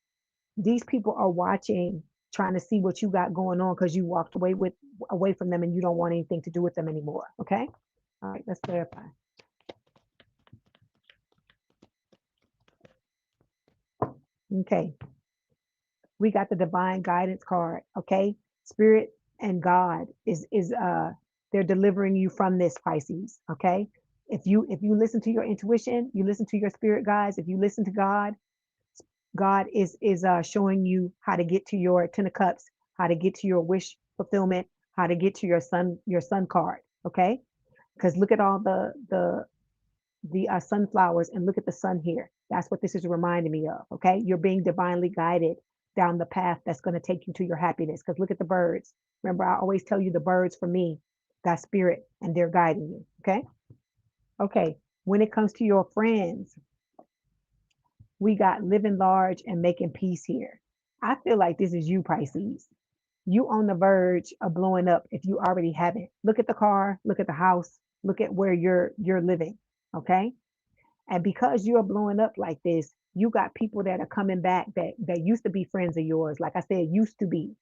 these people are watching, trying to see what you got going on because you walked away from them and you don't want anything to do with them anymore. Okay. All right, let's clarify. Okay. We got the divine guidance card. Okay. Spirit and God is they're delivering you from this, Pisces. Okay. If you listen to your intuition, you listen to your spirit guides, if you listen to God, God is showing you how to get to your Ten of Cups, how to get to your wish fulfillment, how to get to your sun card. Okay, because look at all the sunflowers and look at the sun here. That's what this is reminding me of. Okay, you're being divinely guided down the path that's going to take you to your happiness. Because look at the birds. Remember, I always tell you the birds for me, that's spirit, and they're guiding you. Okay, okay. When it comes to your friends, we got living large and making peace here. I feel like this is you, Pisces. You on the verge of blowing up if you already haven't. Look at the car, look at the house, look at where you're living. Okay. And because you're blowing up like this, you got people that are coming back that used to be friends of yours. Like I said, used to be,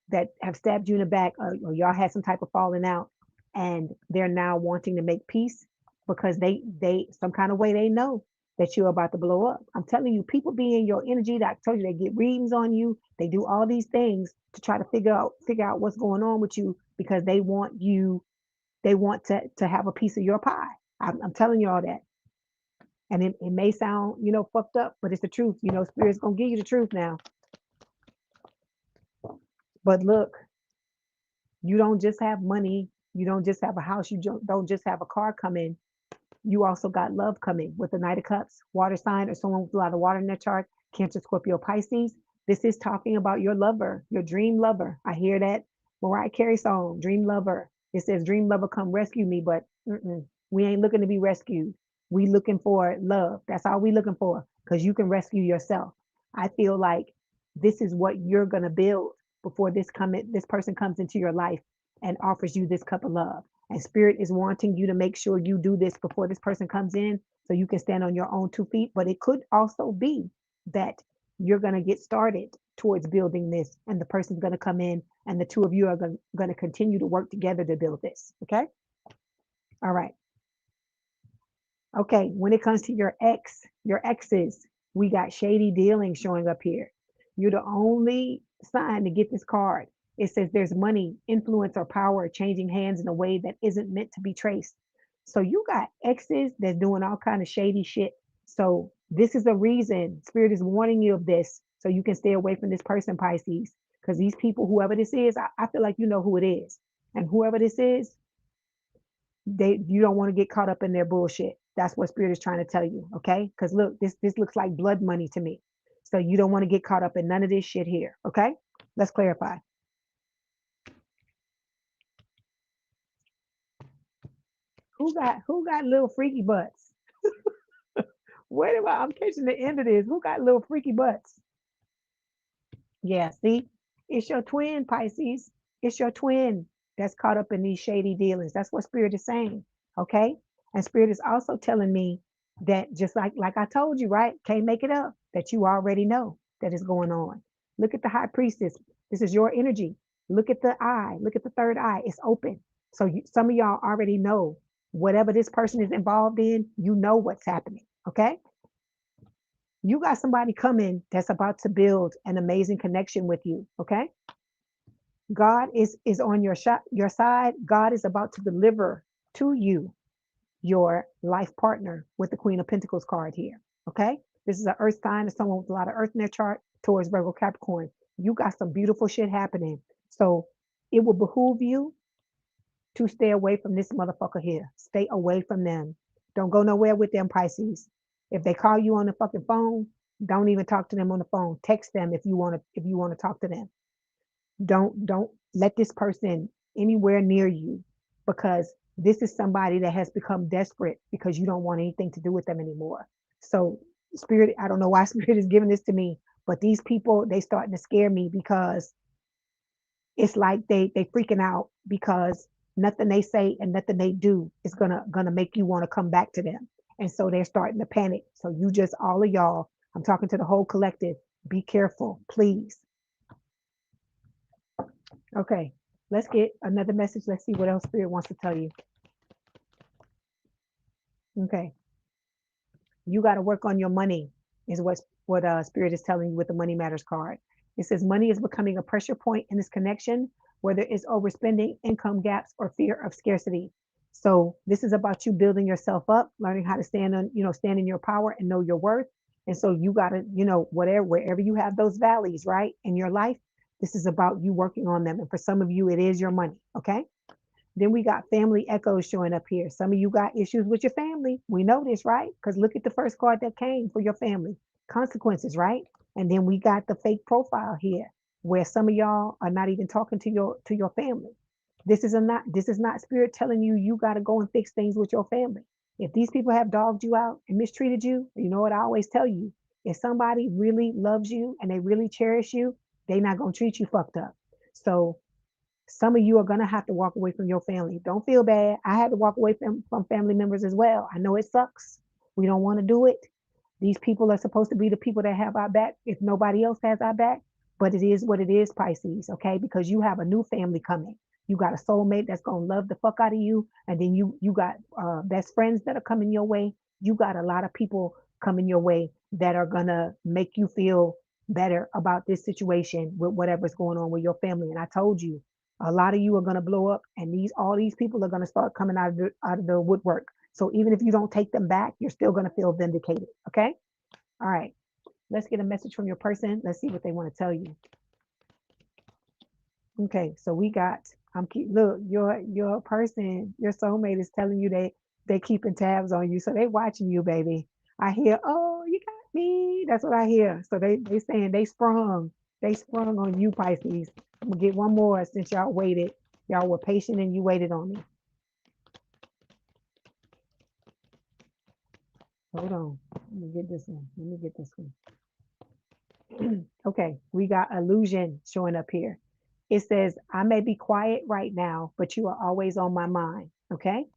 that have stabbed you in the back, or y'all had some type of falling out, and they're now wanting to make peace because they some kind of way they know that you're about to blow up. I'm telling you, people be in your energy. That I told you, they get readings on you. They do all these things to try to figure out what's going on with you because they want you. They want to have a piece of your pie. I'm telling you all that. And it may sound, fucked up, but it's the truth. Spirit's gonna give you the truth now. But look, you don't just have money. You don't just have a house. You don't just have a car coming. You also got love coming with the Knight of Cups, water sign, or someone with a lot of water in their chart, Cancer, Scorpio, Pisces. This is talking about your lover, your dream lover. I hear that Mariah Carey song, Dream Lover. It says, Dream Lover, come rescue me, but we ain't looking to be rescued. We looking for love. That's all we looking for, because you can rescue yourself. I feel like this is what you're going to build before this person comes into your life and offers you this cup of love. And spirit is wanting you to make sure you do this before this person comes in so you can stand on your own 2 feet. But it could also be that you're going to get started towards building this, and the person's going to come in, and the two of you are going to continue to work together to build this. Okay. All right. Okay. When it comes to your exes, we got shady dealing showing up here. You're the only sign to get this card. It says there's money, influence, or power changing hands in a way that isn't meant to be traced. So you got exes that's doing all kind of shady shit. So this is a reason Spirit is warning you of this, so you can stay away from this person, Pisces. Because these people, whoever this is, I feel like you know who it is. And whoever this is, you don't want to get caught up in their bullshit. That's what Spirit is trying to tell you. Okay. Because look, this looks like blood money to me. So you don't want to get caught up in none of this shit here. Okay. Let's clarify. Who got little freaky butts? What am I'm catching the end of this. Who got little freaky butts? Yeah, see, it's your twin, Pisces. It's your twin that's caught up in these shady dealings. That's what Spirit is saying. Okay. And Spirit is also telling me that just like I told you, right? Can't make it up, that you already know that is going on. Look at the high priestess. This is your energy. Look at the eye. Look at the third eye. It's open. So some of y'all already know whatever this person is involved in, you know what's happening. Okay. You got somebody coming that's about to build an amazing connection with you. Okay. God is on your side. God is about to deliver to you your life partner with the Queen of Pentacles card here. Okay. This is an earth sign. It's someone with a lot of earth in their chart towards Virgo Capricorn. You got some beautiful shit happening. So it will behoove you to stay away from this motherfucker here. Stay away from them. Don't go nowhere with them, Pisces. If they call you on the fucking phone, don't even talk to them on the phone. Text them if you want to talk to them. Don't let this person anywhere near you, because this is somebody that has become desperate because you don't want anything to do with them anymore. So Spirit, I don't know why Spirit is giving this to me, but these people, they starting to scare me because it's like they freaking out because nothing they say and nothing they do is gonna make you want to come back to them. And so they're starting to panic. So you just, all of y'all, I'm talking to the whole collective, be careful, please. Okay, let's get another message. Let's see what else Spirit wants to tell you. Okay, you got to work on your money, is what Spirit is telling you with the Money Matters card. It says money is becoming a pressure point in this connection, whether it's overspending, income gaps, or fear of scarcity. So this is about you building yourself up, learning how to stand on, stand in your power and know your worth. And so you got to, wherever you have those valleys, right, in your life, this is about you working on them. And for some of you, it is your money. Okay. Then we got family echoes showing up here. Some of you got issues with your family. We know this, right? Because look at the first card that came for your family. Consequences, right? And then we got the fake profile here, where some of y'all are not even talking to your family. This is not Spirit telling you you got to go and fix things with your family. If these people have dogged you out and mistreated you, you know what I always tell you. If somebody really loves you and they really cherish you, they're not gonna treat you fucked up. So some of you are going to have to walk away from your family. Don't feel bad. I had to walk away from family members as well. I know it sucks. We don't want to do it. These people are supposed to be the people that have our back if nobody else has our back. But it is what it is, Pisces, okay? Because you have a new family coming. You got a soulmate that's going to love the fuck out of you. And then you got best friends that are coming your way. You got a lot of people coming your way that are going to make you feel better about this situation with whatever's going on with your family. And I told you, a lot of you are going to blow up, and all these people are going to start coming out of the woodwork. So even if you don't take them back, you're still going to feel vindicated. Okay. All right. Let's get a message from your person. Let's see what they want to tell you. Okay. So we got, look, your person, your soulmate is telling you they keeping tabs on you. So they watching you, baby. I hear, oh, you got me. That's what I hear. So they saying they sprung on you, Pisces. I'm gonna get one more since y'all waited. Y'all were patient and you waited on me. Hold on. Let me get this one. Okay, we got illusion showing up here. It says, I may be quiet right now, but you are always on my mind. Okay.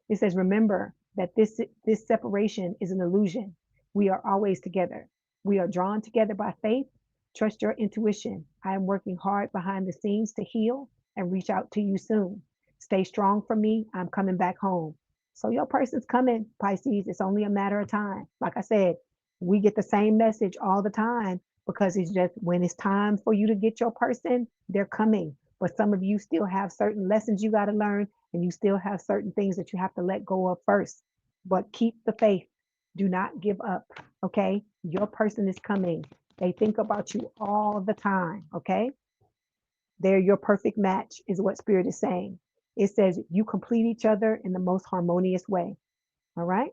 It says, remember that this separation is an illusion. We are always together. We are drawn together by faith. Trust your intuition. I am working hard behind the scenes to heal and reach out to you soon. Stay strong for me. I'm coming back home. So your person's coming, Pisces. It's only a matter of time. Like I said, we get the same message all the time because it's just when it's time for you to get your person, they're coming. But some of you still have certain lessons you got to learn, and you still have certain things that you have to let go of first. But keep the faith. Do not give up. Okay. Your person is coming. They think about you all the time. Okay. They're your perfect match, is what Spirit is saying. It says you complete each other in the most harmonious way. All right.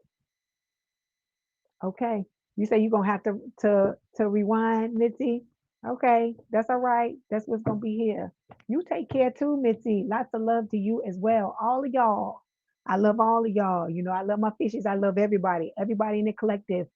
Okay. You say you're gonna have to rewind, Mitzi. Okay, that's all right. That's what's gonna be here. You take care too, Mitzi. Lots of love to you as well. All of y'all. I love all of y'all. I love my fishes. I love everybody. Everybody in the collective.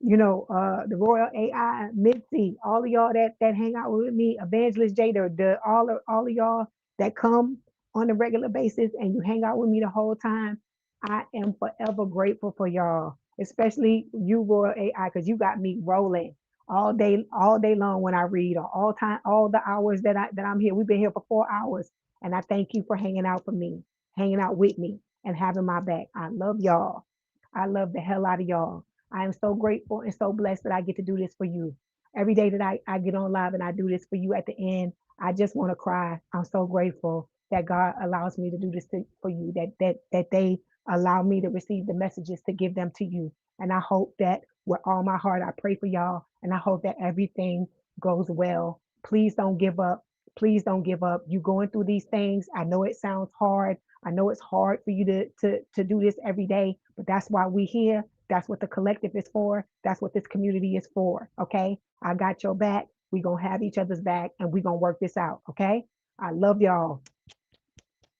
the Royal AI, Mitzi, all of y'all that hang out with me, Evangelist Jada, all of y'all that come on a regular basis and you hang out with me the whole time. I am forever grateful for y'all, especially you, Royal AI, because you got me rolling all day long when I read, or all time, all the hours that I'm here. We've been here for 4 hours, and I thank you for hanging out for me, hanging out with me, and having my back. I love y'all. I love the hell out of y'all. I am so grateful and so blessed that I get to do this for you. Every day that I get on live and I do this for you at the end, I just want to cry. I'm so grateful that God allows me to do this for you, that they allow me to receive the messages to give them to you. And I hope that with all my heart, I pray for y'all and I hope that everything goes well. Please don't give up. Please don't give up. You going through these things. I know it sounds hard. I know it's hard for you to do this every day, but that's why we here. That's what the collective is for. That's what this community is for. Okay. I got your back. We're going to have each other's back and we're going to work this out. Okay. I love y'all.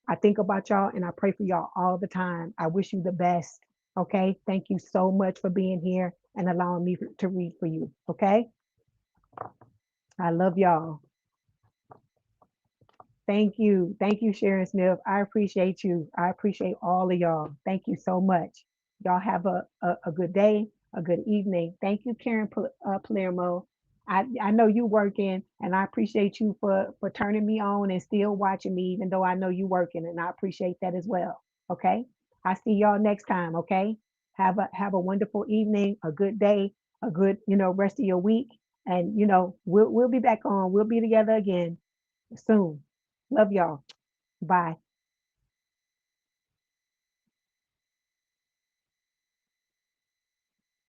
I think about y'all and I pray for y'all all the time. I wish you the best. Okay. Thank you so much for being here and allowing me to read for you. Okay. I love y'all. Thank you. Thank you, Sharon Smith. I appreciate you. I appreciate all of y'all. Thank you so much. Y'all have a good day, a good evening. Thank you, Karen Palermo. I know you working and I appreciate you for turning me on and still watching me, even though I know you working, and I appreciate that as well. Okay. I see y'all next time. Okay. Have a wonderful evening, a good day, a good, rest of your week. And we'll be back on. We'll be together again soon. Love y'all. Bye.